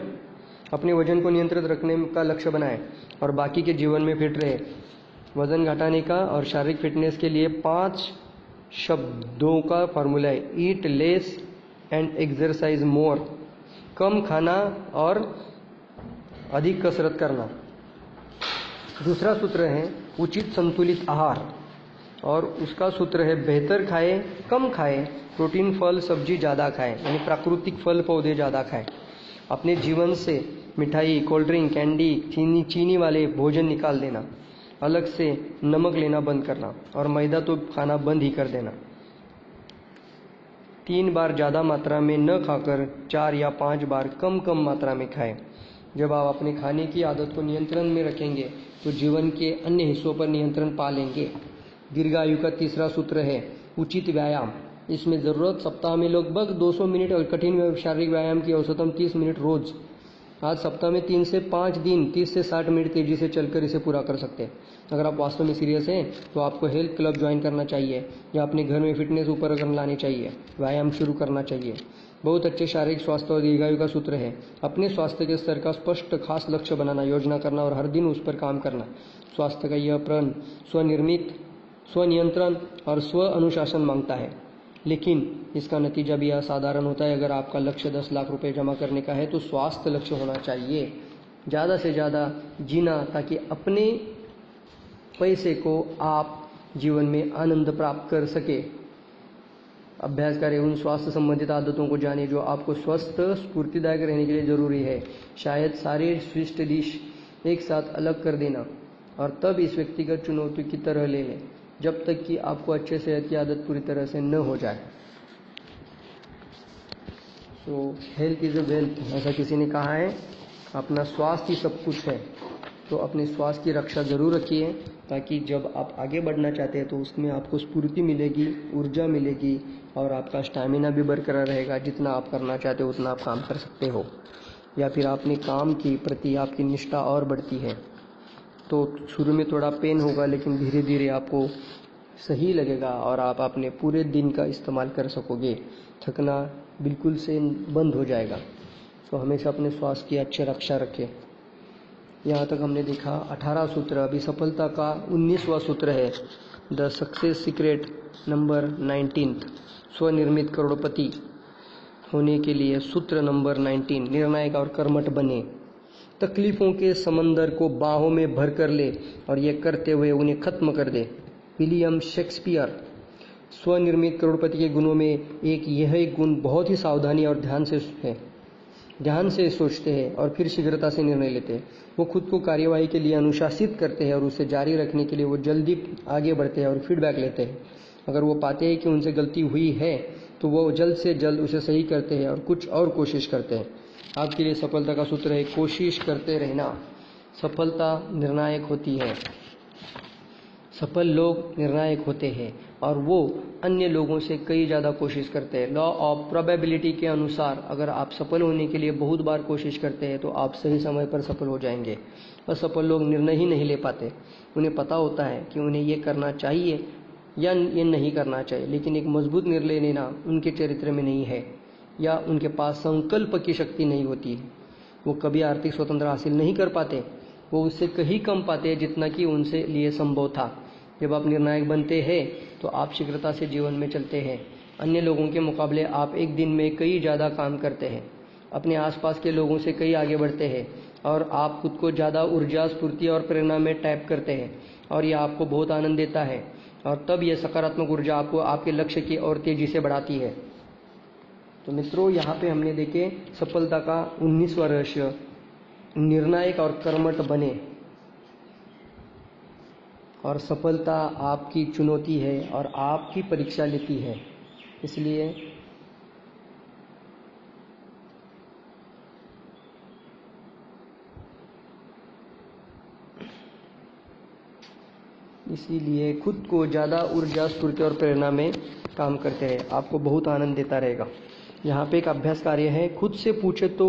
अपने वजन को नियंत्रित रखने का लक्ष्य बनाएं और बाकी के जीवन में फिट रहे। वजन घटाने का और शारीरिक फिटनेस के लिए 5 शब्दों का फॉर्मूला है। Eat less and exercise more. कम खाना और अधिक कसरत करना। दूसरा सूत्र है उचित संतुलित आहार और उसका सूत्र है बेहतर खाए, कम खाए, प्रोटीन, फल, सब्जी ज़्यादा खाएं, यानी प्राकृतिक फल पौधे ज़्यादा खाएं। अपने जीवन से मिठाई, कोल्ड ड्रिंक, कैंडी, चीनी वाले भोजन निकाल देना। अलग से नमक लेना बंद करना और मैदा तो खाना बंद ही कर देना। 3 बार ज़्यादा मात्रा में न खाकर 4 या 5 बार कम कम मात्रा में खाएं। जब आप अपने खाने की आदत को नियंत्रण में रखेंगे तो जीवन के अन्य हिस्सों पर नियंत्रण पा लेंगे। दीर्घायु का तीसरा सूत्र है उचित व्यायाम। इसमें ज़रूरत सप्ताह में लगभग 200 मिनट और कठिन शारीरिक व्यायाम की औसतन 30 मिनट रोज। आज सप्ताह में 3 से 5 दिन 30 से 60 मिनट तेजी से चलकर इसे पूरा कर सकते हैं। अगर आप वास्तव में सीरियस हैं तो आपको हेल्थ क्लब ज्वाइन करना चाहिए या अपने घर में फिटनेस उपकरण लाने चाहिए, व्यायाम शुरू करना चाहिए। बहुत अच्छे शारीरिक स्वास्थ्य और दीर्घायु का सूत्र है अपने स्वास्थ्य के स्तर का स्पष्ट खास लक्ष्य बनाना, योजना करना और हर दिन उस पर काम करना। स्वास्थ्य का यह प्रण स्वनिर्मित, स्वनियंत्रण और स्व अनुशासन मांगता है, लेकिन इसका नतीजा भी असाधारण होता है। अगर आपका लक्ष्य 10 लाख रुपए जमा करने का है तो स्वास्थ्य लक्ष्य होना चाहिए। ज़्यादा से ज़्यादा जीना ताकि अपने पैसे को आप जीवन में आनंद प्राप्त कर सके। अभ्यास करें, उन स्वास्थ्य संबंधित आदतों को जानें जो आपको स्वस्थ, स्फूर्तिदायक रहने के लिए जरूरी है। शायद सारे स्विस्ट डिश एक साथ अलग कर देना और तब इस व्यक्तिगत चुनौती की तरह ले लें जब तक कि आपको अच्छे सेहत की आदत पूरी तरह से न हो जाए। सो हेल्थ इज़ अ वेल्थ, ऐसा किसी ने कहा है। अपना स्वास्थ्य ही सब कुछ है, तो अपने स्वास्थ्य की रक्षा जरूर रखिए ताकि जब आप आगे बढ़ना चाहते हैं तो उसमें आपको स्फूर्ति मिलेगी, ऊर्जा मिलेगी और आपका स्टैमिना भी बरकरार रहेगा। जितना आप करना चाहते हो उतना आप काम कर सकते हो, या फिर अपने काम के प्रति आपकी निष्ठा और बढ़ती है। तो शुरू में थोड़ा पेन होगा लेकिन धीरे धीरे आपको सही लगेगा और आप अपने पूरे दिन का इस्तेमाल कर सकोगे। थकना बिल्कुल से बंद हो जाएगा। तो हमेशा अपने स्वास्थ्य की अच्छी रक्षा रखें। यहाँ तक हमने देखा 18 सूत्र। अभी सफलता का 19वां सूत्र है, द सक्सेस सीक्रेट नंबर 19। स्वनिर्मित करोड़पति होने के लिए सूत्र नंबर 19, निर्णायक और कर्मठ बने। तकलीफों के समंदर को बाहों में भर कर ले और ये करते हुए उन्हें खत्म कर दे। William Shakespeare. स्वनिर्मित करोड़पति के गुणों में यह एक गुण बहुत ही सावधानी और ध्यान से सोचते हैं और फिर शीघ्रता से निर्णय लेते हैं। वो खुद को कार्यवाही के लिए अनुशासित करते हैं और उसे जारी रखने के लिए वो जल्दी आगे बढ़ते हैं और फीडबैक लेते हैं। अगर वो पाते हैं कि उनसे गलती हुई है तो वो जल्द से जल्द उसे सही करते हैं और कुछ और कोशिश करते हैं। आपके लिए सफलता का सूत्र है कोशिश करते रहना। सफलता निर्णायक होती है। सफल लोग निर्णायक होते हैं और वो अन्य लोगों से कई ज़्यादा कोशिश करते हैं। लॉ ऑफ प्रोबेबिलिटी के अनुसार अगर आप सफल होने के लिए बहुत बार कोशिश करते हैं तो आप सही समय पर सफल हो जाएंगे। असफल लोग निर्णय ही नहीं ले पाते। उन्हें पता होता है कि उन्हें ये करना चाहिए या ये नहीं करना चाहिए, लेकिन एक मजबूत निर्णय लेना उनके चरित्र में नहीं है या उनके पास संकल्प की शक्ति नहीं होती है। वो कभी आर्थिक स्वतंत्रता हासिल नहीं कर पाते। वो उससे कहीं कम पाते हैं जितना कि उनसे लिए संभव था। जब आप निर्णायक बनते हैं तो आप शीघ्रता से जीवन में चलते हैं। अन्य लोगों के मुकाबले आप एक दिन में कई ज़्यादा काम करते हैं, अपने आसपास के लोगों से कई आगे बढ़ते हैं और आप खुद को ज़्यादा ऊर्जा, स्फूर्ति और प्रेरणा में टैप करते हैं और यह आपको बहुत आनंद देता है और तब यह सकारात्मक ऊर्जा आपको आपके लक्ष्य की और तेजी से बढ़ाती है। तो मित्रों, यहाँ पे हमने देखे सफलता का 19वां रहस्य, निर्णायक और कर्मठ बने। और सफलता आपकी चुनौती है और आपकी परीक्षा लेती है। इसलिए इसीलिए खुद को ज़्यादा ऊर्जा, स्फूर्ति और प्रेरणा में काम करते रहे, आपको बहुत आनंद देता रहेगा। यहाँ पे एक अभ्यास कार्य है, खुद से पूछे तो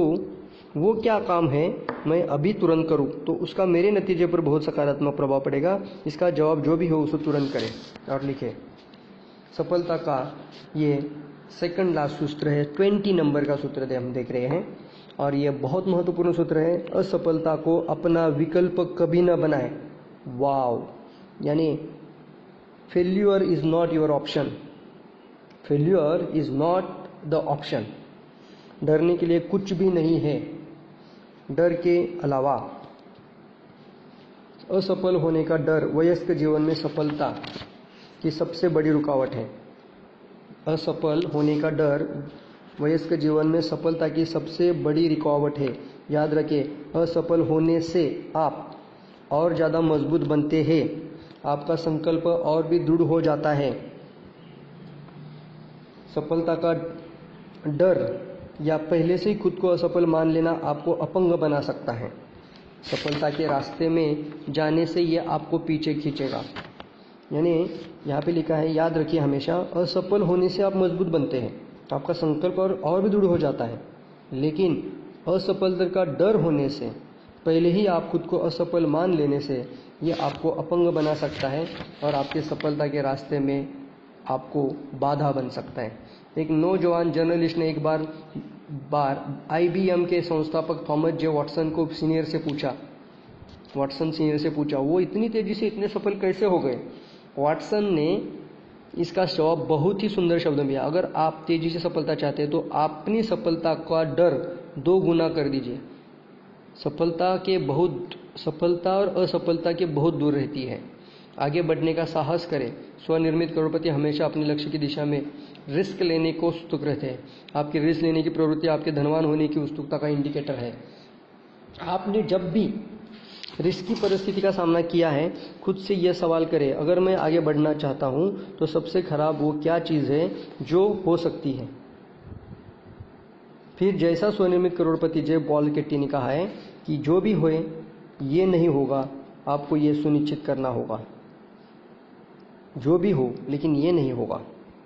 वो क्या काम है मैं अभी तुरंत करूँ तो उसका मेरे नतीजे पर बहुत सकारात्मक प्रभाव पड़ेगा, इसका जवाब जो भी हो उसे तुरंत करें और लिखें। सफलता का ये सेकंड लास्ट सूत्र है, 20 नंबर का सूत्र हम देख रहे हैं और ये बहुत महत्वपूर्ण सूत्र है। असफलता को अपना विकल्प कभी न बनाए। वाव, यानी failure is not your option, failure is not the option. डरने के लिए कुछ भी नहीं है। डर के अलावा असफल होने का डर वयस्क जीवन में सफलता की सबसे बड़ी रुकावट है। असफल होने का डर वयस्क जीवन में सफलता की सबसे बड़ी रुकावट है। याद रखें, असफल होने से आप और ज़्यादा मजबूत बनते हैं, आपका संकल्प और भी दृढ़ हो जाता है। सफलता का डर या पहले से ही खुद को असफल मान लेना आपको अपंग बना सकता है। सफलता के रास्ते में जाने से ये आपको पीछे खींचेगा। यानी यहाँ पे लिखा है, याद रखिए हमेशा, असफल होने से आप मजबूत बनते हैं, आपका संकल्प और भी दृढ़ हो जाता है। लेकिन असफलता का डर होने से, पहले ही आप खुद को असफल मान लेने से ये आपको अपंग बना सकता है और आपके सफलता के रास्ते में आपको बाधा बन सकता है। एक नौजवान जर्नलिस्ट ने एक बार IBM के संस्थापक थॉमस जे वाटसन को सीनियर से पूछा वो इतनी तेजी से इतने सफल कैसे हो गए। वाटसन ने इसका जवाब बहुत ही सुंदर शब्द में दिया, अगर आप तेजी से सफलता चाहते हैं तो अपनी सफलता का डर 2 गुना कर दीजिए। सफलता और असफलता के बहुत दूर रहती है। आगे बढ़ने का साहस करें। स्वनिर्मित करोड़पति हमेशा अपने लक्ष्य की दिशा में रिस्क लेने को उत्सुक रहते हैं। आपकी रिस्क लेने की प्रवृत्ति आपके धनवान होने की उत्सुकता का इंडिकेटर है। आपने जब भी रिस्की परिस्थिति का सामना किया है, खुद से यह सवाल करें, अगर मैं आगे बढ़ना चाहता हूं तो सबसे खराब वो क्या चीज़ है जो हो सकती है। फिर जैसा स्वनिर्मित करोड़पति जे पॉल केटी ने कहा है कि जो भी होए ये नहीं होगा, आपको ये सुनिश्चित करना होगा, जो भी हो लेकिन ये नहीं होगा,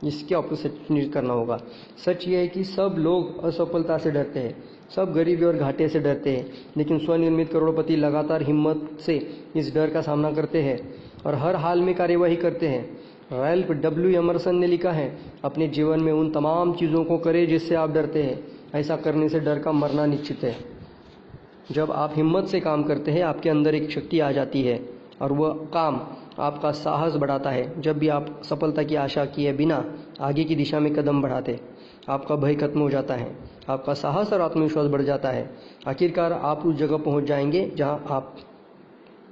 इसके आपको सुनिश्चित करना होगा। सच ये है कि सब लोग असफलता से डरते हैं, सब गरीबी और घाटे से डरते हैं, लेकिन स्वनिर्मित करोड़पति लगातार हिम्मत से इस डर का सामना करते हैं और हर हाल में कार्यवाही करते हैं। Ralph W. एमर्सन ने लिखा है, अपने जीवन में उन तमाम चीज़ों को करें जिससे आप डरते हैं, ऐसा करने से डर का मरना निश्चित है। जब आप हिम्मत से काम करते हैं, आपके अंदर एक शक्ति आ जाती है और वह काम आपका साहस बढ़ाता है। जब भी आप सफलता की आशा किए बिना आगे की दिशा में कदम बढ़ाते, आपका भय खत्म हो जाता है, आपका साहस और आत्मविश्वास बढ़ जाता है। आखिरकार आप उस जगह पहुंच जाएंगे जहां आप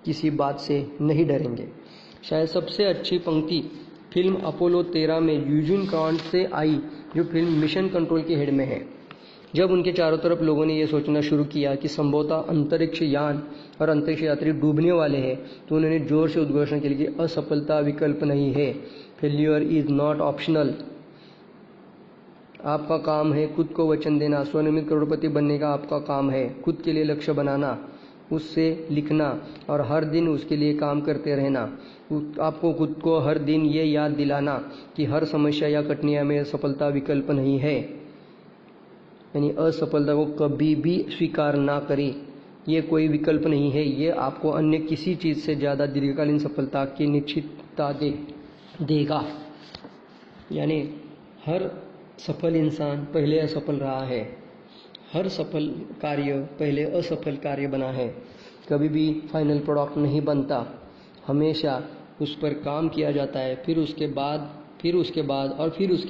किसी बात से नहीं डरेंगे। शायद सबसे अच्छी पंक्ति फिल्म अपोलो 13 में यूजीन कांट से आई, जो फिल्म मिशन कंट्रोल के हेड में है। जब उनके चारों तरफ लोगों ने यह सोचना शुरू किया कि संभवतः अंतरिक्ष यान और अंतरिक्ष यात्री डूबने वाले हैं, तो उन्होंने जोर से उद्घोषणा की कि असफलता विकल्प नहीं है, फेल्यूर इज नॉट ऑप्शनल। आपका काम है खुद को वचन देना। स्वनिर्मित करोड़पति बनने का आपका काम है खुद के लिए लक्ष्य बनाना, उससे लिखना और हर दिन उसके लिए काम करते रहना। आपको खुद को हर दिन ये याद दिलाना कि हर समस्या या कठिनाई में सफलता विकल्प नहीं है, यानी असफलता को कभी भी स्वीकार ना करें, ये कोई विकल्प नहीं है। ये आपको अन्य किसी चीज़ से ज़्यादा दीर्घकालीन सफलता की निश्चितता देगा। यानी हर सफल इंसान पहले असफल रहा है, हर सफल कार्य पहले असफल कार्य बना है। कभी भी फाइनल प्रोडक्ट नहीं बनता, हमेशा उस पर काम किया जाता है, फिर उसके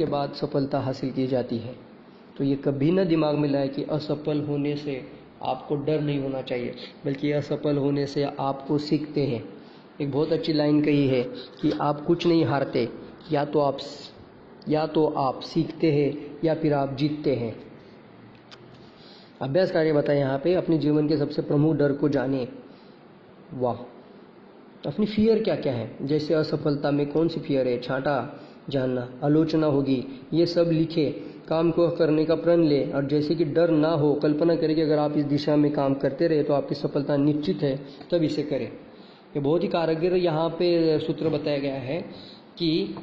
बाद सफलता हासिल की जाती है। तो ये कभी ना दिमाग में लाए कि असफल होने से आपको डर नहीं होना चाहिए, बल्कि असफल होने से आपको सीखते हैं। एक बहुत अच्छी लाइन कही है कि आप कुछ नहीं हारते, या तो आप सीखते हैं या फिर आप जीतते हैं। अभ्यास कार्य बताएं यहाँ पे, अपने जीवन के सबसे प्रमुख डर को जाने। वाह, अपनी फियर क्या क्या है, जैसे असफलता में कौन सी फियर है, छांटा जानना, आलोचना होगी, ये सब लिखे। काम को करने का प्रण ले और जैसे कि डर ना हो, कल्पना करें कि अगर आप इस दिशा में काम करते रहे तो आपकी सफलता निश्चित है, तब इसे करें। ये बहुत ही कारगर यहाँ पे सूत्र बताया गया है कि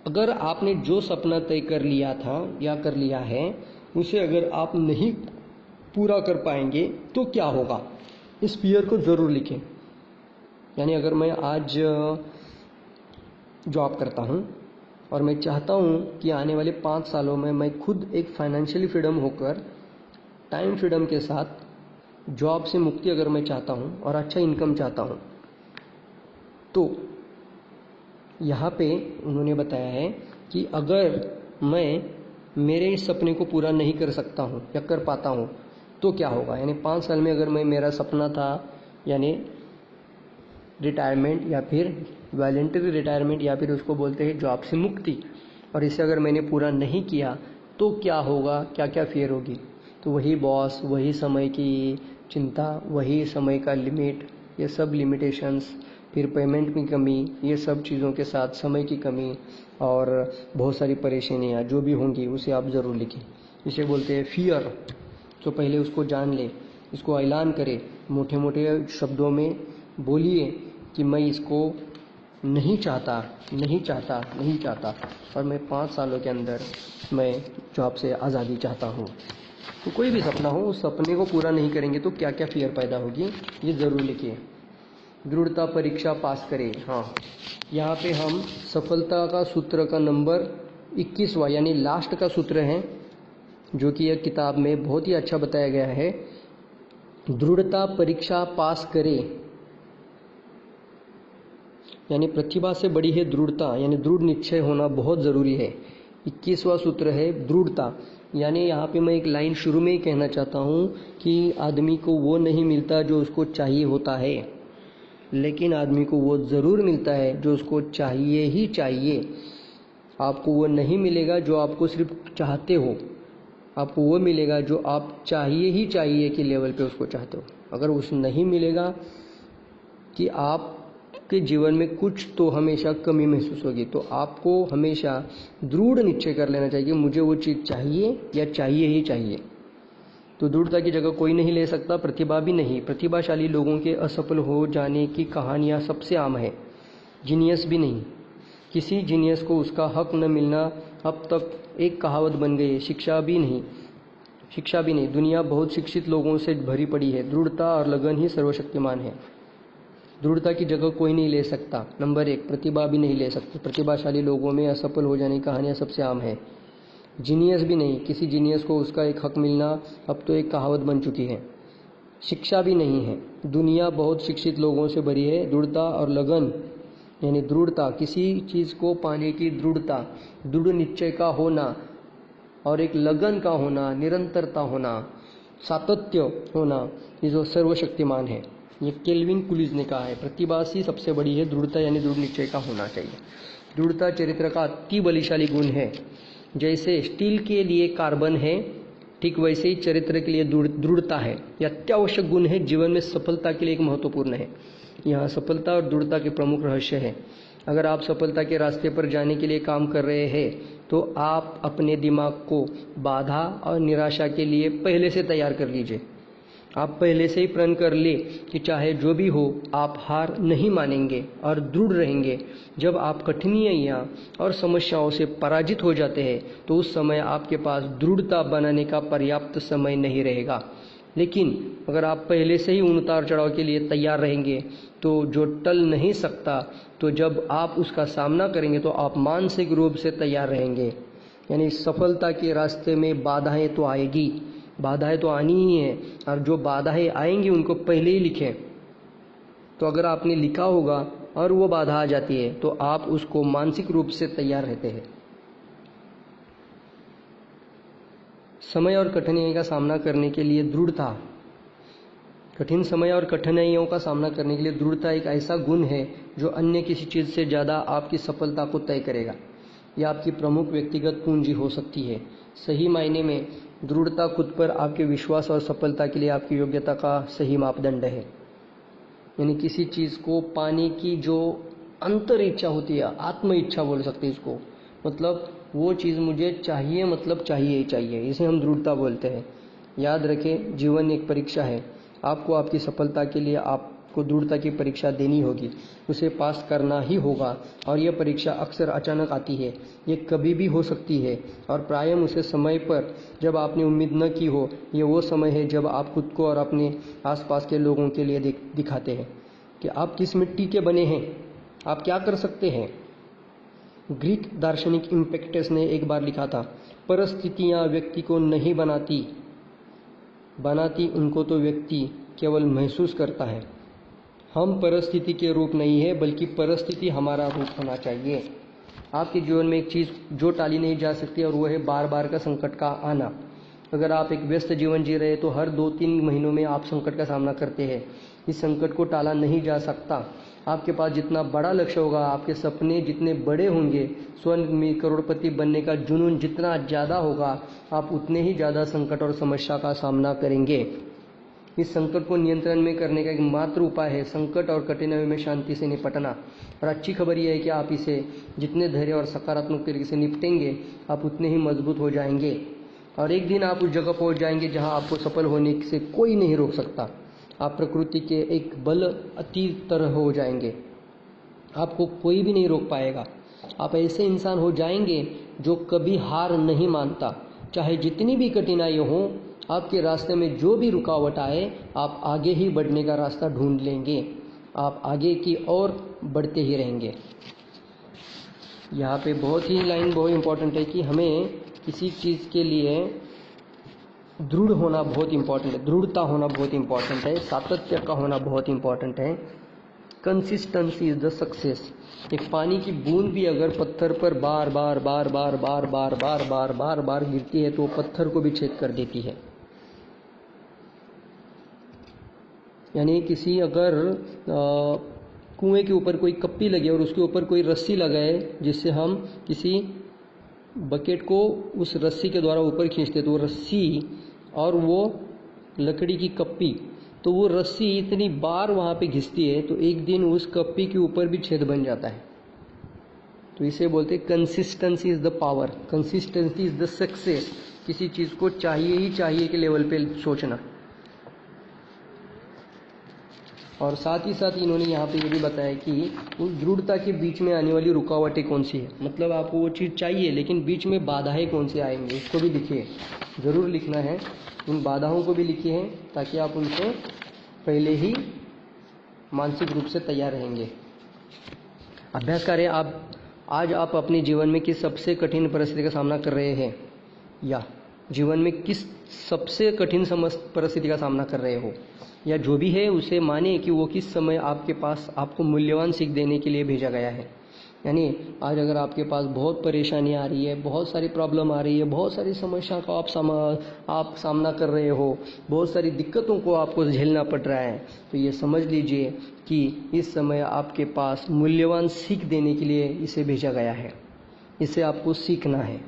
अगर आपने जो सपना तय कर लिया था या कर लिया है उसे अगर आप नहीं पूरा कर पाएंगे तो क्या होगा, इस फियर को ज़रूर लिखें। यानी अगर मैं आज जॉब करता हूँ और मैं चाहता हूँ कि आने वाले 5 सालों में मैं खुद एक फाइनेंशियली फ्रीडम होकर टाइम फ्रीडम के साथ जॉब से मुक्ति अगर मैं चाहता हूँ और अच्छा इनकम चाहता हूँ, तो यहाँ पे उन्होंने बताया है कि अगर मैं मेरे इस सपने को पूरा नहीं कर सकता हूँ या कर पाता हूँ तो क्या होगा। यानी 5 साल में अगर मेरा सपना था यानी रिटायरमेंट या फिर वॉलंटरी रिटायरमेंट या फिर उसको बोलते हैं जॉब से मुक्ति, और इसे अगर मैंने पूरा नहीं किया तो क्या होगा, क्या क्या फियर होगी। तो वही बॉस, वही समय की चिंता, वही समय का लिमिट, ये सब लिमिटेशंस, फिर पेमेंट की कमी, ये सब चीज़ों के साथ समय की कमी और बहुत सारी परेशानियाँ जो भी होंगी उसे आप ज़रूर लिखें। इसे बोलते हैं फियर। तो पहले उसको जान ले, इसको ऐलान करें, मोटे मोटे शब्दों में बोलिए कि मैं इसको नहीं चाहता, नहीं चाहता, नहीं चाहता, और मैं 5 सालों के अंदर मैं जॉब से आज़ादी चाहता हूँ। तो कोई भी सपना हो, उस सपने को पूरा नहीं करेंगे तो क्या क्या फियर पैदा होगी, ये ज़रूर लिखिए। दृढ़ता परीक्षा पास करें। हाँ, यहाँ पे हम सफलता का सूत्र का नंबर 21वां यानी लास्ट का सूत्र है, जो कि यह किताब में बहुत ही अच्छा बताया गया है। दृढ़ता परीक्षा पास करें, यानी प्रतिभा से बड़ी है दृढ़ता, यानी दृढ़ निश्चय होना बहुत ज़रूरी है। 21वां सूत्र है दृढ़ता। यानी यहाँ पे मैं एक लाइन शुरू में ही कहना चाहता हूँ कि आदमी को वो नहीं मिलता जो उसको चाहिए होता है, लेकिन आदमी को वो ज़रूर मिलता है जो उसको चाहिए ही चाहिए। आपको वो नहीं मिलेगा जो आपको सिर्फ चाहते हो, आपको वो मिलेगा जो आप चाहिए ही चाहिए के लेवल पे उसको चाहते हो। अगर उस नहीं मिलेगा कि आपके जीवन में कुछ तो हमेशा कमी महसूस होगी, तो आपको हमेशा दृढ़ निश्चय कर लेना चाहिए मुझे वो चीज़ चाहिए या चाहिए ही चाहिए। तो दृढ़ता की जगह कोई नहीं ले सकता, प्रतिभा भी नहीं। प्रतिभाशाली लोगों के असफल हो जाने की कहानियाँ सबसे आम है, जीनियस भी नहीं। किसी जीनियस को उसका हक न मिलना अब तक एक कहावत बन गई है। शिक्षा भी नहीं। दुनिया बहुत शिक्षित लोगों से भरी पड़ी है। दृढ़ता और लगन ही सर्वशक्तिमान है। दृढ़ता की जगह कोई नहीं ले सकता, नंबर 1। प्रतिभा भी नहीं ले सकते। प्रतिभाशाली लोगों में असफल हो जाने की कहानियाँ सबसे आम है। जीनियस भी नहीं। किसी जीनियस को उसका एक हक मिलना अब तो एक कहावत बन चुकी है। शिक्षा भी नहीं है। दुनिया बहुत शिक्षित लोगों से भरी है। दृढ़ता और लगन यानी दृढ़ता, किसी चीज़ को पाने की दृढ़ता, दृढ़ निश्चय का होना, और एक लगन का होना, निरंतरता होना, सातत्य होना, ये जो सर्वशक्तिमान है। ये केल्विन कुलिज ने कहा है। प्रतिभा ही सबसे बड़ी है, दृढ़ता यानी दृढ़ निश्चय का होना चाहिए। दृढ़ता चरित्र का अति बलिशाली गुण है। जैसे स्टील के लिए कार्बन है, ठीक वैसे ही चरित्र के लिए दृढ़ता है। यह अत्यावश्यक गुण है, जीवन में सफलता के लिए एक महत्वपूर्ण है। यहाँ सफलता और दृढ़ता के प्रमुख रहस्य है। अगर आप सफलता के रास्ते पर जाने के लिए काम कर रहे हैं तो आप अपने दिमाग को बाधा और निराशा के लिए पहले से तैयार कर लीजिए। आप पहले से ही प्रण कर ले कि चाहे जो भी हो आप हार नहीं मानेंगे और दृढ़ रहेंगे। जब आप कठिनाइयाँ और समस्याओं से पराजित हो जाते हैं तो उस समय आपके पास दृढ़ता बनाने का पर्याप्त समय नहीं रहेगा। लेकिन अगर आप पहले से ही उन उतार चढ़ाव के लिए तैयार रहेंगे तो जो टल नहीं सकता, तो जब आप उसका सामना करेंगे तो आप मानसिक रूप से तैयार रहेंगे। यानी सफलता के रास्ते में बाधाएं तो आएगी, बाधाएं तो आनी ही है, और जो बाधाएं आएंगी उनको पहले ही लिखें। तो अगर आपने लिखा होगा और वो बाधा आ जाती है तो आप उसको मानसिक रूप से तैयार रहते हैं। समय और कठिनाई का सामना करने के लिए दृढ़ता, कठिन समय और कठिनाइयों का सामना करने के लिए दृढ़ता एक ऐसा गुण है जो अन्य किसी चीज़ से ज़्यादा आपकी सफलता को तय करेगा। यह आपकी प्रमुख व्यक्तिगत पूंजी हो सकती है। सही मायने में दृढ़ता खुद पर आपके विश्वास और सफलता के लिए आपकी योग्यता का सही मापदंड है। यानी किसी चीज़ को पाने की जो अंतर इच्छा होती है, आत्म इच्छा बोल सकते हैं इसको, मतलब वो चीज़ मुझे चाहिए, मतलब चाहिए ही चाहिए, इसे हम दृढ़ता बोलते हैं। याद रखें, जीवन एक परीक्षा है। आपको आपकी सफलता के लिए आप को दृढ़ता की परीक्षा देनी होगी, उसे पास करना ही होगा। और यह परीक्षा अक्सर अचानक आती है, ये कभी भी हो सकती है और प्रायः उसे समय पर जब आपने उम्मीद न की हो। ये वो समय है जब आप खुद को और अपने आसपास के लोगों के लिए दिखाते हैं कि आप किस मिट्टी के बने हैं, आप क्या कर सकते हैं। ग्रीक दार्शनिक इम्पेक्टस ने एक बार लिखा था, परिस्थितियाँ व्यक्ति को नहीं बनाती उनको तो व्यक्ति केवल महसूस करता है। हम परिस्थिति के रूप नहीं है, बल्कि परिस्थिति हमारा रूप होना चाहिए। आपके जीवन में एक चीज़ जो टाली नहीं जा सकती और वो है बार बार का संकट का आना। अगर आप एक व्यस्त जीवन जी रहे तो हर 2-3 महीनों में आप संकट का सामना करते हैं। इस संकट को टाला नहीं जा सकता। आपके पास जितना बड़ा लक्ष्य होगा, आपके सपने जितने बड़े होंगे, स्वर्ण में करोड़पति बनने का जुनून जितना ज़्यादा होगा, आप उतने ही ज़्यादा संकट और समस्या का सामना करेंगे। इस संकट को नियंत्रण में करने का एक मात्र उपाय है संकट और कठिनाइयों में शांति से निपटना। और अच्छी खबर यह है कि आप इसे जितने धैर्य और सकारात्मक तरीके से निपटेंगे, आप उतने ही मजबूत हो जाएंगे और एक दिन आप उस जगह पहुंच जाएंगे जहां आपको सफल होने से कोई नहीं रोक सकता। आप प्रकृति के एक बल अति तरह हो जाएंगे, आपको कोई भी नहीं रोक पाएगा। आप ऐसे इंसान हो जाएंगे जो कभी हार नहीं मानता, चाहे जितनी भी कठिनाई हो, आपके रास्ते में जो भी रुकावट आए, आप आगे ही बढ़ने का रास्ता ढूंढ लेंगे, आप आगे की ओर बढ़ते ही रहेंगे। यहाँ पे बहुत ही लाइन बहुत इम्पोर्टेंट है कि हमें किसी चीज़ के लिए दृढ़ होना बहुत इम्पोर्टेंट है, दृढ़ता होना बहुत इम्पोर्टेंट है, सातत्य का होना बहुत इम्पोर्टेंट है। Consistency is the success. एक पानी की बूंद भी अगर पत्थर पर बार बार बार बार बार बार बार बार बार बार गिरती है तो पत्थर को भी छेद कर देती है। यानी किसी अगर कुएं के ऊपर कोई कप्पी लगे और उसके ऊपर कोई रस्सी लगाए जिससे हम किसी बकेट को उस रस्सी के द्वारा ऊपर खींचते, तो वो रस्सी और वो लकड़ी की कप्पी, तो वो रस्सी इतनी बार वहाँ पे घिसती है तो एक दिन उस कप्पी के ऊपर भी छेद बन जाता है। तो इसे बोलते हैं consistency is the power, consistency is the success. किसी चीज़ को चाहिए ही चाहिए के लेवल पे सोचना। और साथ ही साथ इन्होंने यहाँ पे ये भी बताया कि उस दृढ़ता के बीच में आने वाली रुकावटें कौन सी है। मतलब आपको वो चीज़ चाहिए लेकिन बीच में बाधाएं कौन सी आएंगी, उसको भी लिखिए, ज़रूर लिखना है। उन बाधाओं को भी लिखिए हैं ताकि आप उनसे पहले ही मानसिक रूप से तैयार रहेंगे। अभ्यास करें। आज आप अपने जीवन में किस सबसे कठिन परिस्थिति का सामना कर रहे हैं, या जीवन में किस सबसे कठिन परिस्थिति का सामना कर रहे हो, या जो भी है उसे माने कि वो किस समय आपके पास आपको मूल्यवान सीख देने के लिए भेजा गया है। यानी आज अगर आपके पास बहुत परेशानी आ रही है, बहुत सारी प्रॉब्लम आ रही है, बहुत सारी समस्या का आप सामना कर रहे हो, बहुत सारी दिक्कतों को आपको झेलना पड़ रहा है, तो ये समझ लीजिए कि इस समय आपके पास मूल्यवान सीख देने के लिए इसे भेजा गया है। इसे आपको सीखना है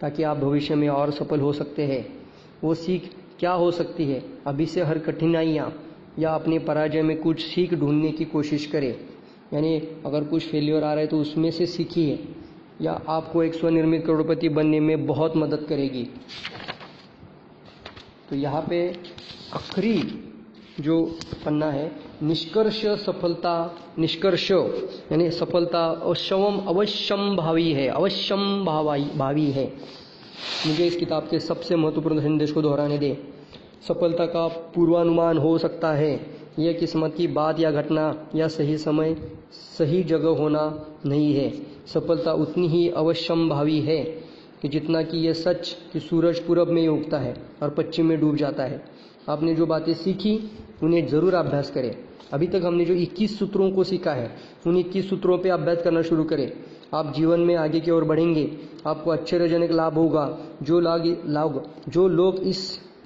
ताकि आप भविष्य में और सफल हो सकते हैं। वो सीख क्या हो सकती है? अभी से हर कठिनाइयाँ या अपने पराजय में कुछ सीख ढूंढने की कोशिश करें। यानी अगर कुछ फेलियर आ रहा है तो उसमें से सीखिए, या आपको एक स्वनिर्मित करोड़पति बनने में बहुत मदद करेगी। तो यहाँ पे आखिरी जो पन्ना है, निष्कर्ष सफलता, निष्कर्ष यानी सफलता अवश्यम भावी है, अवश्यम भावी है। मुझे इस किताब के सबसे महत्वपूर्ण संदेश को दोहराने दे। सफलता का पूर्वानुमान हो सकता है, यह किस्मत की बात या घटना या सही समय सही जगह होना नहीं है। सफलता उतनी ही अवश्यंभावी है कि जितना कि यह सच कि सूरज पूरब में उगता है और पश्चिम में डूब जाता है। आपने जो बातें सीखी उन्हें ज़रूर अभ्यास करें। अभी तक हमने जो 21 सूत्रों को सीखा है, उन 21 सूत्रों पे अभ्यास करना शुरू करें। आप जीवन में आगे की ओर बढ़ेंगे, आपको आश्चर्यजनक लाभ होगा। जो लोग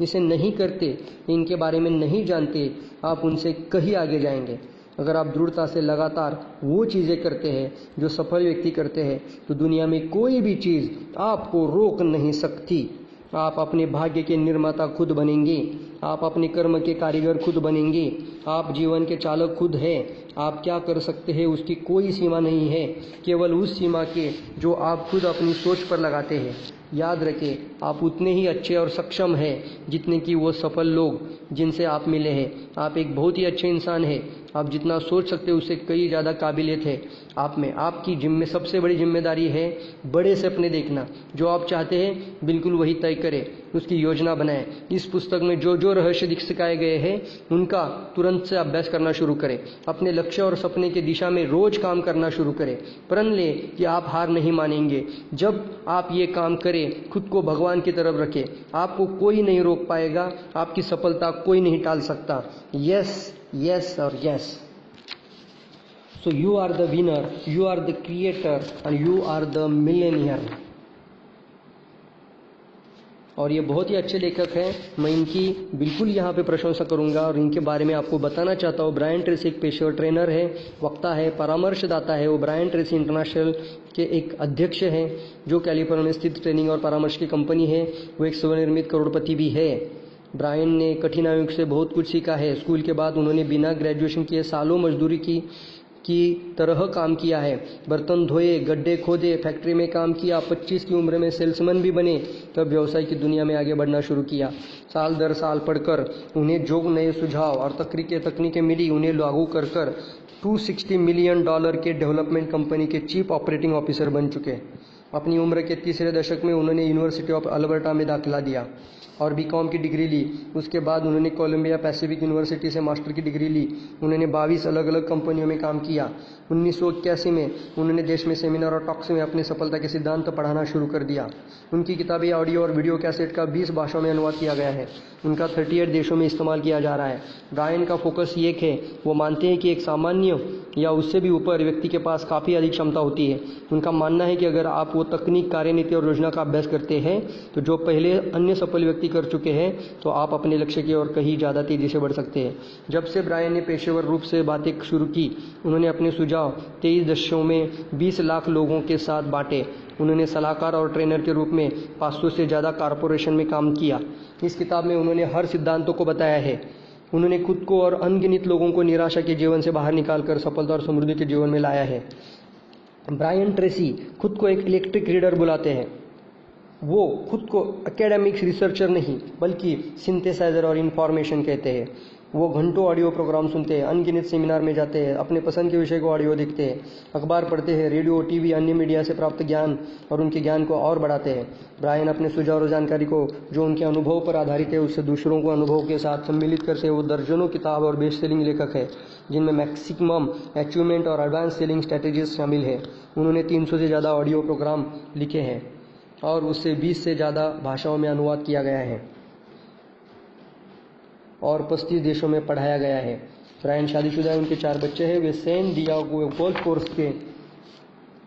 इसे नहीं करते, इनके बारे में नहीं जानते, आप उनसे कहीं आगे जाएंगे। अगर आप दृढ़ता से लगातार वो चीज़ें करते हैं जो सफल व्यक्ति करते हैं, तो दुनिया में कोई भी चीज़ आपको रोक नहीं सकती। आप अपने भाग्य के निर्माता खुद बनेंगे, आप अपने कर्म के कारीगर खुद बनेंगे, आप जीवन के चालक खुद हैं। आप क्या कर सकते हैं उसकी कोई सीमा नहीं है, केवल उस सीमा के जो आप खुद अपनी सोच पर लगाते हैं। याद रखें, आप उतने ही अच्छे और सक्षम हैं जितने कि वो सफल लोग जिनसे आप मिले हैं। आप एक बहुत ही अच्छे इंसान हैं, आप जितना सोच सकते हो उससे कई ज़्यादा काबिलियत है आप में। आपकी सबसे बड़ी जिम्मेदारी है बड़े सपने देखना। जो आप चाहते हैं बिल्कुल वही तय करें, उसकी योजना बनाएं। इस पुस्तक में जो जो रहस्य सिखाए गए हैं उनका तुरंत से अभ्यास करना शुरू करें। अपने लक्ष्य और सपने की दिशा में रोज काम करना शुरू करें। प्रण लें कि आप हार नहीं मानेंगे। जब आप ये काम करें, खुद को भगवान की तरफ रखें। आपको कोई नहीं रोक पाएगा, आपकी सफलता कोई नहीं टाल सकता। यस, यस और yes. So you are the winner, you are the creator and you are the millionaire। और ये बहुत ही अच्छे लेखक हैं, मैं इनकी बिल्कुल यहाँ पे प्रशंसा करूँगा और इनके बारे में आपको बताना चाहता हूँ। ब्रायन ट्रेसी एक पेशेवर ट्रेनर है, वक्ता है, परामर्शदाता है। वो ब्रायन ट्रेसी इंटरनेशनल के एक अध्यक्ष हैं जो कैलिफोर्निया में स्थित ट्रेनिंग और परामर्श की कंपनी है। वो एक स्वनिर्मित करोड़पति भी है। ब्रायन ने कठिनाइयों से बहुत कुछ सीखा है। स्कूल के बाद उन्होंने बिना ग्रेजुएशन किए सालों मजदूरी की तरह काम किया है। बर्तन धोए, गड्ढे खोदे, फैक्ट्री में काम किया। 25 की उम्र में सेल्समैन भी बने, तब व्यवसाय की दुनिया में आगे बढ़ना शुरू किया। साल दर साल पढ़कर उन्हें जो नए सुझाव और तकनीकें मिली, उन्हें लागू कर $260 मिलियन के डेवलपमेंट कंपनी के चीफ ऑपरेटिंग ऑफिसर बन चुके। अपनी उम्र के तीसरे दशक में उन्होंने यूनिवर्सिटी ऑफ अल्बर्टा में दाखिला दिया और बीकॉम की डिग्री ली। उसके बाद उन्होंने कोलंबिया पैसिफिक यूनिवर्सिटी से मास्टर की डिग्री ली। उन्होंने 22 अलग अलग कंपनियों में काम किया। 1981 में उन्होंने देश में सेमिनार और टॉक्स में अपनी सफलता के सिद्धांत पढ़ाना शुरू कर दिया। उनकी किताबें ऑडियो और वीडियो कैसेट का 20 भाषाओं में अनुवाद किया गया है। उनका 38 देशों में इस्तेमाल किया जा रहा है। ब्रायन का फोकस ये है, वो मानते हैं कि एक सामान्य या उससे भी ऊपर व्यक्ति के पास काफ़ी अधिक क्षमता होती है। उनका मानना है कि अगर आप वो तकनीक, कार्यनीति और योजना का अभ्यास करते हैं तो जो पहले अन्य सफल व्यक्ति कर चुके हैं, तो आप अपने लक्ष्य की ओर कहीं ज़्यादा तेजी से बढ़ सकते हैं। जब से ब्रायन ने पेशेवर रूप से बातें शुरू की, उन्होंने अपने सुझाव 23 देशों में 20 लाख लोगों के साथ बांटे। उन्होंने सलाहकार और ट्रेनर के रूप में 500 से ज़्यादा कॉरपोरेशन में काम किया। इस किताब में उन्होंने हर सिद्धांतों को बताया है। उन्होंने खुद को और अनगिनत लोगों को निराशा के जीवन से बाहर निकालकर सफलता और समृद्धि के जीवन में लाया है। ब्रायन ट्रेसी खुद को एक इलेक्ट्रिक रीडर बुलाते हैं। वो खुद को एकेडमिक्स रिसर्चर नहीं बल्कि सिंथेसाइजर और इंफॉर्मेशन कहते हैं। वो घंटों ऑडियो प्रोग्राम सुनते हैं, अनगिनत सेमिनार में जाते हैं, अपने पसंद के विषय को ऑडियो देखते हैं, अखबार पढ़ते हैं, रेडियो, टीवी, अन्य मीडिया से प्राप्त ज्ञान और उनके ज्ञान को और बढ़ाते हैं। ब्रायन अपने सुझाव और जानकारी को जो उनके अनुभव पर आधारित है उससे दूसरों को अनुभव के साथ सम्मिलित करते हैं। वो दर्जनों किताब और बेस्ट सेलिंग लेखक है, जिनमें मैक्सिमम अचीवमेंट और एडवांस सेलिंग स्ट्रैटेजीज शामिल है। उन्होंने 300 से ज़्यादा ऑडियो प्रोग्राम लिखे हैं और उससे 20 से ज़्यादा भाषाओं में अनुवाद किया गया है और 35 देशों में पढ़ाया गया है। ब्रायन शादीशुदा है, उनके 4 बच्चे हैं। वे सैन डियागो गोल्फ कोर्स के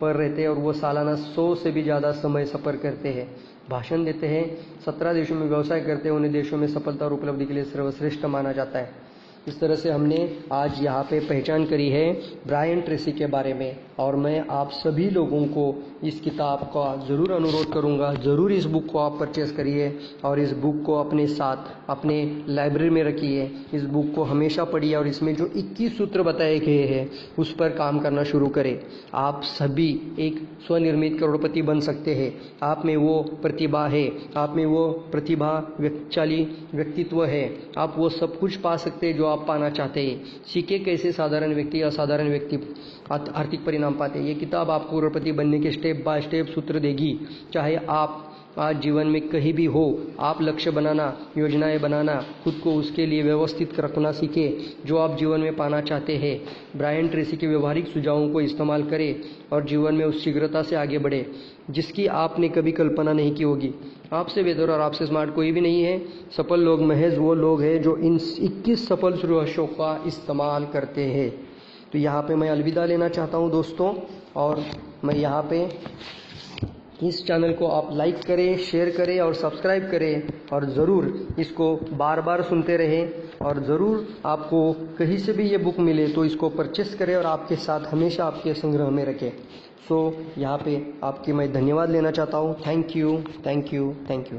पर रहते हैं और वो सालाना 100 से भी ज़्यादा समय सफ़र करते हैं, भाषण देते हैं, 17 देशों में व्यवसाय करते हैं। उन्हें देशों में सफलता और उपलब्धि के लिए सर्वश्रेष्ठ माना जाता है। इस तरह से हमने आज यहाँ पे पहचान करी है ब्रायन ट्रेसी के बारे में। और मैं आप सभी लोगों को इस किताब का ज़रूर अनुरोध करूँगा, ज़रूर इस बुक को आप परचेस करिए और इस बुक को अपने साथ अपने लाइब्रेरी में रखिए। इस बुक को हमेशा पढ़िए और इसमें जो 21 सूत्र बताए गए हैं उस पर काम करना शुरू करें। आप सभी एक स्वनिर्मित करोड़पति बन सकते हैं। आप में वो प्रतिभा है, आप में वो प्रतिभाशाली व्यक्तित्व है। आप वो सब कुछ पा सकते हैं जो आप पाना चाहते हैं। सीखे कैसे साधारण व्यक्ति असाधारण व्यक्ति आर्थिक परिणाम पाते हैं। ये किताब आपको करोड़पति बनने के स्टेप बाय स्टेप सूत्र देगी। चाहे आप आज जीवन में कहीं भी हो, आप लक्ष्य बनाना, योजनाएं बनाना, खुद को उसके लिए व्यवस्थित रखना सीखें जो आप जीवन में पाना चाहते हैं। ब्रायन ट्रेसी के व्यवहारिक सुझावों को इस्तेमाल करें और जीवन में उस शीघ्रता से आगे बढ़े जिसकी आपने कभी कल्पना नहीं की होगी। आपसे बेहतर और आपसे स्मार्ट कोई भी नहीं है। सफल लोग महज वो लोग हैं जो इन 21 सफल रहस्यों का इस्तेमाल करते हैं। तो यहाँ पे मैं अलविदा लेना चाहता हूँ दोस्तों, और मैं यहाँ पे इस चैनल को आप लाइक करें, शेयर करें और सब्सक्राइब करें और ज़रूर इसको बार बार सुनते रहें। और ज़रूर आपको कहीं से भी ये बुक मिले तो इसको परचेस करें और आपके साथ हमेशा आपके संग्रह में रखें। यहाँ पे आपके मैं धन्यवाद लेना चाहता हूँ। Thank you, thank you, thank you.